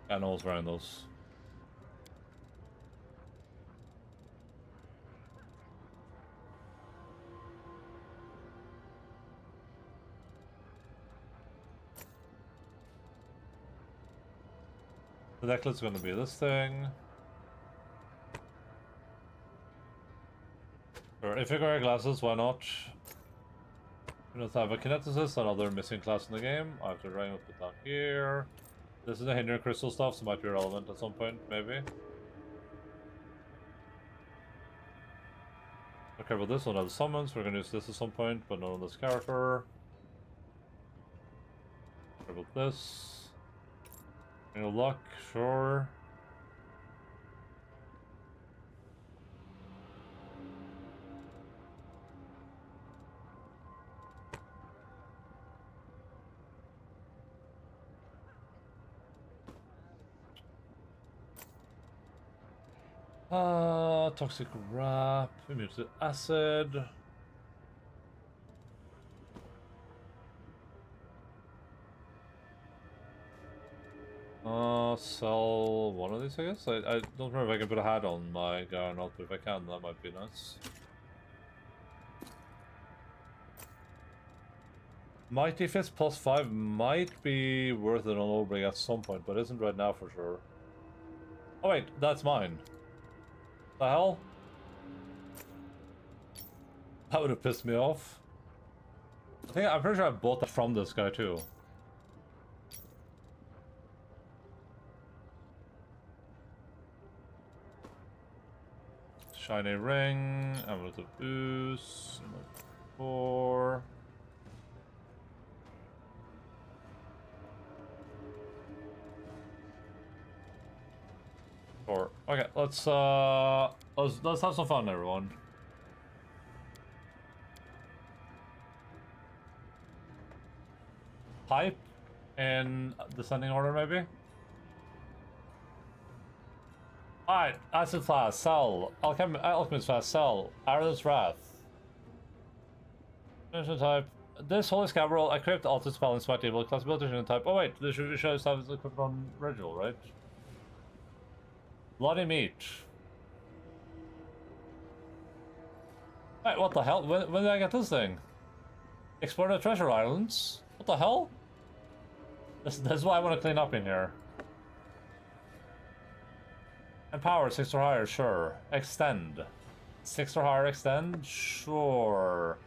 I know what's wearing those. The decklet's gonna be this thing. Sure, if you wear glasses, why not? We don't have a kineticist, another missing class in the game. I have to ring up it down here. This is the hindering crystal stuff, so it might be relevant at some point, maybe. Okay, but this one has summons. We're gonna use this at some point, but not on this character. What about this? Luck, sure. Toxic wrap, immune to acid. Sell one of these, I guess. I don't remember if I can put a hat on my guy or not, but if I can, that might be nice. Mighty Fist +5 might be worth it on Oldbring at some point, but isn't right now for sure. Oh wait, that's mine. The hell? That would have pissed me off. I'm pretty sure I bought that from this guy too. Shiny ring, amulet of ooze, 4. Okay, let's have some fun, everyone. Pipe in descending order, maybe. Alright, acid class, sell. Alchemist class, sell. Arden's Wrath. Mission type. This holy scab roll equipped alter spell and smite evil class ability type. Oh wait, this should have equipped on Reginald, right? Bloody meat. Wait, what the hell? When did I get this thing? Explore the treasure islands? What the hell? This is why I want to clean up in here. Empower, 6 or higher, sure. Extend. 6 or higher extend? Sure.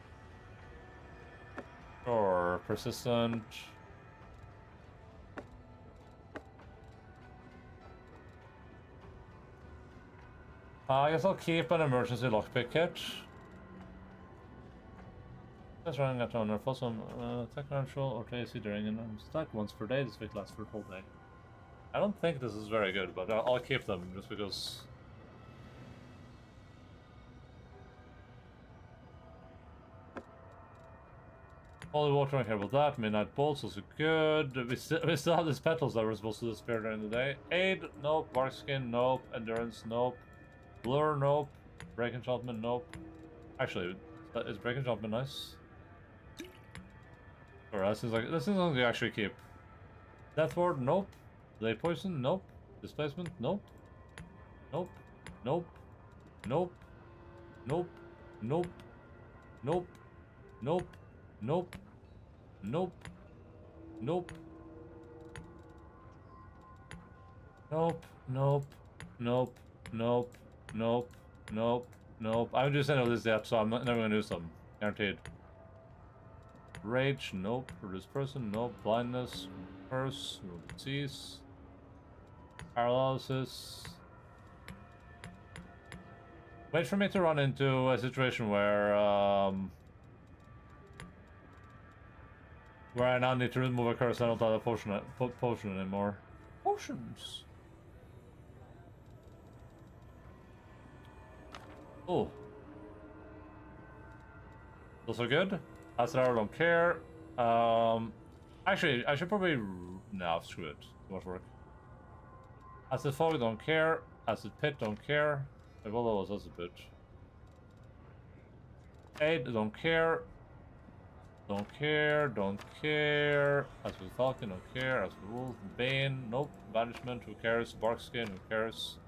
Sure, persistent. I guess I'll keep an emergency lockpick kit. That's running at on for some attack control or AC during an attack once per day. This week lasts for a whole day. I don't think this is very good, but I'll keep them just because. Holy water, I don't care about that. Midnight bolts also good. We still have these petals that were supposed to disappear during the day. Aid, nope. Bark skin, nope. Endurance, nope. Blur, nope. Break enchantment, nope. Actually, is break enchantment nice? Or this is something to actually keep. Death ward, nope. Delay poison, nope. Displacement, nope. Nope. Nope. Nope. Nope. Nope. Nope. Nope. Nope. Nope. Nope. Nope. Nope. Nope. Nope. Nope. Nope. Nope. I haven't used any of this yet, so I'm never gonna use them. Guaranteed. Rage, nope. Reduce person, nope. Blindness, curse, disease. Paralysis. Wait for me to run into a situation where I now need to remove a curse. I don't have a potion anymore. Potions. Oh. Those are good. Acid Arrow, don't care. Actually, I should probably. No, screw it. Too much work. Acid Fog, don't care. Acid Pit, don't care. Like, all those, that's a bit. Aid, don't care. Don't care, don't care. Acid Falcon, don't care. Acid Wolf, Bane, nope. Banishment, who cares? Bark Skin, who cares?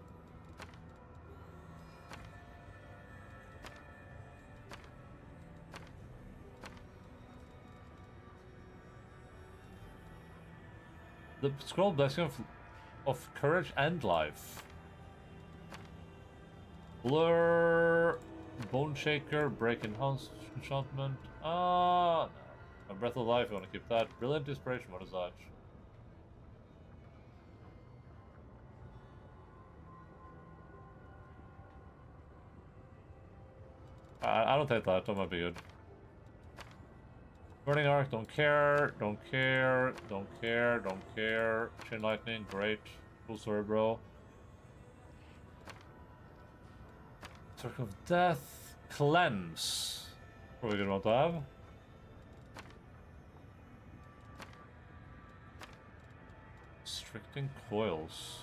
The scroll blessing of courage and life. Blur, Bone Shaker, Break Enhance enchantment. No. A Breath of Life, I want to keep that. Brilliant Inspiration, what is that? I don't take that, that might be good. Burning Arc, don't care, don't care, don't care, don't care. Chain Lightning, great. Cool story, bro. Circle of Death, Cleanse. Probably good one to have. Restricting Coils.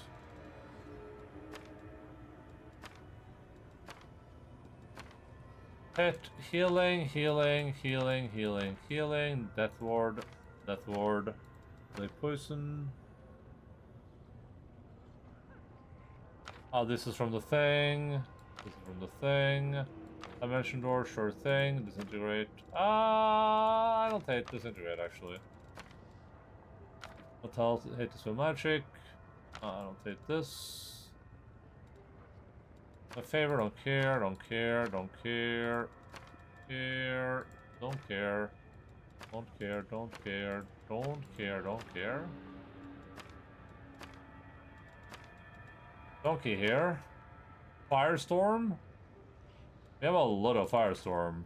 Hit, healing, healing, healing, healing, healing, Death Ward, Delay Poison. Oh, this is from the thing. This is from the thing. Dimension Door, sure thing. Disintegrate. I don't hate Disintegrate actually. I'll hate this with magic. I don't hate this. My favorite, don't care, don't care, don't care, care, don't care, don't care, don't care, don't care, don't care. Donkey here. Firestorm? We have a lot of Firestorm.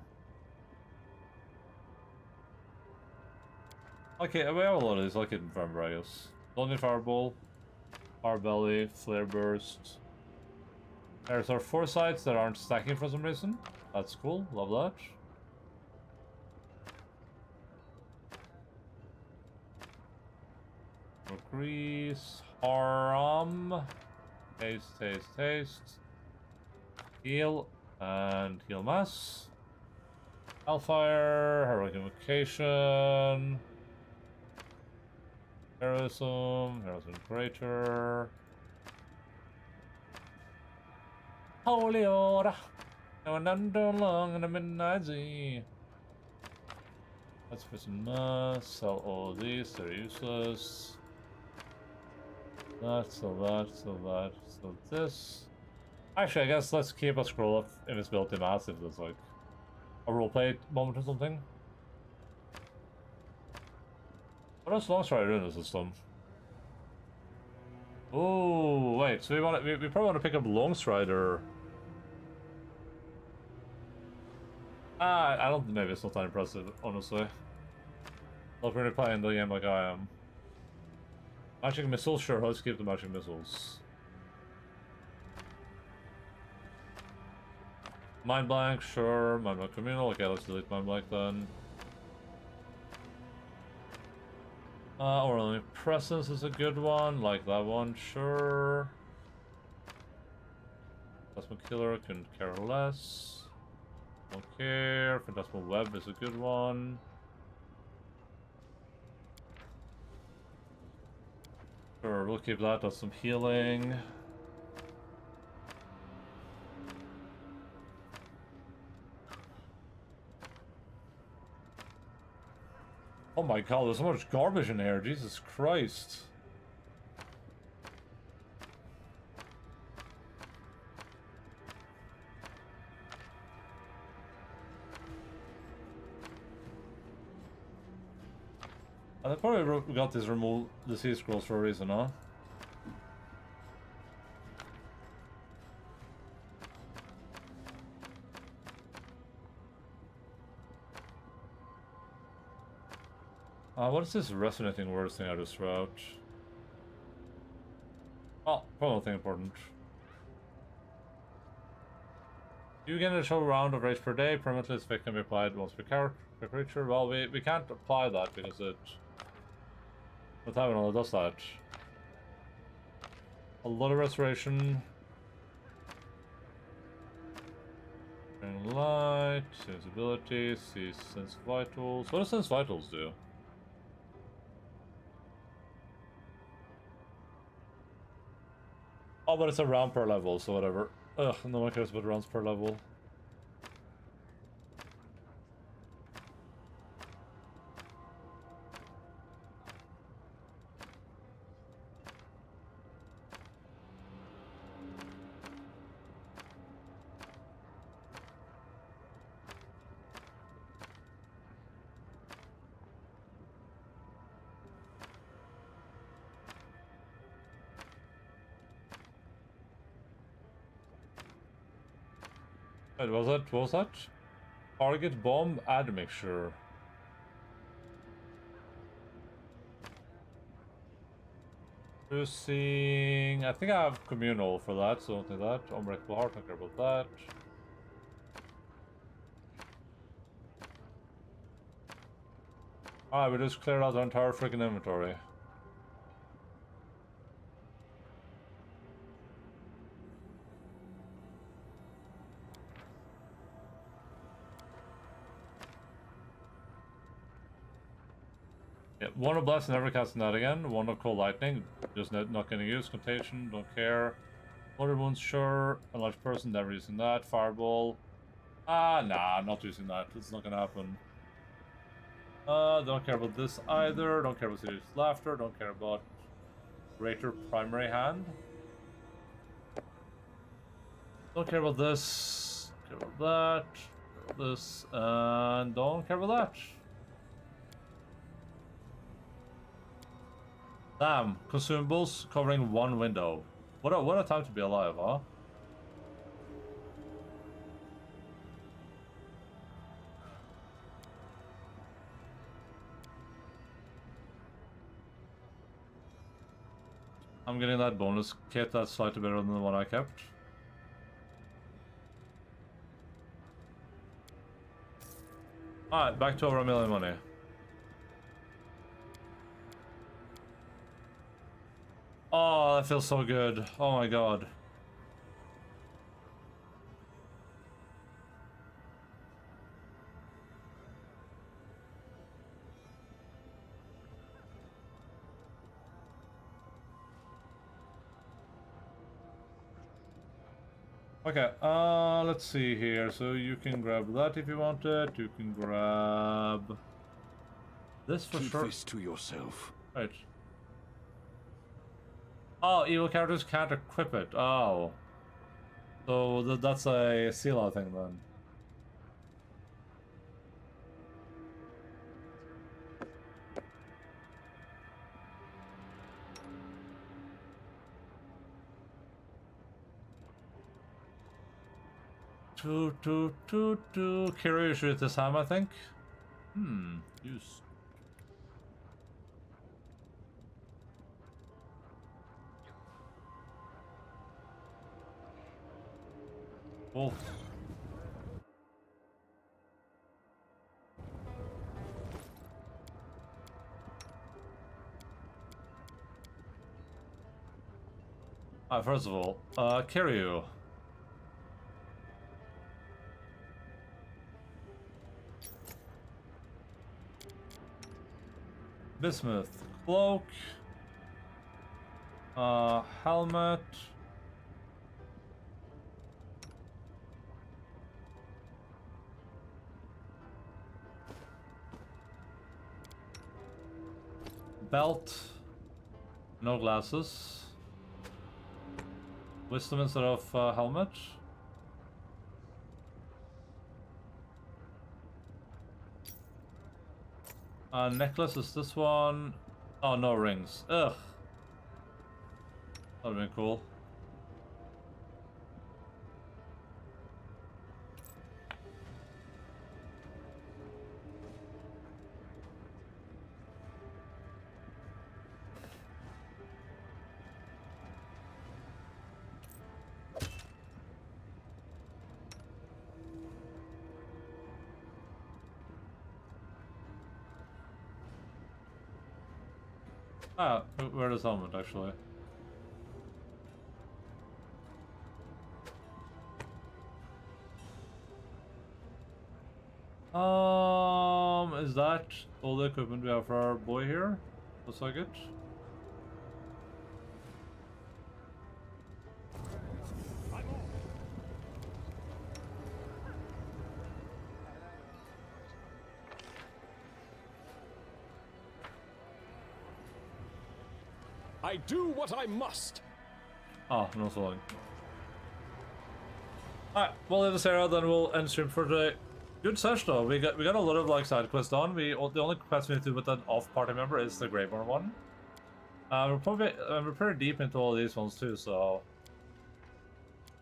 Okay, we have a lot of these. I'll keep them forever, I guess. Lonely Fireball, Fire Belly, Flare Burst. There's our 4 sites that aren't stacking for some reason. That's cool, love that. Grease, Haram. Taste, taste, taste. Heal, and heal mass. Hellfire, Heroic Invocation. Heroism Greater. Holy order. Now and under long in the midnight Z. Let's put some mass. Sell all these, they're useless. That, so that, so that, so this. Actually, I guess let's keep a scroll of invisibility mass if there's like a roleplay moment or something. What else long strider in the system? Oh wait, so we probably want to pick up long strider. I don't think maybe it's not that impressive, honestly. Not really playing the game like I am. Magic missiles, sure, let's keep the magic missiles. Mind blank, sure. Mind blank communal, okay, let's delete mind blank then. Or presence is a good one, like that one, sure. Phantasmal killer, couldn't care less. Don't care. Phantasmal web is a good one. Sure, we'll keep that. That's some healing. Oh my god, there's so much garbage in here. Jesus Christ. I probably got this remove the sea scrolls for a reason, huh? What is this resonating words thing I just wrote? Oh, probably nothing important. You get a total round of rage per day. Permanently, this effect can be applied once per creature. Well, we can't apply that because it... The Terminal does that. A lot of restoration. Bring light, sensibility, see sense vitals. What does sense vitals do? Oh, but it's a round per level, so whatever. Ugh, no one cares about rounds per level. Wait, what was that? Target bomb admixture. Using... I think I have communal for that, so don't do that. Unbreakable heart, don't care about that. Alright, we just cleared out our entire freaking inventory. Yeah, one of Blast, never casting that again. One of Cold Lightning, just not getting used. Contagion, don't care. Water Wounds, sure. A large person, never using that. Fireball. Nah, I'm not using that. It's not gonna happen. Don't care about this either. Don't care about Serious Laughter. Don't care about Greater Primary Hand. Don't care about this. Care about that. Care about this. And don't care about that. Damn, consumables covering one window. What a time to be alive, huh? I'm getting that bonus kit that's slightly better than the one I kept. Alright, back to over $1 million money. Oh, that feels so good. Oh my god. Okay, let's see here. So you can grab that if you want it. You can grab this for sure. Keep this to yourself. Right. Oh, evil characters can't equip it. Oh. So that's a seal thing then. Kira, you shoot this ham, I think. Use. Cool. First of all, Kiryu. Bismuth. Cloak. Helmet. Belt. No glasses. Wisdom instead of helmet. Necklace is this one. Oh, no rings. Ugh. That would've been cool. Where is helmet actually? Is that all the equipment we have for our boy here? Looks like it. I do what I must. Oh, no falling. Alright, we'll leave this area, then we'll end stream for today. Good sesh though. We got a lot of like side quests done. The only quest we need to do with an off party member is the Greyborn one. We're pretty deep into all these ones too, so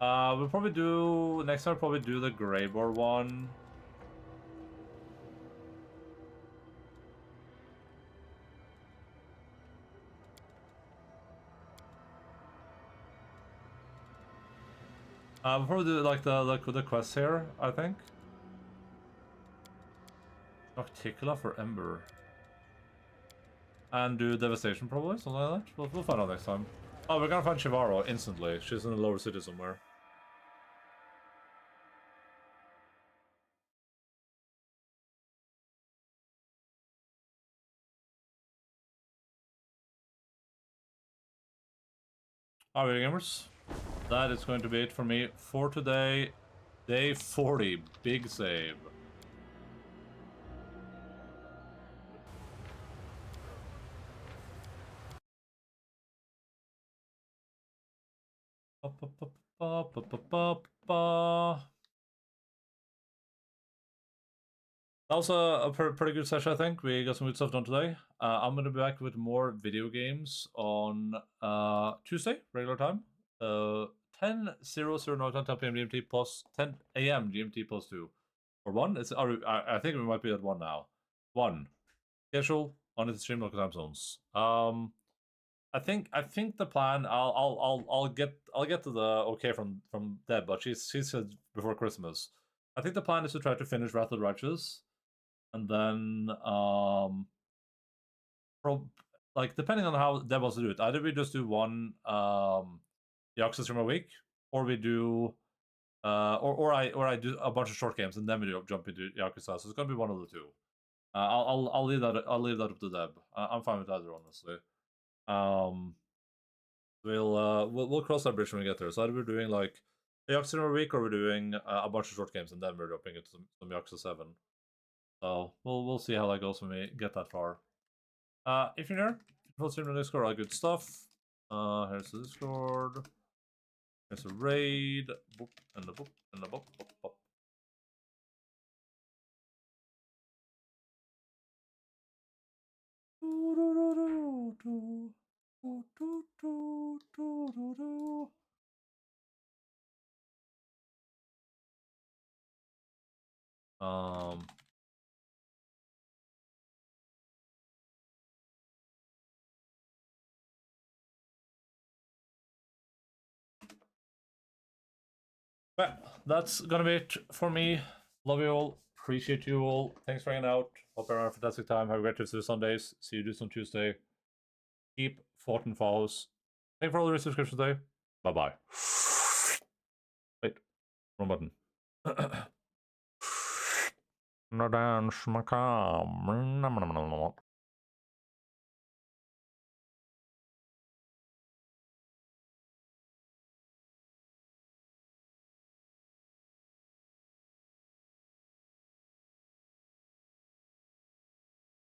we'll probably do next time. We'll probably do the Greyborn one. We'll probably do like the quest here, I think. Nocticula for Ember. And do Devastation probably, something like that. We'll find out next time. Oh, we're gonna find Shivaro instantly. She's in the lower city somewhere. Alright, gamers. That is going to be it for me for today. Day 40. Big save. That was a pretty good session, I think. We got some good stuff done today. I'm going to be back with more video games on Tuesday, regular time. 10:00 10 p.m. GMT plus 10 a.m. GMT plus 2. Or 1? I think we might be at 1 now. 1. Schedule on the stream local time zones. I think the plan. I'll get to the okay from Deb, but she said before Christmas. I think the plan is to try to finish Wrath of the Righteous, and then like depending on how Deb wants to do it, either we just do one Yakuza stream a week, or we do or I do a bunch of short games and then we jump into Yakuza. So it's gonna be one of the two. I'll leave that up to Deb. I'm fine with either, honestly. We'll cross that bridge when we get there. So either we're doing like a Yakuza a week, or we're doing a bunch of short games, and then we're jumping into some Yakuza 7. So we'll see how that goes when we get that far. If you're new, full stream on Discord, all good stuff. Here's the Discord. Here's a raid. Boop, and the boop, and the boop, boop, boop. Do, do, do, do, do, do, do, do, do. But that's gonna be it for me. Love you all. Appreciate you all. Thanks for hanging out. Hope you're having a fantastic time. Have a great rest of the Sundays. See you dudes on Tuesday. Keep fighting foes. Thank you for all the subscriptions today. Bye bye. Wait, wrong button. No dance, macabre.